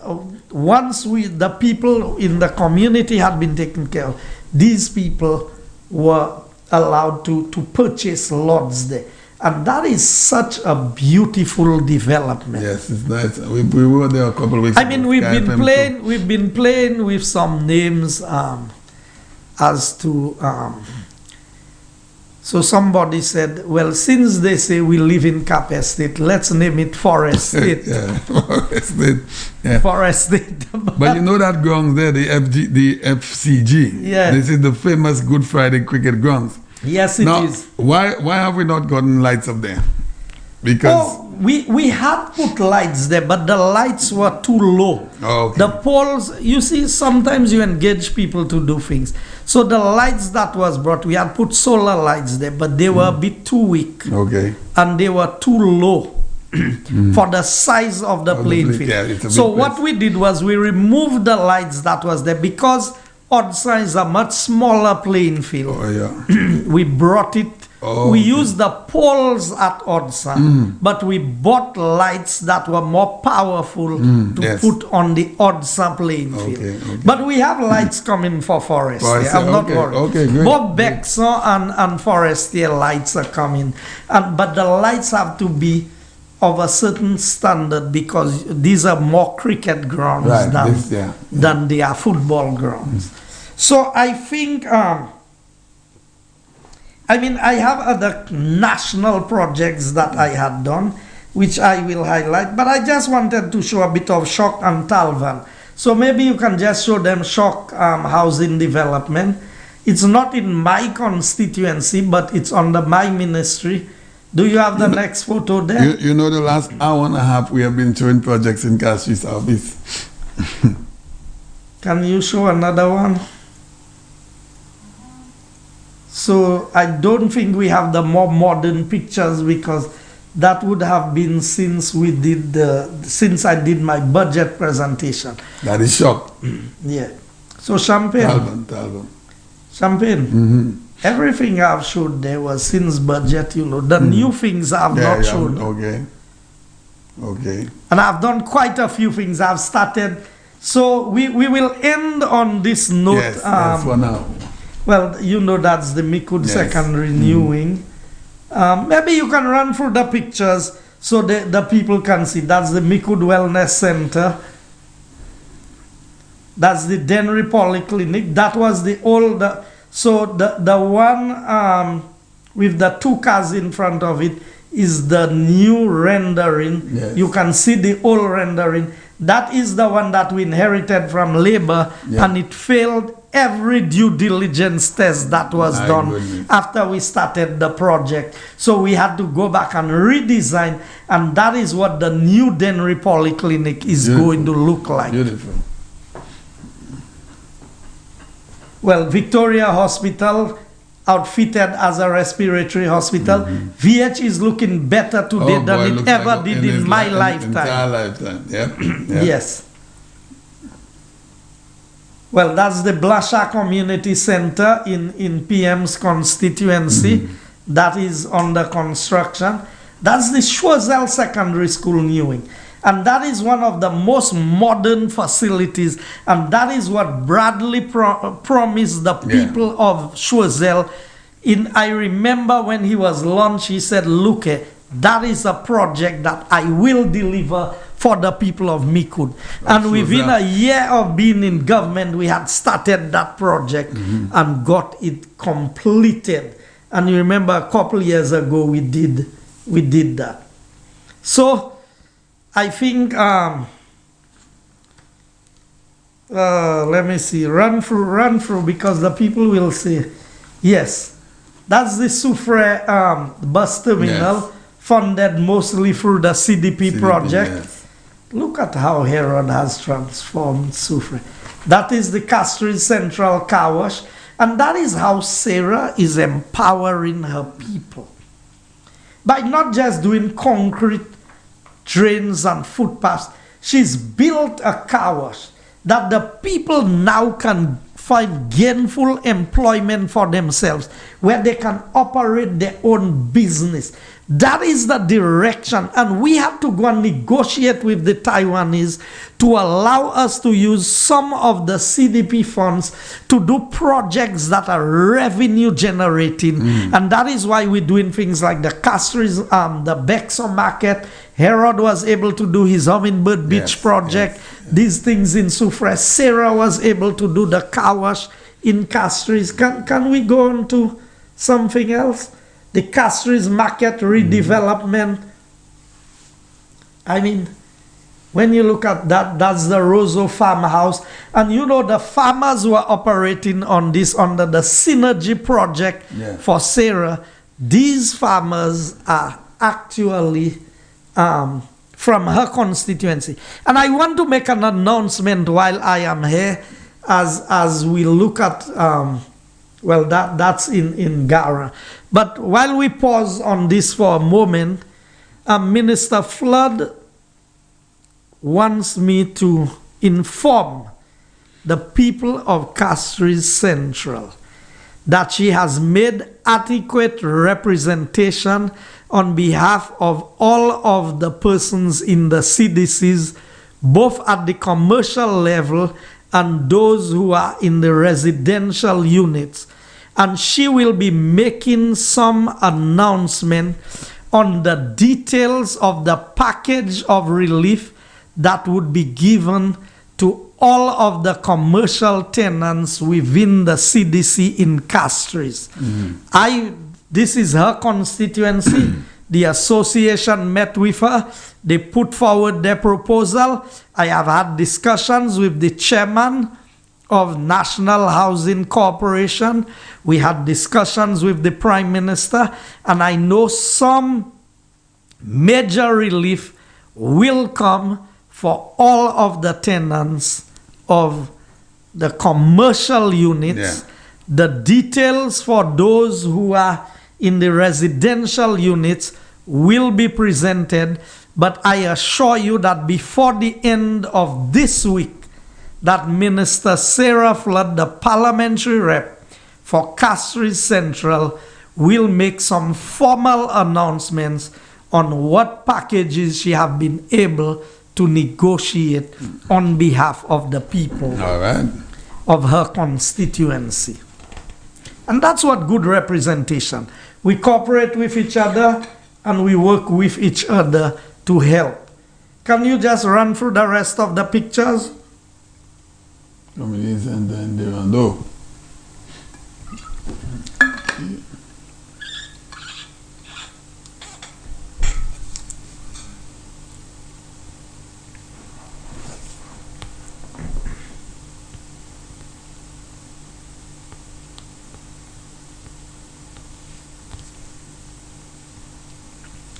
once the people in the community had been taken care of, these people were allowed to purchase lots there. And that is such a beautiful development. Yes, it's nice. We were there a couple of weeks ago. I mean, we've been playing with some names as to so somebody said, well, since they say we live in Cap Estate, let's name it Forest State. Forest State. Yeah. Forest State. But you know that grounds there, the FCG. Yeah. This is the famous Good Friday cricket grounds. Yes, it is. Why have we not gotten lights up there? Because we had put lights there, but the lights were too low. Oh, okay. The poles, you see, sometimes you engage people to do things. So the lights that was brought, we had put solar lights there, but they were a bit too weak. Okay. And they were too low for the size of the playing field. Yeah, so what we did was we removed the lights that was there, because Odsa is a much smaller playing field. Oh, yeah. We brought it. We used the poles at Odsa, but we bought lights that were more powerful to put on the Odsa playing field. Okay. But we have lights coming for Forestier. I'm not worried. Okay, great. Both Bexon and Forestier lights are coming. But the lights have to be of a certain standard, because these are more cricket grounds than they are football grounds. So I think... I have other national projects that I had done, which I will highlight, but I just wanted to show a bit of Shock and Talvan. So maybe you can just show them Shock housing development. It's not in my constituency, but it's under my ministry. Do you have the next photo there? You know, the last hour and a half we have been showing projects in Castries office. Can you show another one? So I don't think we have the more modern pictures because that would have been since I did my budget presentation. That is shock. Yeah. So Champagne. Talbot. Champagne. Everything I've showed there was since budget, you know. The new things I've not shown. Okay. And I've done quite a few things. I've started. So we will end on this note. Yes, for now. Well, you know that's the Mikud second renewing. Maybe you can run through the pictures so the people can see. That's the Mikud Wellness Center. That's the Denry Polyclinic. That was the old... So the one with the two cars in front of it is the new rendering. Yes. You can see the old rendering. That is the one that we inherited from Labour, and it failed every due diligence test that was done after we started the project. So we had to go back and redesign, and that is what the new Denry Polyclinic is going to look like. Beautiful. Well, Victoria Hospital, outfitted as a respiratory hospital. VH is looking better today than it ever did in my lifetime. Entire lifetime, yep. Yes. Well, that's the Blasha Community Center in PM's constituency. That is under construction. That's the Choiseul Secondary School Newing. And that is one of the most modern facilities. And that is what Bradley promised the people of Choiseul. I remember when he was launched, he said, look, that is a project that I will deliver for the people of Mikud. And within a year of being in government, we had started that project and got it completed. And you remember a couple years ago, we did that. So, I think, let me see, run through, because the people will say, yes, that's the Soufre bus terminal, funded mostly through the CDP project. Yes. Look at how Herod has transformed Soufre. That is the Castries Central Car Wash, and that is how Sarah is empowering her people. By not just doing concrete drains and footpaths, she's built a car wash that the people now can find gainful employment for themselves, where they can operate their own business. That is the direction, and we have to go and negotiate with the Taiwanese to allow us to use some of the CDP funds to do projects that are revenue generating. And that is why we're doing things like the Castries, the Bexo Market. Herod was able to do his Hummingbird Beach project. These things in Soufre. Sarah was able to do the car wash in Castries. Can we go on to something else? The Castries Market redevelopment. I mean, when you look at that, that's the Roseau farmhouse. And you know, the farmers who are operating on this under the Synergy project for Sarah, these farmers are actually from her constituency. And I want to make an announcement while I am here, as we look at, well, that's in Gara. But while we pause on this for a moment, Minister Flood wants me to inform the people of Castries Central that she has made adequate representation on behalf of all of the persons in the CDCs, both at the commercial level and those who are in the residential units. And she will be making some announcement on the details of the package of relief that would be given to all of the commercial tenants within the CDC in Castries. This is her constituency. The association met with her. They put forward their proposal. I have had discussions with the chairman of National Housing Corporation. We had discussions with the Prime Minister, and I know some major relief will come for all of the tenants of the commercial units. The details for those who are in the residential units will be presented, but I assure you that before the end of this week, that Minister Sarah Flood, the parliamentary rep for Castries Central, will make some formal announcements on what packages she have been able to negotiate on behalf of the people of her constituency. And that's what good representation. We cooperate with each other and we work with each other to help. Can you just run through the rest of the pictures?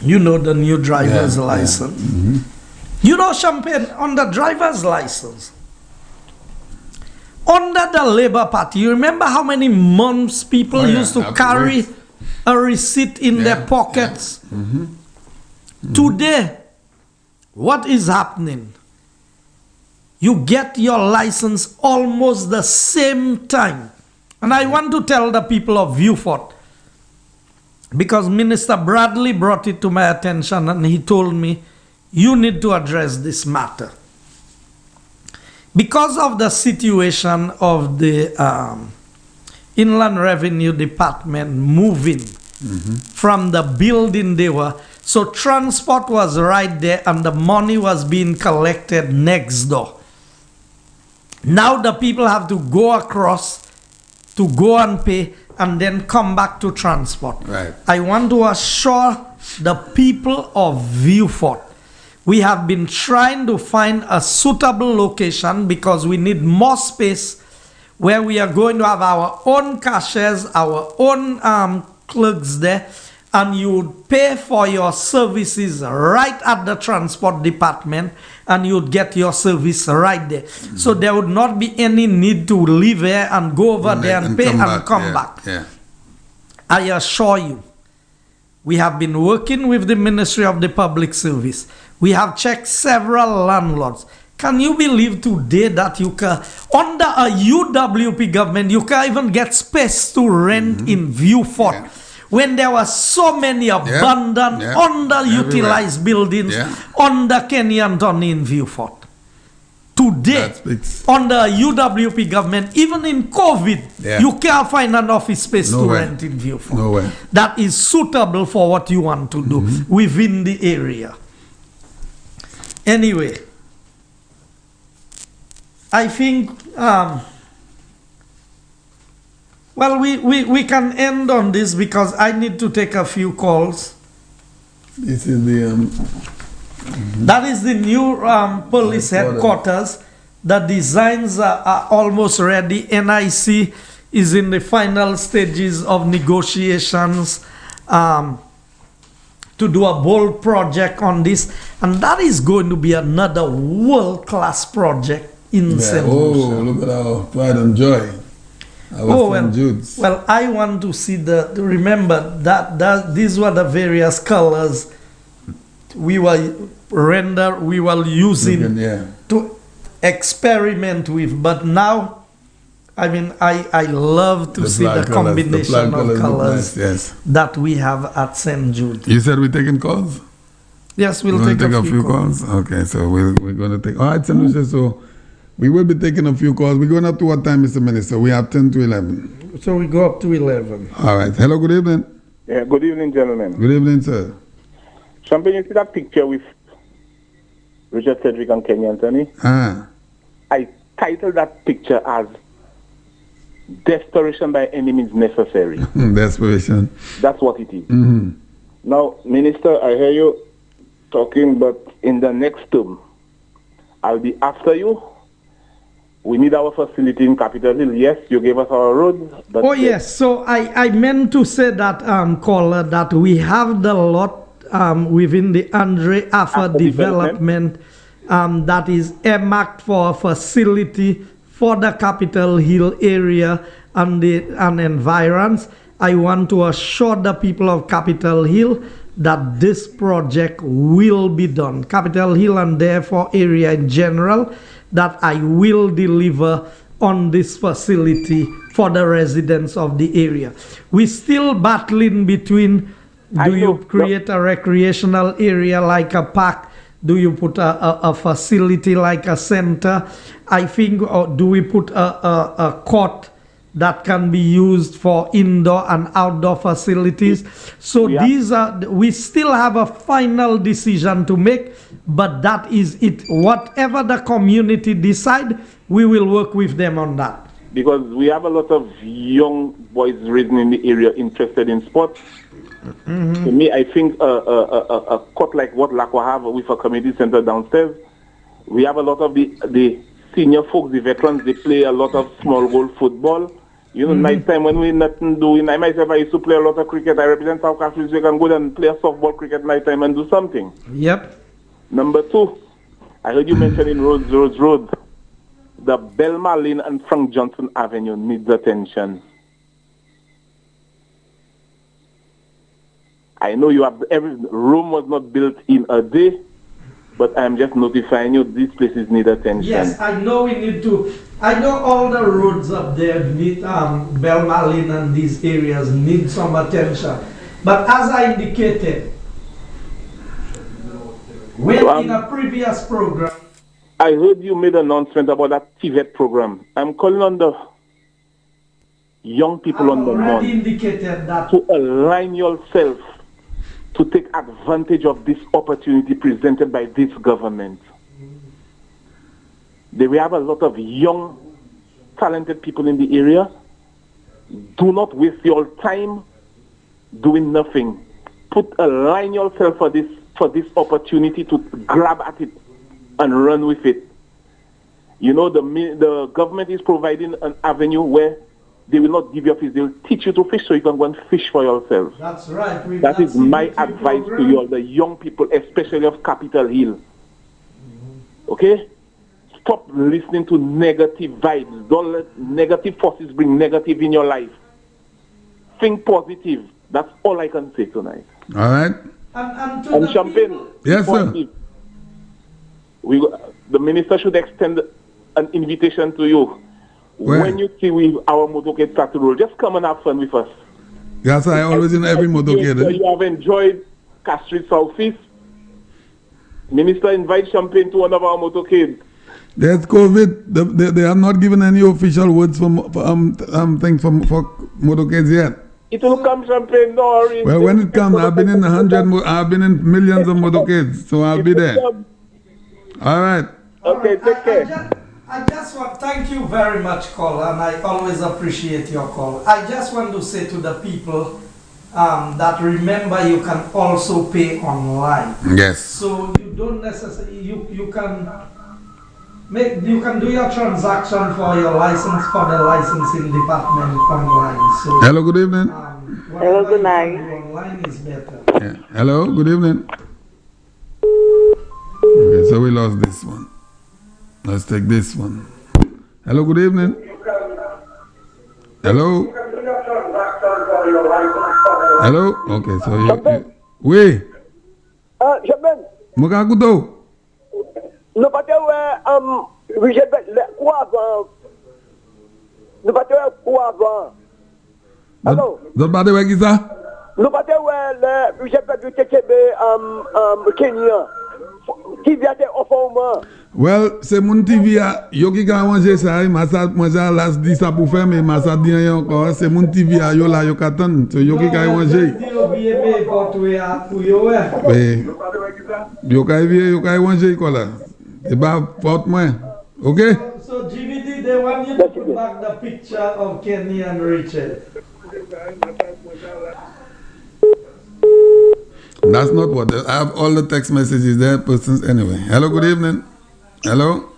You know the new driver's license. You know, Champagne, on the driver's license, under the Labour Party, you remember how many months people used to carry a receipt in their pockets? Today, what is happening? You get your license almost the same time. And I want to tell the people of Viewfort, because Minister Bradley brought it to my attention and he told me, you need to address this matter. Because of the situation of the Inland Revenue Department moving from the building they were, so transport was right there and the money was being collected next door. Now the people have to go across to go and pay and then come back to transport. I want to assure the people of Viewfort, we have been trying to find a suitable location because we need more space where we are going to have our own cashiers, our own clerks there, and you would pay for your services right at the transport department and you'd get your service right there. So there would not be any need to leave here and go over there and pay and come back. I assure you, we have been working with the Ministry of the Public Service. We have checked several landlords. Can you believe today that you can, under a UWP government, you can't even get space to rent in Viewfort? When there were so many abandoned, underutilized buildings under Kenyan Tony in Viewfort. Today, under UWP government, even in COVID, you can't find an office space to rent in Viewfort. That is suitable for what you want to do within the area. Anyway, I think, well, we can end on this because I need to take a few calls. This is the... That is the new police headquarters. The designs are almost ready. NIC is in the final stages of negotiations to do a bold project on this. And that is going to be another world-class project in St. Lucia. Look at our pride and joy. Well, I want to see remember that these were the various colors we were using to experiment with, but now, I mean, I love to see the combination of colors that we have at St. Jude. You said we're taking calls? Yes, we'll take a few calls. Okay, so we're going to take. All right, St. Lucia, so we will be taking a few calls. We're going up to what time, Mr. Minister? We have 10 to 11. So we go up to 11. All right. Hello, good evening. Yeah, good evening, gentlemen. Good evening, sir. Champagne, you see that picture with Richard Cedric and Kenny Anthony? I titled that picture as Desperation by Any Means Necessary. Desperation. That's what it is. Now, Minister, I hear you talking, but in the next term, I'll be after you We need our facility in Capitol Hill. Yes, you gave us our roads. But Oh yes, so I meant to say that, caller, that we have the lot within the Andre After development that is earmarked for a facility for the Capitol Hill area and environs. I want to assure the people of Capitol Hill that this project will be done. Capitol Hill and therefore area in general, that I will deliver on this facility for the residents of the area. We're still battling between, do you create a recreational area like a park? Do you put a facility like a center? I think, or do we put a court that can be used for indoor and outdoor facilities? So we still have a final decision to make, but that is it. Whatever the community decide, we will work with them on that. Because we have a lot of young boys raised in the area interested in sports. To me, I think a court like what Lakwa have with a community center downstairs, we have a lot of the senior folks, the veterans, they play a lot of small goal football. You know, night time when we nothing doing, I myself, I used to play a lot of cricket. I represent South Castries. We can go there and play a softball cricket night time and do something. Yep. Number two, I heard you mentioning roads. The Belma Lane and Frank Johnson Avenue needs attention. I know you have Rome was not built in a day, but I'm just notifying you these places need attention. Yes, I know we need to. I know all the roads up there need Belma Lane and these areas need some attention. But as I indicated, when in a previous program, I heard you made an announcement about that TVET program. I'm calling on the young people on the mound indicated that to align yourself to take advantage of this opportunity presented by this government. We have a lot of young, talented people in the area. Do not waste your time doing nothing. Align yourself for this opportunity to grab at it and run with it. You know, the government is providing an avenue where they will not give you a fish. They will teach you to fish so you can go and fish for yourself. That's right. That is my advice to you all, the young people, especially of Capitol Hill. Okay? Stop listening to negative vibes. Don't let negative forces bring negative in your life. Think positive. That's all I can say tonight. All right. And Champagne. Yes, sir. The minister should extend an invitation to you. When you see our motorcade start to roll, just come and have fun with us. Yes, I always in every motorcade. You have enjoyed Castries Southeast. Minister invite Champagne to one of our motorcades. There's COVID. They have not given any official words for motorcades yet. It will come, Champagne. No worries. Well, when it comes, I've been in I've been in millions of motorcades, so I'll be there. All right. Okay, take care. I just want, thank you very much, caller, and I always appreciate your call. I just want to say to the people that remember you can also pay online. Yes. So you don't necessarily, you can do your transaction for your license for the licensing department online. So hello, good evening. Hello, good night. Online is better. Yeah. Hello, good evening. Okay, so we lost this one. Let's take this one. Hello, good evening. Hello. Hello. Okay, so you oui. Champagne. Moka kuto. Nous partons quoi avant? Nous partons quoi avant? Allô? Vous partez où est-ce ça? Nous partons le du TTB Kenya. Qui vient au fond? Well, c'est mon TV yo qui ka manger ça, moi ça last dit ça pour faire mais ça dit encore, c'est mon TV yo là yo katan, so yo qui ka manger. Oui. Yo ka manger quoi là. C'est pas porte moi. OK? So GVD, they want you to put back the picture of Kenny and Richard. That's not what I have all the text messages there, persons anyway. Hello, good evening. Hello.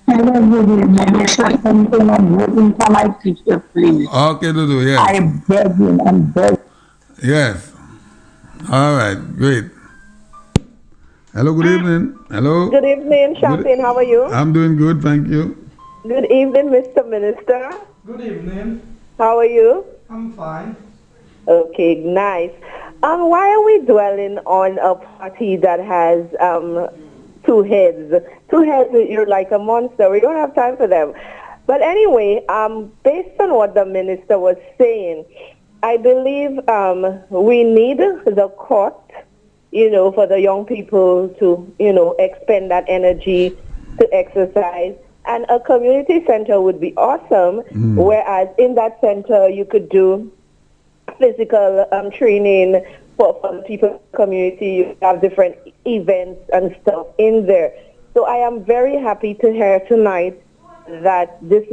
Hello, good evening. Something I'm voting for my teacher, please. Okay, Dudu, yes. I beg you, I'm begging. Yes. All right, great. Hello, good evening. Hello. Good evening, Champagne. How are you? I'm doing good, thank you. Good evening, Mr. Minister. Good evening. How are you? I'm fine. Okay, nice. Why are we dwelling on a party that has two heads? Two heads, you're like a monster. We don't have time for them. But anyway, based on what the minister was saying, I believe we need the court, for the young people to, expend that energy to exercise. And a community center would be awesome, whereas in that center you could do physical training for the people in the community. You have different events and stuff in there. So I am very happy to hear tonight that this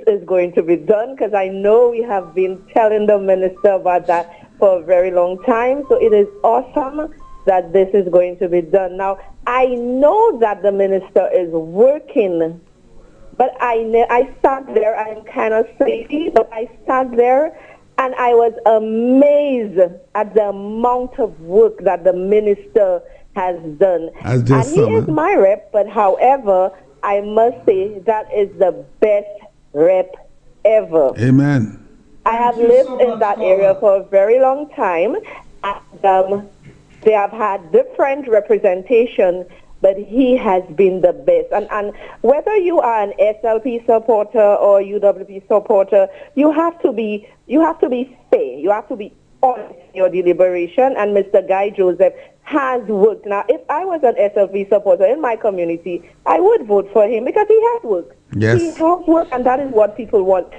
is going to be done, because I know we have been telling the minister about that for a very long time. So it is awesome that this is going to be done. Now, I know that the minister is working, but I sat there, I'm kind of sleepy, but I sat there and I was amazed at the amount of work that the minister has done. And he is my rep, but however, I must say that is the best rep ever. Amen. I have lived in that area for a very long time, and they have had different representation, but he has been the best. And whether you are an SLP supporter or UWP supporter, you have to be fair. You have to be honest in your deliberation. And Mr. Guy Joseph has worked. Now, if I was an SLP supporter in my community, I would vote for him because he has worked. Yes. He has worked, and that is what people want.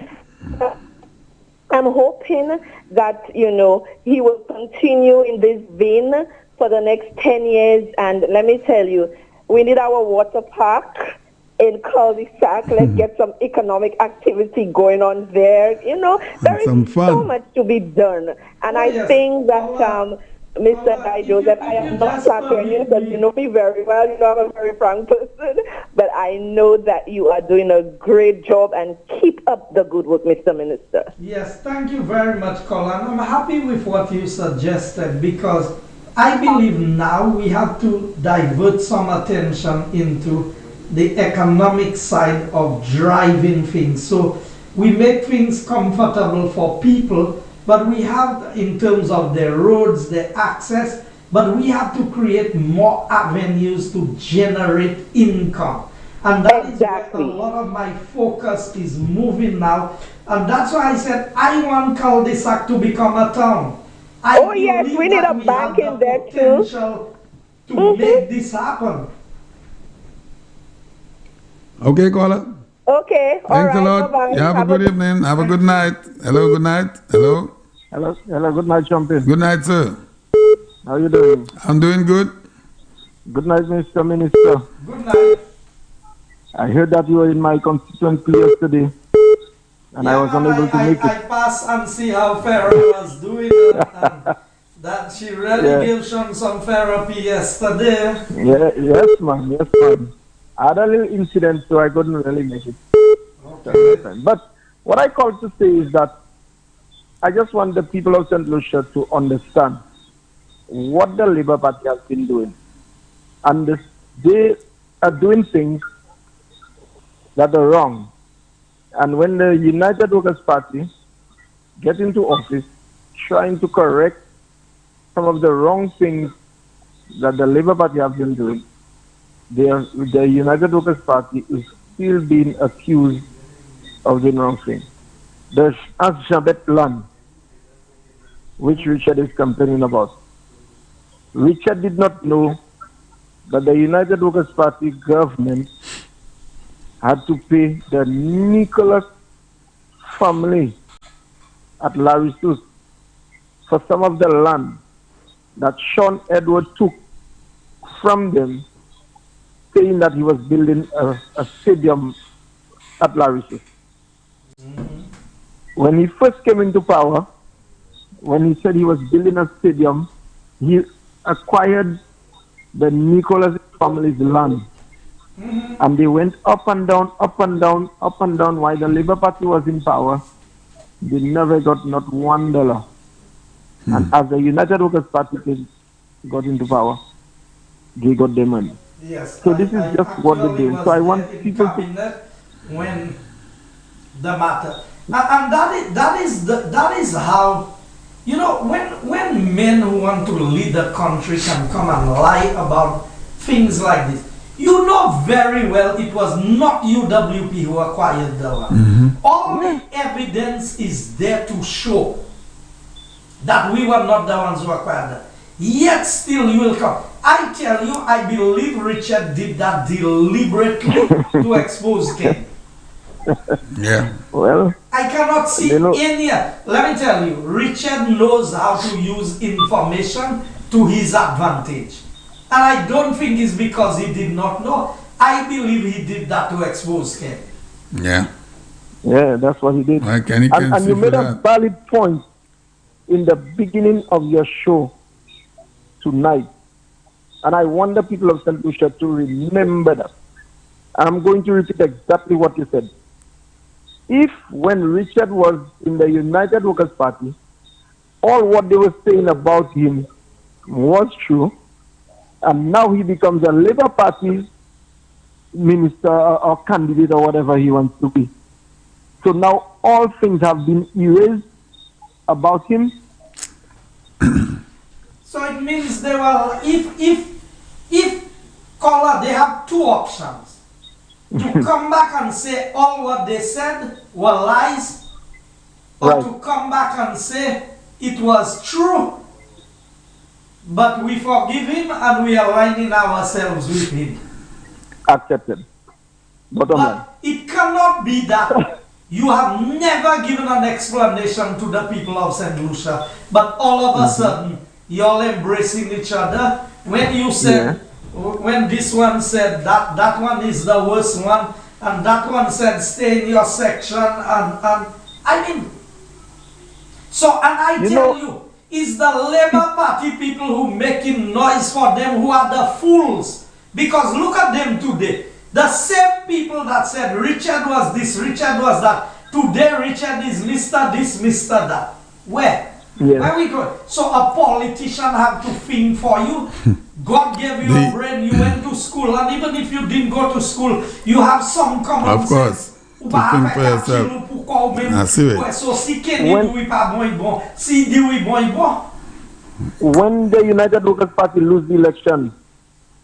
I'm hoping that, he will continue in this vein for the next 10 years. And let me tell you, we need our water park in cul-de-sac. Let's get some economic activity going on there. There is so much to be done. And I think that Mr. Guy Joseph, I am not flattering you because you know me very well. I'm a very frank person. But I know that you are doing a great job, and keep up the good work, Mr. Minister. Yes, thank you very much, Colin. I'm happy with what you suggested, because I believe now we have to divert some attention into the economic side of driving things. So we make things comfortable for people, but we have, in terms of the roads, the access, but we have to create more avenues to generate income. And that is where a lot of my focus is moving now. And that's why I said I want cul-de-sac to become a town. Yes, we need a bank in there too. To make this happen. Okay, caller. Okay. Thanks a lot. Bye-bye. You have a good evening. Have a good night. Hello, good night. Hello. Hello, good night, Champion. Good night, sir. How are you doing? I'm doing good. Good night, Mr. Minister. Good night. I heard that you were in my constituency yesterday, and I was unable to make it. I passed and see how Farah was doing, and that she really gave some therapy yesterday. Yes, man. I had a little incident, so I couldn't really make it. Okay. But what I called to say is that I just want the people of St. Lucia to understand what the Labour Party has been doing. And they are doing things that are wrong. And when the United Workers' Party get into office trying to correct some of the wrong things that the Labour Party have been doing, the United Workers' Party is still being accused of doing wrong things. The Ashabet land, which Richard is complaining about. Richard did not know that the United Workers' Party government had to pay the Nicholas family at Larissus for some of the land that Sean Edward took from them, saying that he was building a stadium at Larissus. When he first came into power, when he said he was building a stadium, he acquired the Nicholas family's land And they went up and down, up and down, up and down. While the Labour Party was in power, they never got not $1. And as the United Workers' Party got into power, they got their money. Yes. So this is just what they're doing. So I want people to... When the matter... And that is how... You know, when men who want to lead the country can come and lie about things like this, you know very well it was not UWP who acquired the land. All the evidence is there to show that we were not the ones who acquired that. Yet still you will come. I tell you, I believe Richard did that deliberately to expose Ken. Yeah. Well, I cannot see any. Let me tell you, Richard knows how to use information to his advantage. And I don't think it's because he did not know. I believe he did that to expose Ken. Yeah. Yeah, that's what he did. Well, Kenny can and see you made for a that. valid point in the beginning of your show tonight. And I want the people of St. Lucia to remember that. I'm going to repeat exactly what you said. If when Richard was in the United Workers' Party, all what they were saying about him was true, and now he becomes a Labour Party minister or candidate or whatever he wants to be. So now all things have been erased about him. So it means they were, if Collar, they have two options. To come back and say all what they said were lies, or to come back and say it was true, but we forgive him and we are aligning ourselves with him. Accepted. But it cannot be that you have never given an explanation to the people of St. Lucia, but all of a sudden you're all embracing each other. When you said, when this one said that one is the worst one, and that one said stay in your section, and I mean, so, and I tell you, it's the Labour Party people who making noise for them who are the fools. Because look at them today. The same people that said Richard was this, Richard was that, today Richard is Mr. this, Mr. that. Where? Where we go? So a politician have to think for you. God gave you a brain, you went to school, and even if you didn't go to school, you have some common sense. Of course. To think for yourself. I see it. So si Kenny do pas bon, si di oui bon. When the United Workers' Party lose the election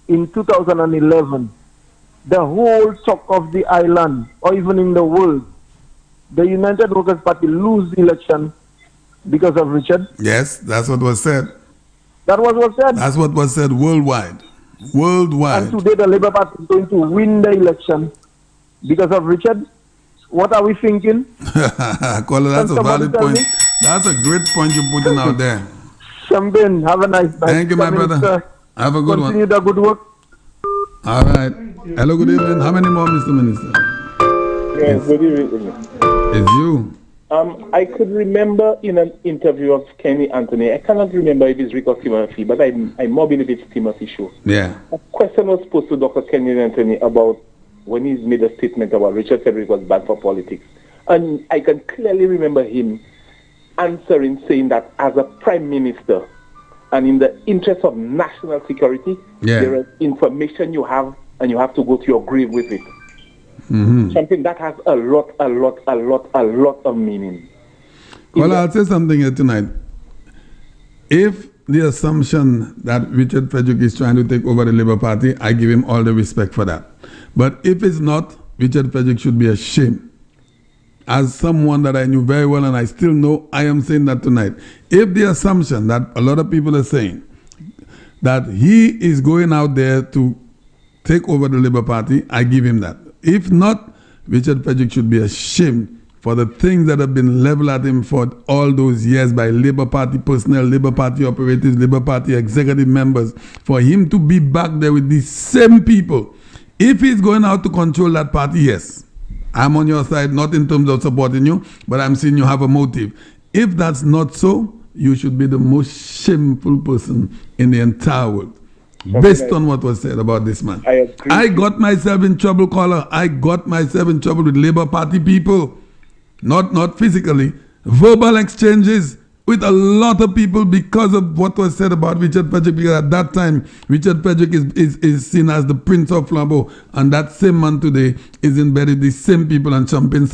in 2011, the whole talk of the island, or even in the world, the United Workers' Party lose the election because of Richard. Yes, that's what was said. That was what said. That's what was said worldwide. Worldwide. And today the Labour Party is going to win the election because of Richard. What are we thinking? Caller, that's a valid point. That's a great point you're putting out there. Champagne, have a nice night. Thank you, my brother. Have a good one. Continue the good work. All right. Hello, good evening. How many more, Mr. Minister? Yes, good evening. It's you. I could remember in an interview of Kenny Anthony, I cannot remember if it's Rick or Timothy, but I more believe it's Timothy show. Yeah. A question was posed to Dr. Kenny Anthony about when he made a statement about Richard Frederick was bad for politics. And I can clearly remember him answering, saying that as a prime minister and in the interest of national security, there is information you have and you have to go to your grave with it. Something that has a lot of meaning. Well, I'll say something here tonight. If the assumption that Richard Frederick is trying to take over the Labour Party, I give him all the respect for that. But if it's not, Richard Frederick should be ashamed. As someone that I knew very well and I still know, I am saying that tonight. If the assumption that a lot of people are saying that he is going out there to take over the Labour Party, I give him that. If not, Richard Frederick should be ashamed for the things that have been leveled at him for all those years by Labour Party personnel, Labour Party operatives, Labour Party executive members, for him to be back there with these same people. If he's going out to control that party, yes, I'm on your side, not in terms of supporting you, but I'm seeing you have a motive. If that's not so, you should be the most shameful person in the entire world. based on what was said about this man. I got myself in trouble, caller. I got myself in trouble with Labour Party people. Not physically. Verbal exchanges with a lot of people because of what was said about Richard Frederick, because at that time, Richard Frederick is seen as the Prince of Flambeau, and that same man today is in bed with the same people, and Champagne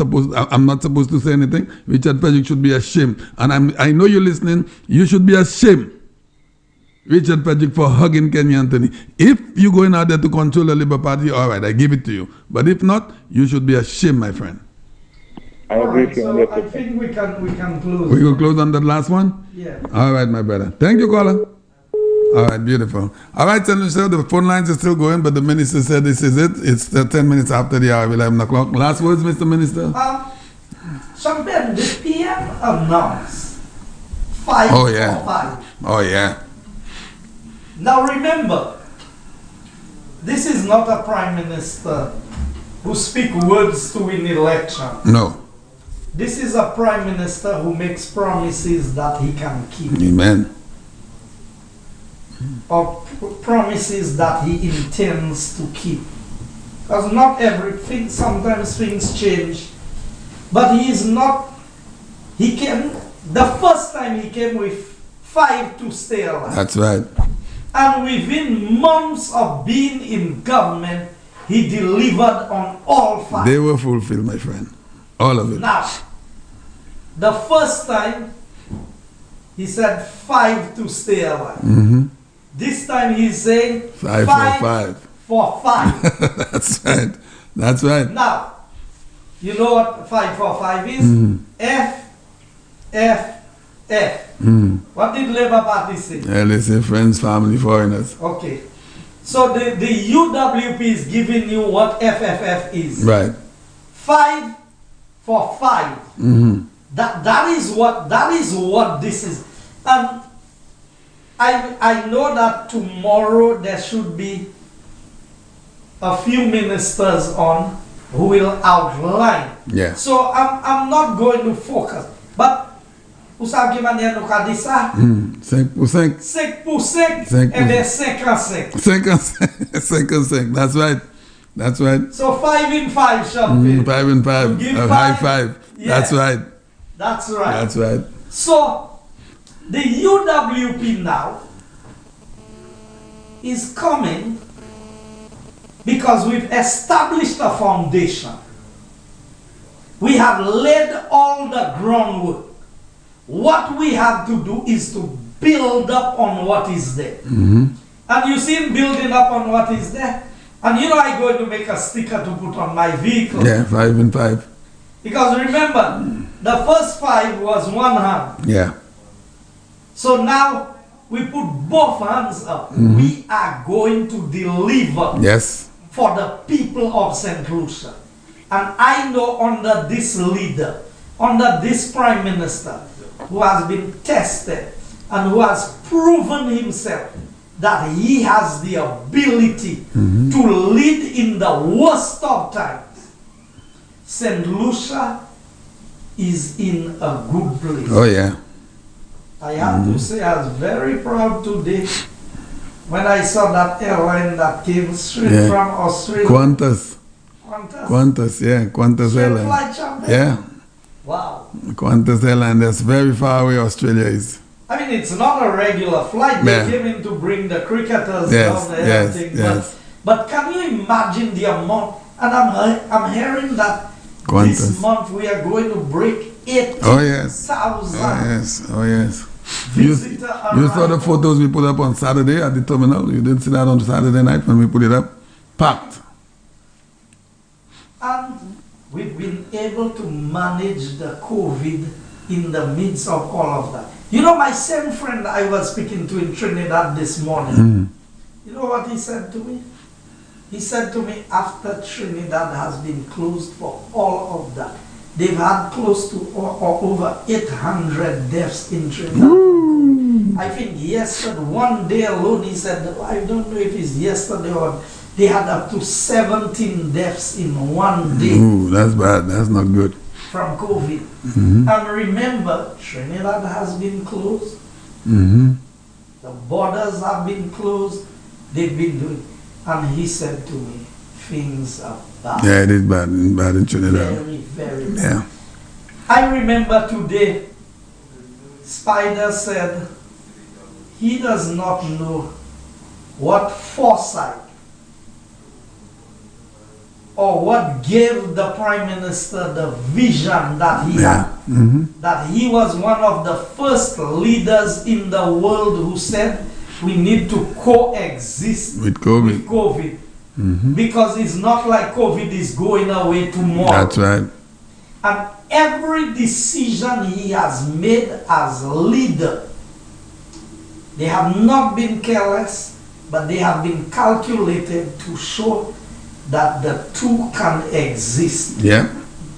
I'm not supposed to say anything. Richard Frederick should be ashamed. And I know you're listening, you should be ashamed, Richard Frederick, for hugging Kenny Anthony. If you're going out there to control the Labour Party, all right, I give it to you. But if not, you should be ashamed, my friend. I agree with you on that. I think we can close. We will close on the last one? Yeah. All right, my brother. Thank you, caller. All right, beautiful. All right, Senator, the phone lines are still going, but the minister said this is it. It's 10 minutes after the hour, 11 o'clock. Last words, Mr. Minister? Champagne, the PM announced 5 Oh, yeah. for 5. Oh, yeah. Now remember, this is not a prime minister who speaks words to win election. No. This is a prime minister who makes promises that he can keep. Amen. Or promises that he intends to keep. Because not everything, sometimes things change. But he is not, he came, the first time he came with 5 to stay alive. That's right. And within months of being in government, he delivered on all 5. They were fulfilled, my friend. All of it. Now, the first time, he said 5 to stay alive. Mm-hmm. This time he's saying 5 for 5. That's right. That's right. Now, you know what 5 for 5 is? Mm. F, F, F. Mm. What did Labour Party say? Yeah, they say friends, family, foreigners. Okay. So the UWP is giving you what FFF is. Right. 5 for 5. Mm-hmm. That is what this is. And I know that tomorrow there should be a few ministers on who will outline. Yeah. So I'm not going to focus. But usab ki manye nou ka di sa? 5 pour 5. 5 pour 5. 5 Et bien 5 en 5. 5 en 5. 5 en 5. That's right. That's right. So 5 in 5, Champagne. 5 in 5. Give A 5. high 5. Yeah. That's right. That's right. That's right. So the UWP now is coming because we've established a foundation. We have laid all the groundwork. What we have to do is to build up on what is there. Mm-hmm. And you see him building up on what is there. And you know I'm going to make a sticker to put on my vehicle. Yeah, 5 in 5. Because remember, the first 5 was one hand. Yeah. So now we put both hands up. Mm-hmm. We are going to deliver Yes. for the people of St. Lucia. And I know under this leader, under this prime minister, who has been tested and who has proven himself that he has the ability to lead in the worst of times, St. Lucia is in a good place. Oh, yeah. I have to say I was very proud today when I saw that airline that came straight from Australia. Qantas, yeah. Qantas Straight Airline. flight, Champagne? Yeah. Wow. Qantas Airline, that's very far away Australia is. I mean, it's not a regular flight. They Yeah. came in to bring the cricketers Yes, down there. yes, and things. yes. But can you imagine the amount? And I'm hearing that Qantas. this month we are going to break 80,000. Oh, yes. Oh, yes. Oh, yes. You saw the photos we put up on Saturday at the terminal. You didn't see that on Saturday night when we put it up? Packed. And we've been able to manage the COVID in the midst of all of that. You know, my same friend I was speaking to in Trinidad this morning, you know what he said to me? He said to me, after Trinidad has been closed for all of that, they've had close to or over 800 deaths in Trinidad. I think yesterday, one day alone, he said, I don't know if it's yesterday or they had up to 17 deaths in one day. Ooh, that's bad. That's not good. From COVID. And remember, Trinidad has been closed. The borders have been closed. they've been doing. And he said to me, things are bad. Yeah, it is bad in Trinidad. Very, very bad. Yeah. I remember today, Spider said he does not know what foresight or what gave the Prime Minister the vision that he had. That he was one of the first leaders in the world who said we need to coexist with COVID. Because it's not like COVID is going away tomorrow. That's right. And every decision he has made as leader, they have not been careless, but they have been calculated to show that the two can exist. Yeah.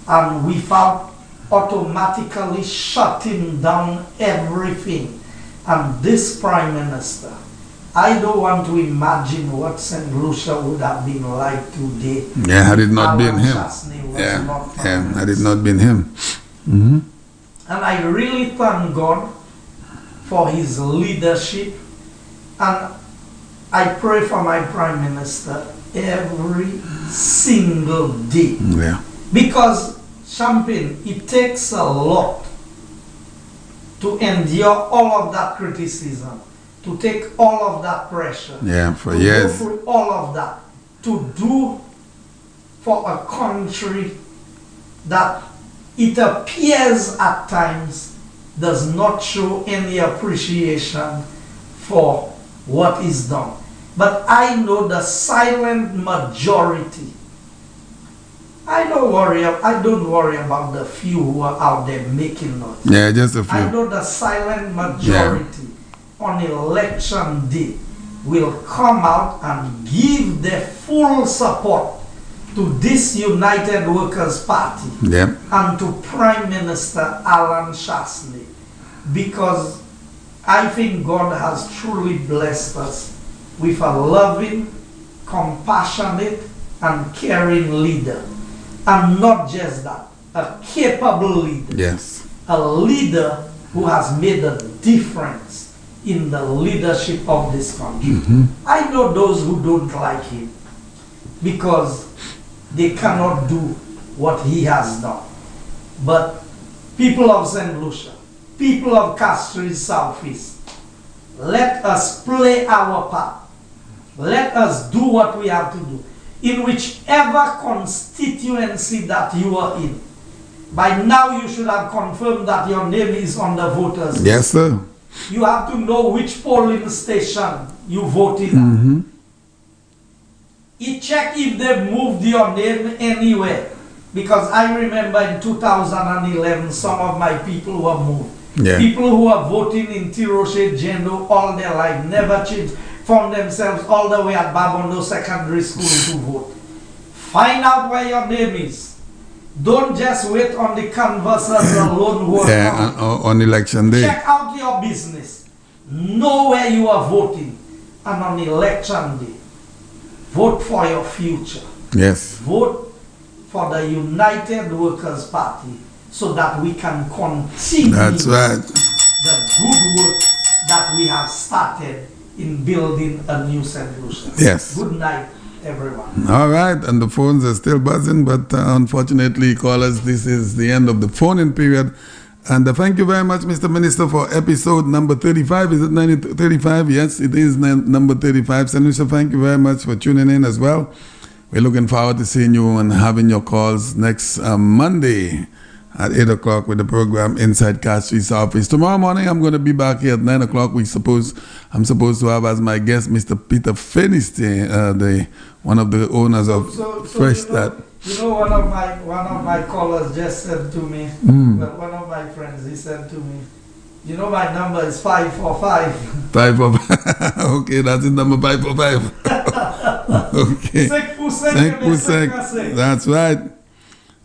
And without automatically shutting down everything. And this Prime Minister, I don't want to imagine what St. Lucia would have been like today. Yeah, had it not been him. Had it not been him. And I really thank God for his leadership. And I pray for my Prime Minister every single day. Yeah. Because, Champagne, it takes a lot to endure all of that criticism, to take all of that pressure. Yeah, for to years. go through all of that, to do for a country that it appears at times does not show any appreciation for what is done. But I know the silent majority. I don't worry about the few who are out there making noise. Yeah, just a few. I know the silent majority on election day will come out and give their full support to this United Workers' Party and to Prime Minister Alan Shasley, because I think God has truly blessed us with a loving, compassionate, and caring leader. And not just that, a capable leader. Yes. A leader who has made a difference in the leadership of this country. I know those who don't like him because they cannot do what he has done. But people of St. Lucia, people of Castries Southeast, let us play our part. Let us do what we have to do. In whichever constituency that you are in, by now you should have confirmed that your name is on the voters list. Yes, sir. You have to know which polling station you voted at. You check if they moved your name anywhere. Because I remember in 2011, some of my people were moved. Yeah. People who are voting in Tirochet Jendo all their life, never changed, found themselves all the way at Babondo Secondary School to vote. Find out where your name is. Don't just wait on the canvassers alone who are on election day. Check out your business. Know where you are voting. And on election day, vote for your future. Yes. Vote for the United Workers' Party so that we can continue That's right. the good work that we have started in building a new St. Lucia. Yes. Good night, everyone. All right, and the phones are still buzzing, but unfortunately, callers, this is the end of the phone-in period. And thank you very much, Mr. Minister, for episode number 35. Is it 35? Yes, it is number 35. St. Lucia, thank you very much for tuning in as well. We're looking forward to seeing you and having your calls next Monday at 8 o'clock with the program Inside Castries Office. Tomorrow morning, I'm going to be back here at 9 o'clock. I'm supposed to have as my guest Mr. Peter Feniste, one of the owners of Fresh Start. You know, one of my callers just said to me, well, one of my friends, he said to me, you know, my number is 545. 545. Okay, that's the number 545. Okay. 5%. That's right.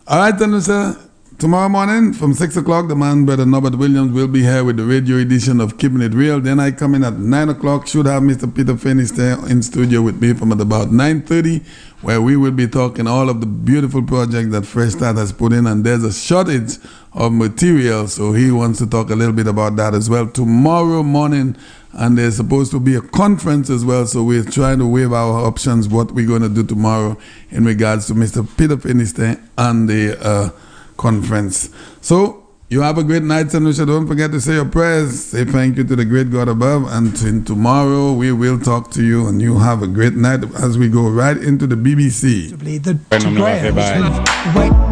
All right, then, sir. Tomorrow morning from 6 o'clock, the man, Brother Norbert Williams, will be here with the radio edition of Keeping It Real. Then I come in at 9 o'clock. Should have Mr. Peter Feniste in studio with me from at about 9:30, where we will be talking all of the beautiful projects that Fresh Start has put in. And there's a shortage of material, so he wants to talk a little bit about that as well. Tomorrow morning and there's supposed to be a conference as well. So we're trying to weigh our options, what we're going to do tomorrow in regards to Mr. Peter Finistère and the conference. So you have a great night, St. Lucia. Don't forget to say your prayers. Say thank you to the great God above. And tomorrow we will talk to you, and you have a great night as we go right into the BBC. Bueno, me lo hace, bye.